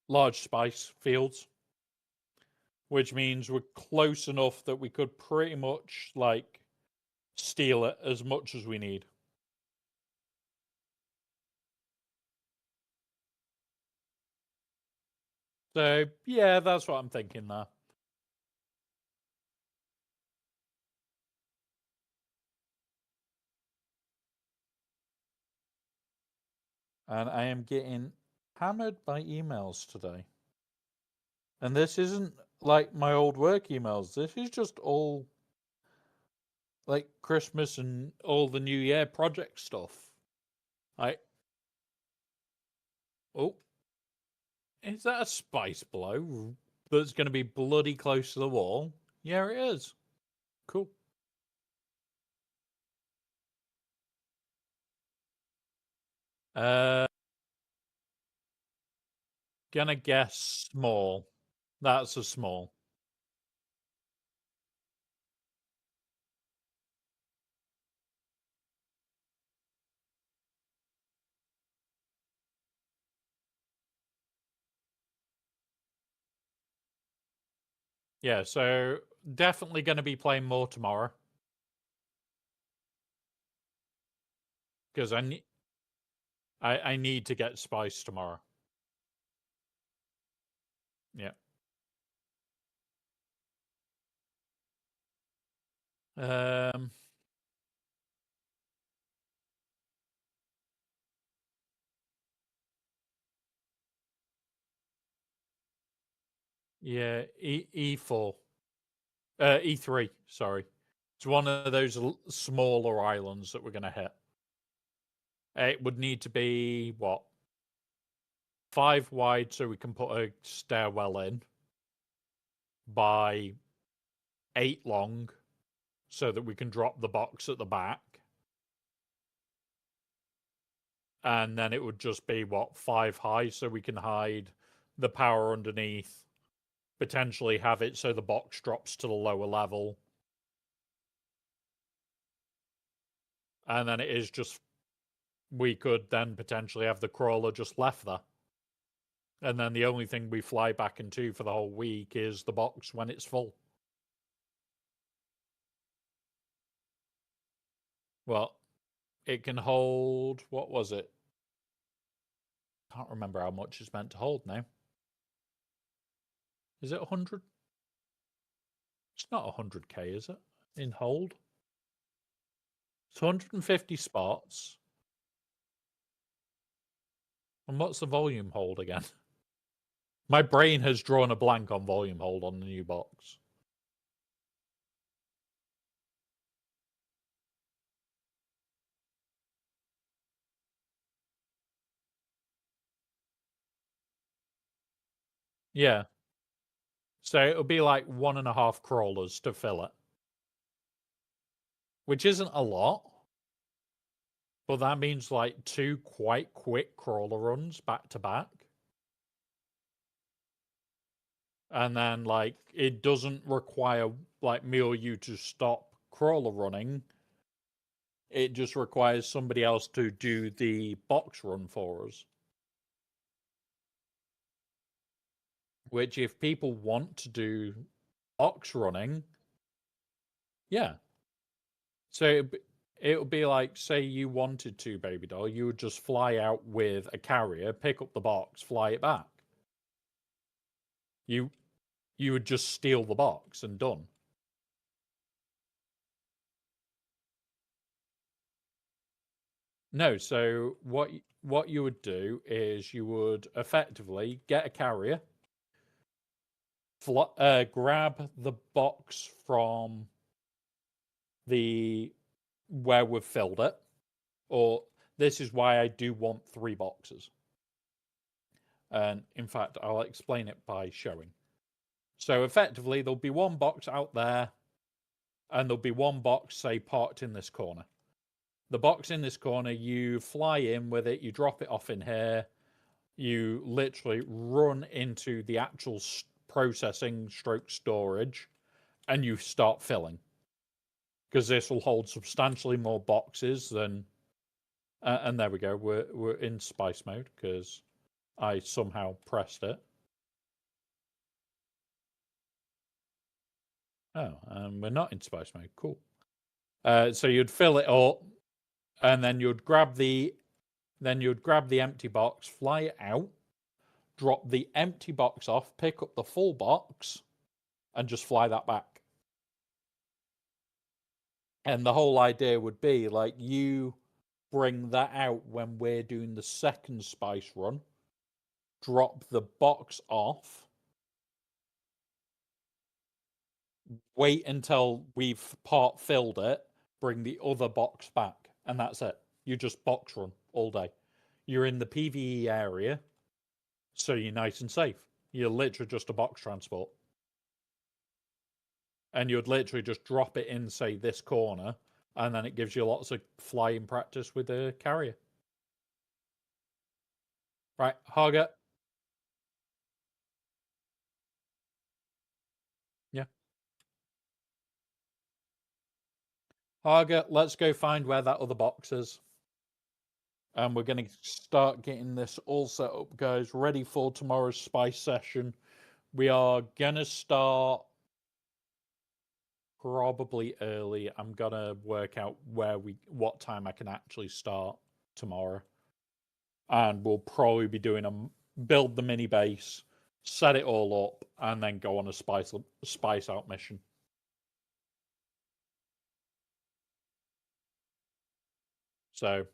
large spice fields, which means we're close enough that we could pretty much like steal it as much as we need. So yeah, that's what I'm thinking there. And I am getting hammered by emails today. And this isn't like my old work emails. This is just all like Christmas and all the New Year project stuff. Oh, is that a spice blow that's going to be bloody close to the wall? Yeah, it is. Cool. Gonna guess small. That's a small. Yeah, so definitely going to be playing more tomorrow. Because I need to get spice tomorrow. Yeah. Yeah, E4. E3, sorry. It's one of those smaller islands that we're going to hit. It would need to be, what, 5 wide so we can put a stairwell in, by 8 long so that we can drop the box at the back. And then it would just be, what, 5 high so we can hide the power underneath, potentially have it so the box drops to the lower level. And then it is just, we could then potentially have the crawler just left there. And then the only thing we fly back into for the whole week is the box when it's full. Well, it can hold, what was it? Can't remember how much it's meant to hold now. Is it 100? It's not 100k, is it? In hold? It's 150 spots. And what's the volume hold again? My brain has drawn a blank on volume hold on the new box. Yeah. So it'll be like 1.5 crawlers to fill it. Which isn't a lot. But that means like 2 quite quick crawler runs back to back. And then like it doesn't require like me or you to stop crawler running. It just requires somebody else to do the box run for us. Which, if people want to do box running, yeah. So it'll be like, say you wanted to, baby doll, you would just fly out with a carrier, pick up the box, fly it back. You would just steal the box and done. No, so what you would do is you would effectively get a carrier, grab the box from the where we've filled it, or this is why I do want 3 boxes. And in fact, I'll explain it by showing. So effectively, there'll be 1 box out there, and there'll be 1 box, say, parked in this corner. The box in this corner, you fly in with it, you drop it off in here, you literally run into the actual processing stroke storage, and you start filling. Because this will hold substantially more boxes than... and there we go, we're in spice mode, because I somehow pressed it. Oh, we're not in spice mode. Cool. So you'd fill it up, and then you'd grab the empty box, fly it out, drop the empty box off, pick up the full box, and just fly that back. And the whole idea would be like you bring that out when we're doing the second spice run, drop the box off, wait until we've part filled it, bring the other box back, and that's it. You just box run all day. You're in the PvE area, so you're nice and safe. You're literally just a box transport. And you'd literally just drop it in, say, this corner, and then it gives you lots of flying practice with the carrier. Right, Harger. Yeah. Harger, let's go find where that other box is. And we're going to start getting this all set up, guys, ready for tomorrow's spice session. We are going to start probably early. I'm going to work out what time I can actually start tomorrow. And we'll probably be doing build the mini base, set it all up, and then go on a spice out mission. So,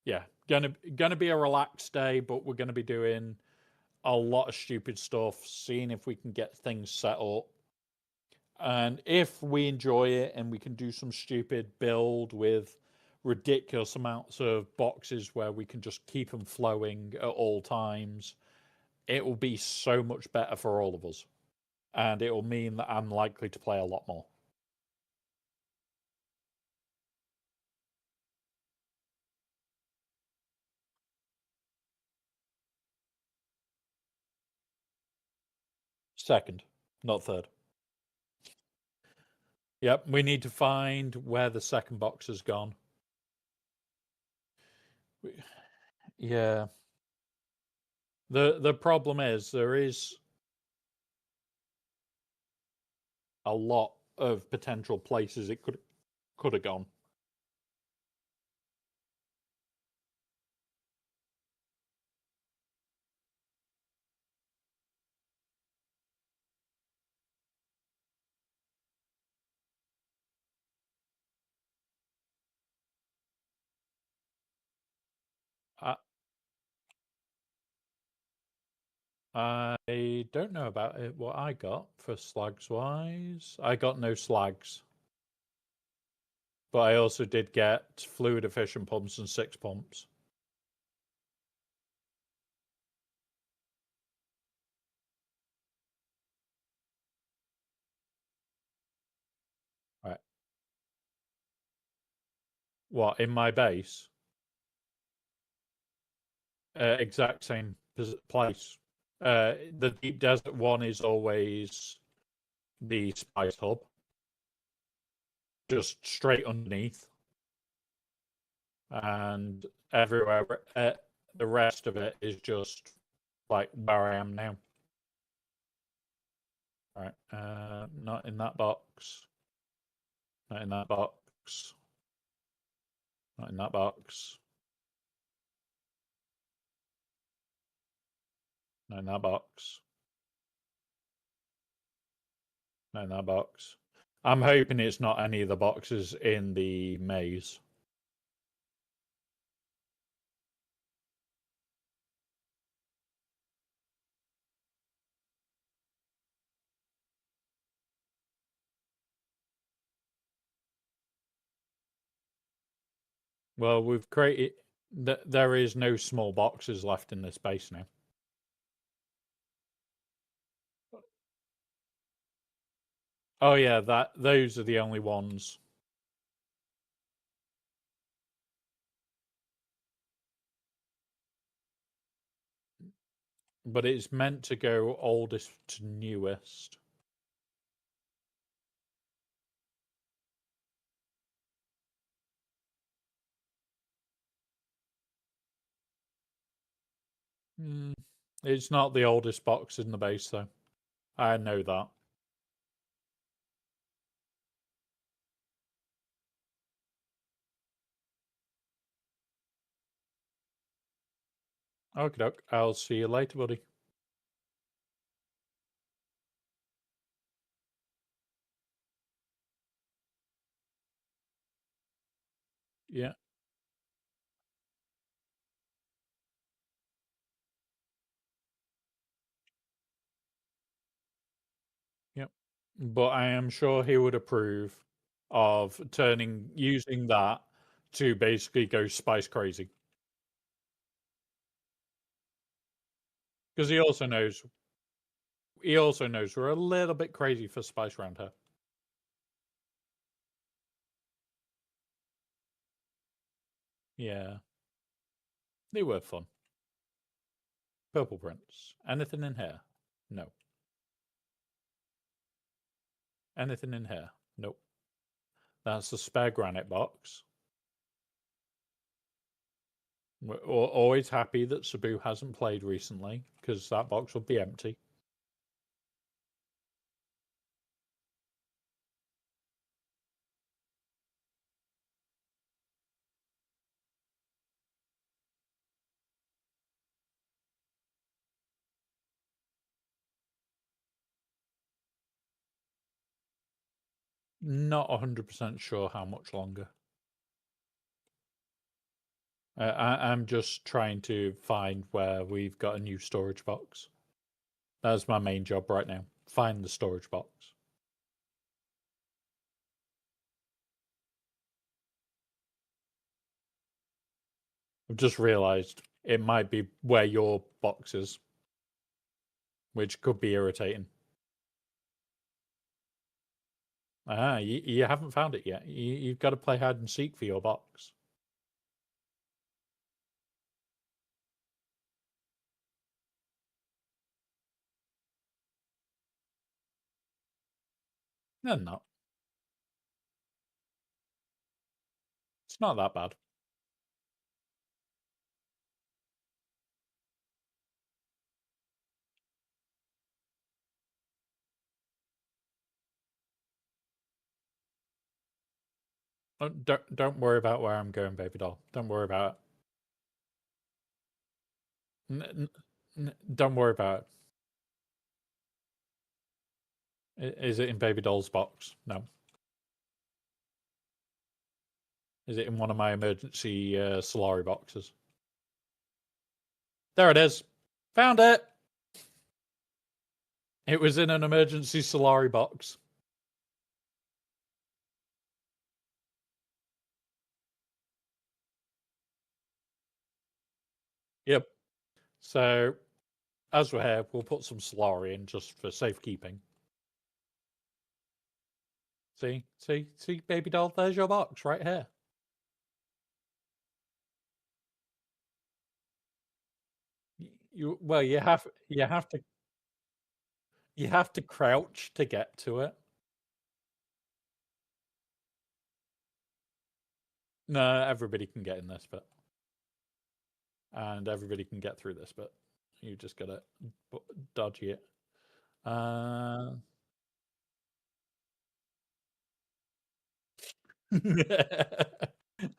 yeah, gonna be a relaxed day, but we're gonna be doing a lot of stupid stuff, seeing if we can get things set up. And if we enjoy it and we can do some stupid build with ridiculous amounts of boxes where we can just keep them flowing at all times, it will be so much better for all of us. And it will mean that I'm likely to play a lot more. Second, not third. Yep, we need to find where the second box has gone. Yeah. The problem is there is a lot of potential places it could have gone. I don't know about it. What I got for slags wise, I got no slags, but I also did get fluid efficient pumps and 6 pumps. Right. What in my base? Exact same place. The deep desert one is always the spice hub, just straight underneath, and everywhere. The rest of it is just like where I am now. Right. Not in that box. Not in that box. Not in that box. Not in that box. Not in that box. I'm hoping it's not any of the boxes in the maze. Well, we've created... There is no small boxes left in this base now. Oh yeah, those are the only ones. But it's meant to go oldest to newest. It's not the oldest box in the base, though. I know that. Okay, doke. I'll see you later, buddy. Yeah. Yep. But I am sure he would approve of using that to basically go spice crazy. Because he also knows we're a little bit crazy for spice around here. Yeah. They were fun. Purple prints. Anything in here? No. Anything in here? Nope. That's the spare granite box. We're always happy that Sabu hasn't played recently, because that box would be empty. Not 100% sure how much longer. I'm just trying to find where we've got a new storage box. That's my main job right now. Find the storage box. I've just realised it might be where your box is, which could be irritating. You haven't found it yet. You've got to play hide and seek for your box. No, not. It's not that bad. Don't worry about where I'm going, baby doll. Don't worry about it. Don't worry about it. Is it in baby doll's box? No. Is it in one of my emergency Solari boxes? There it is. Found it. It was in an emergency Solari box. Yep. So, as we're here, we'll put some Solari in just for safekeeping. See, baby doll, there's your box right here. You have to crouch to get to it. No, everybody can get in this bit. And everybody can get through this bit. You just gotta dodge it.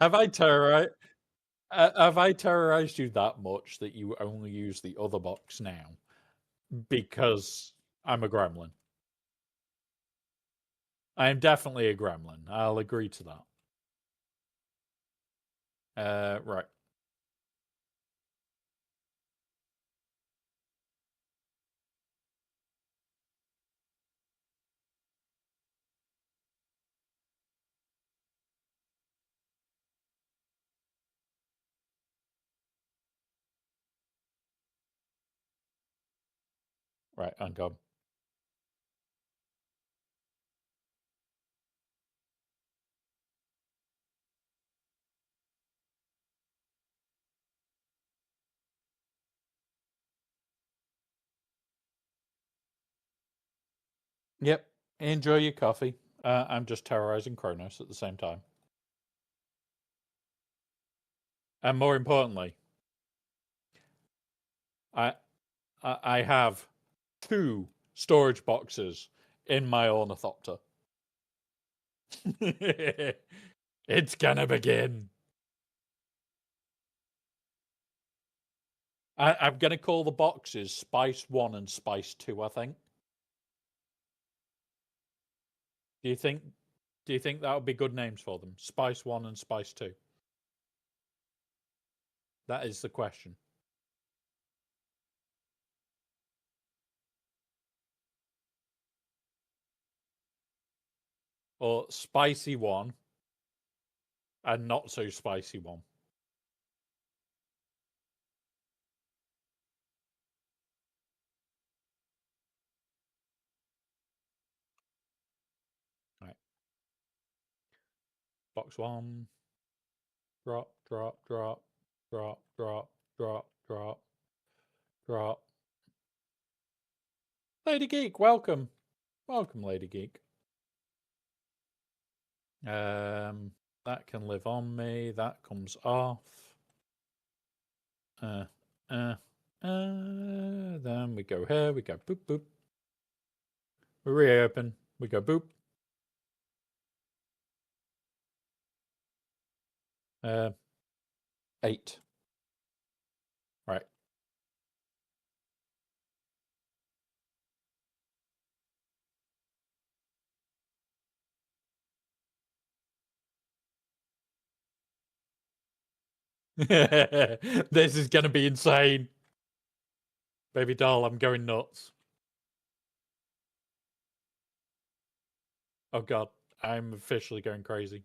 Have I terrorized? Have I terrorized you that much that you only use the other box now? Because I'm a gremlin. I am definitely a gremlin. I'll agree to that. Right. Right, I'm gone. Yep. Enjoy your coffee. I'm just terrorizing Kronos at the same time. And more importantly, I have 2 storage boxes in my ornithopter. It's gonna begin. I'm going to call the boxes Spice 1 and Spice 2, I think. Do you think that would be good names for them? Spice 1 and Spice 2. That is the question. Or Spicy 1 and Not So Spicy 1. Right. Box 1. Drop, drop, drop, drop, drop, drop, drop, drop. Lady Geek, welcome. Welcome, Lady Geek. That can live on me. That comes off. Then we go here. We go boop boop. We reopen. We go boop. 8. Right. This is gonna be insane. Baby doll, I'm going nuts. Oh god, I'm officially going crazy.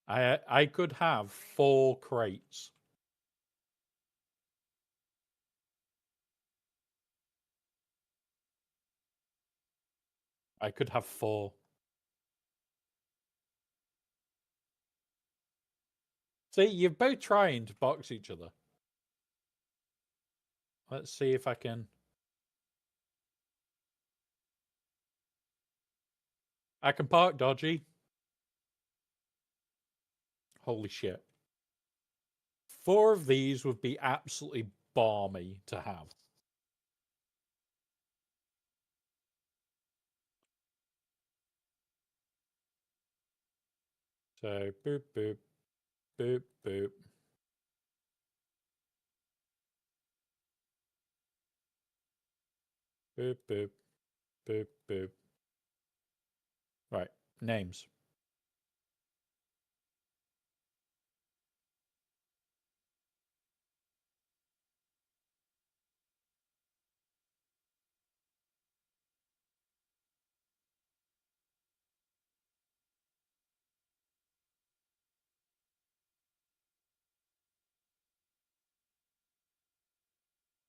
I could have 4 crates. I could have 4. See, you're both trying to box each other. Let's see if I can. I can park dodgy. Holy shit. 4 of these would be absolutely balmy to have. So, boop, boop, boop, boop. Boop, boop, boop, boop. Right, names.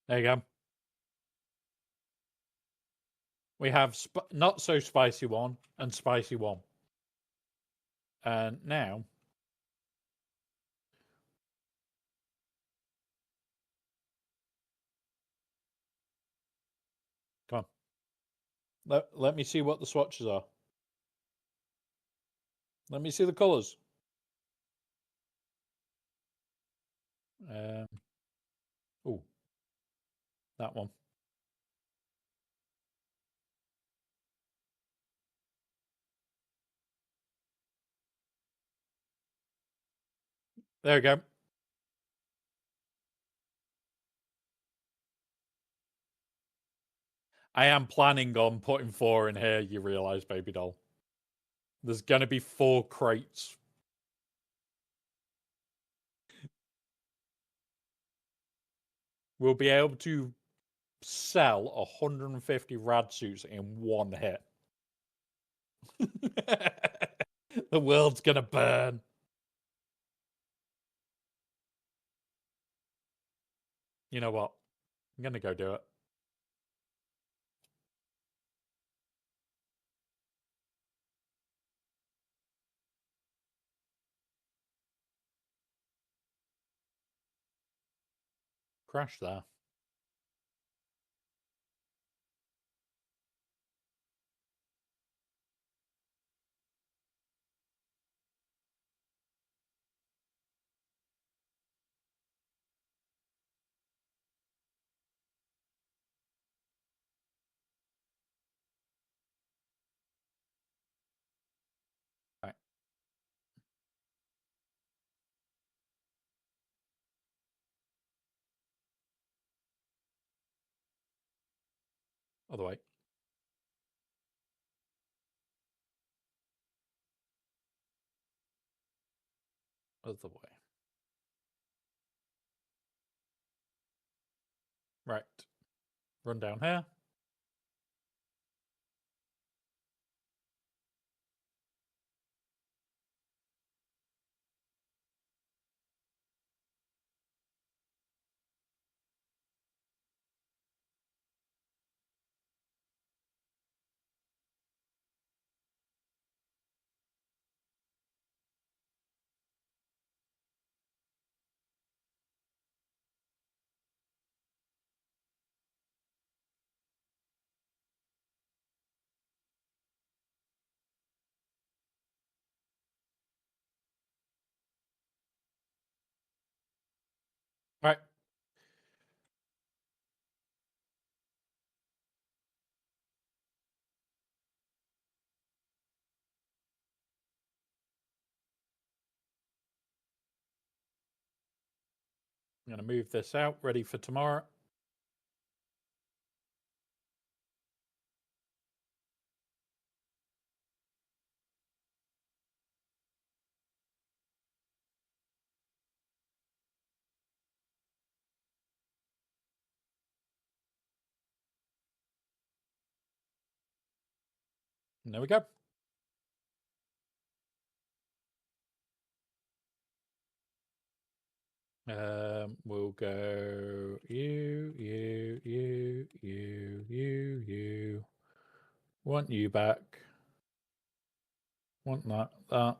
There you go. We have not so spicy 1 and spicy 1. And now come on. Let me see what the swatches are. Let me see the colours. Oh, that one. There we go. I am planning on putting 4 in here, you realise, baby doll. There's going to be 4 crates. We'll be able to sell 150 rad suits in 1 hit. The world's going to burn. You know what? I'm going to go do it. Crash there. Other way. Other way. Right. Run down here. Right. I'm going to move this out, ready for tomorrow. And there we go. We'll go you. Want you back. Want that, and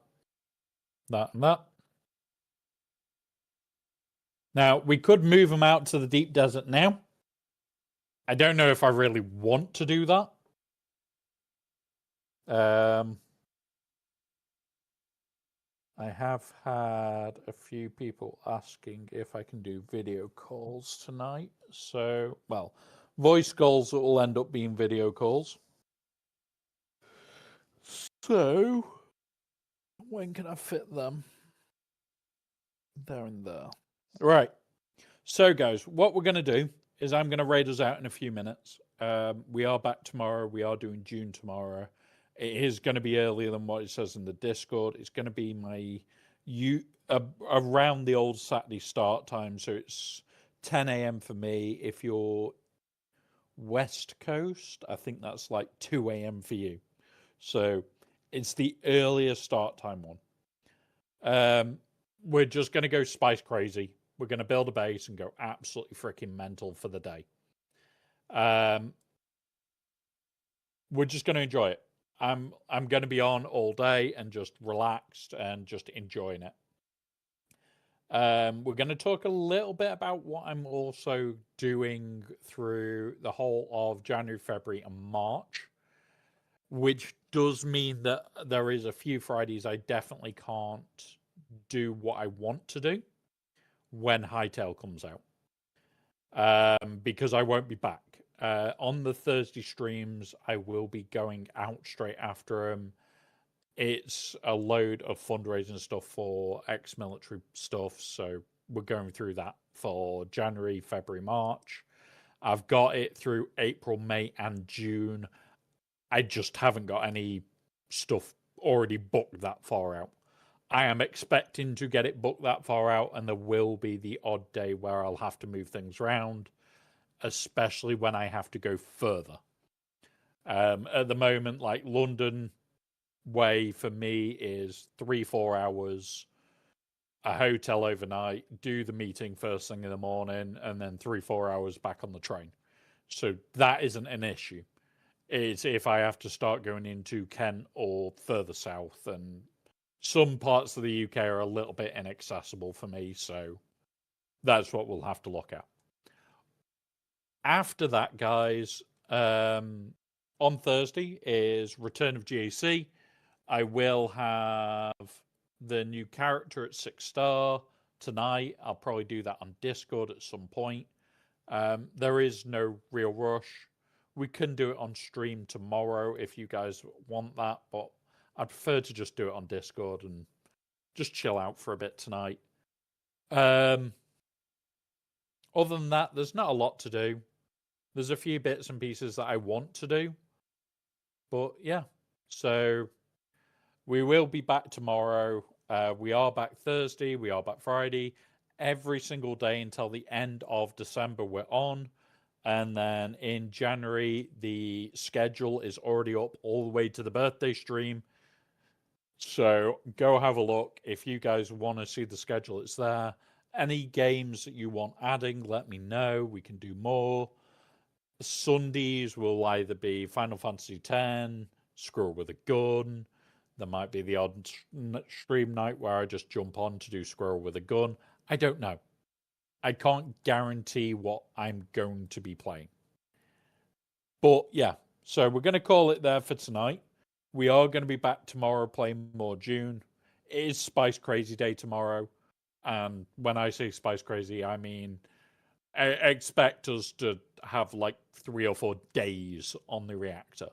that. Now, we could move them out to the deep desert now. I don't know if I really want to do that. I have had a few people asking if I can do video calls tonight. So, well, voice calls that will end up being video calls. So, when can I fit them? There and there. Right. So, guys, what we're going to do is I'm going to raid us out in a few minutes. We are back tomorrow. We are doing June tomorrow. It is going to be earlier than what it says in the Discord. It's going to be my around the old Saturday start time. So it's 10 a.m. for me. If you're West Coast, I think that's like 2 a.m. for you. So it's the earliest start time one. We're just going to go spice crazy. We're going to build a base and go absolutely freaking mental for the day. We're just going to enjoy it. I'm going to be on all day and just relaxed and just enjoying it. We're going to talk a little bit about what I'm also doing through the whole of January, February, and March, which does mean that there is a few Fridays I definitely can't do what I want to do when Hightail comes out, because I won't be back. On the Thursday streams, I will be going out straight after them. It's a load of fundraising stuff for ex-military stuff, so we're going through that for January, February, March. I've got it through April, May, and June. I just haven't got any stuff already booked that far out. I am expecting to get it booked that far out, and there will be the odd day where I'll have to move things around, especially when I have to go further. At the moment, like London way for me is 3-4 hours, a hotel overnight, do the meeting first thing in the morning, and then 3-4 hours back on the train. So that isn't an issue. It's if I have to start going into Kent or further south, and some parts of the UK are a little bit inaccessible for me, so that's what we'll have to look at. After that, guys, on Thursday is Return of GAC. I will have the new character at 6-star tonight. I'll probably do that on Discord at some point. There is no real rush. We can do it on stream tomorrow if you guys want that, but I'd prefer to just do it on Discord and just chill out for a bit tonight. Other than that, there's not a lot to do. There's a few bits and pieces that I want to do. But yeah, so we will be back tomorrow. We are back Thursday. We are back Friday. Every single day until the end of December, we're on. And then in January, the schedule is already up all the way to the birthday stream. So go have a look. If you guys want to see the schedule, it's there. Any games that you want adding, let me know. We can do more. Sundays will either be Final Fantasy X, Squirrel with a Gun. There might be the odd stream night where I just jump on to do Squirrel with a Gun. I don't know. I can't guarantee what I'm going to be playing. But yeah, so we're going to call it there for tonight. We are going to be back tomorrow playing more June. It is Spice Crazy Day tomorrow. And when I say Spice Crazy, I mean expect us to have like 3 or 4 days on the reactor.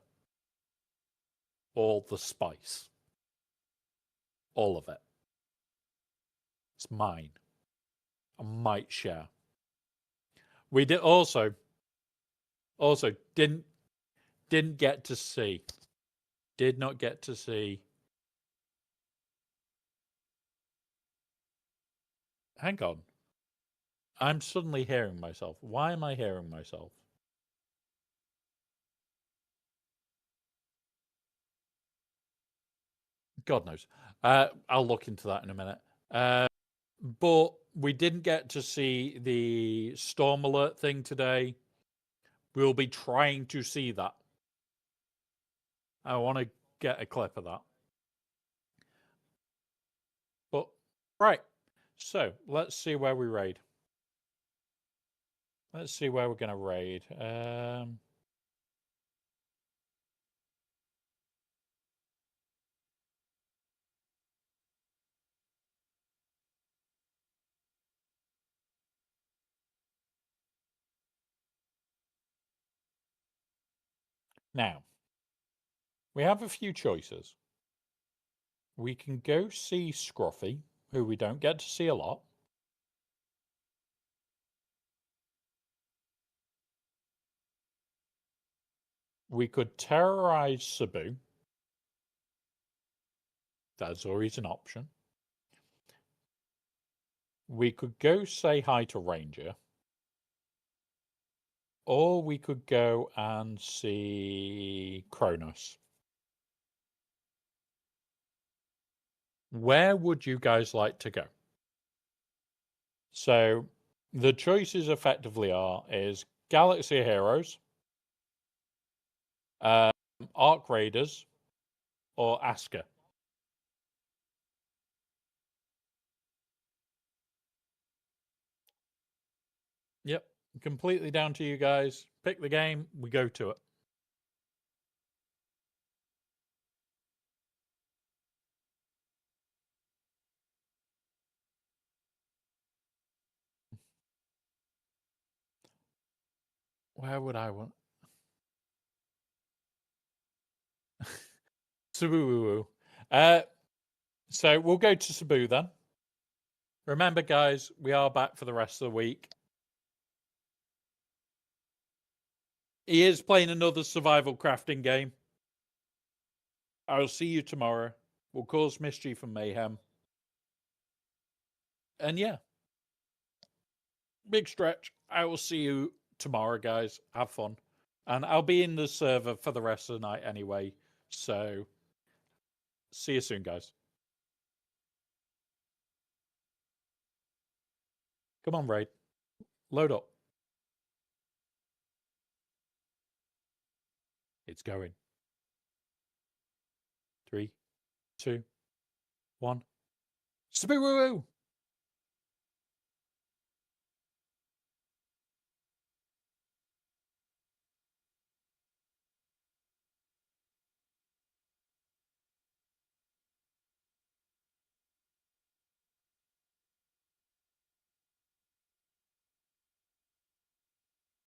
All the spice. All of it. It's mine. I might share. We did also didn't get to see. Did not get to see. Hang on. I'm suddenly hearing myself. Why am I hearing myself? God knows. I'll look into that in a minute. But we didn't get to see the storm alert thing today. We'll be trying to see that. I want to get a clip of that. But, right. So, let's see where we raid. Let's see where we're going to raid. Now, we have a few choices. We can go see Scruffy, who we don't get to see a lot. We could terrorize Cebu. That's always an option. We could go say hi to Ranger. Or we could go and see Kronos. Where would you guys like to go? So the choices effectively is Galaxy of Heroes, Arc Raiders, or Asker. Yep, completely down to you guys. Pick the game, we go to it. Where would I want? Cebu. So we'll go to Cebu then. Remember, guys, we are back for the rest of the week. He is playing another survival crafting game. I'll see you tomorrow. We'll cause mischief and mayhem. And yeah, big stretch. I will see you tomorrow, guys. Have fun. And I'll be in the server for the rest of the night anyway. So see you soon, guys. Come on, Raid. Load up. It's going. 3, 2, 1. Spoo-woo-woo!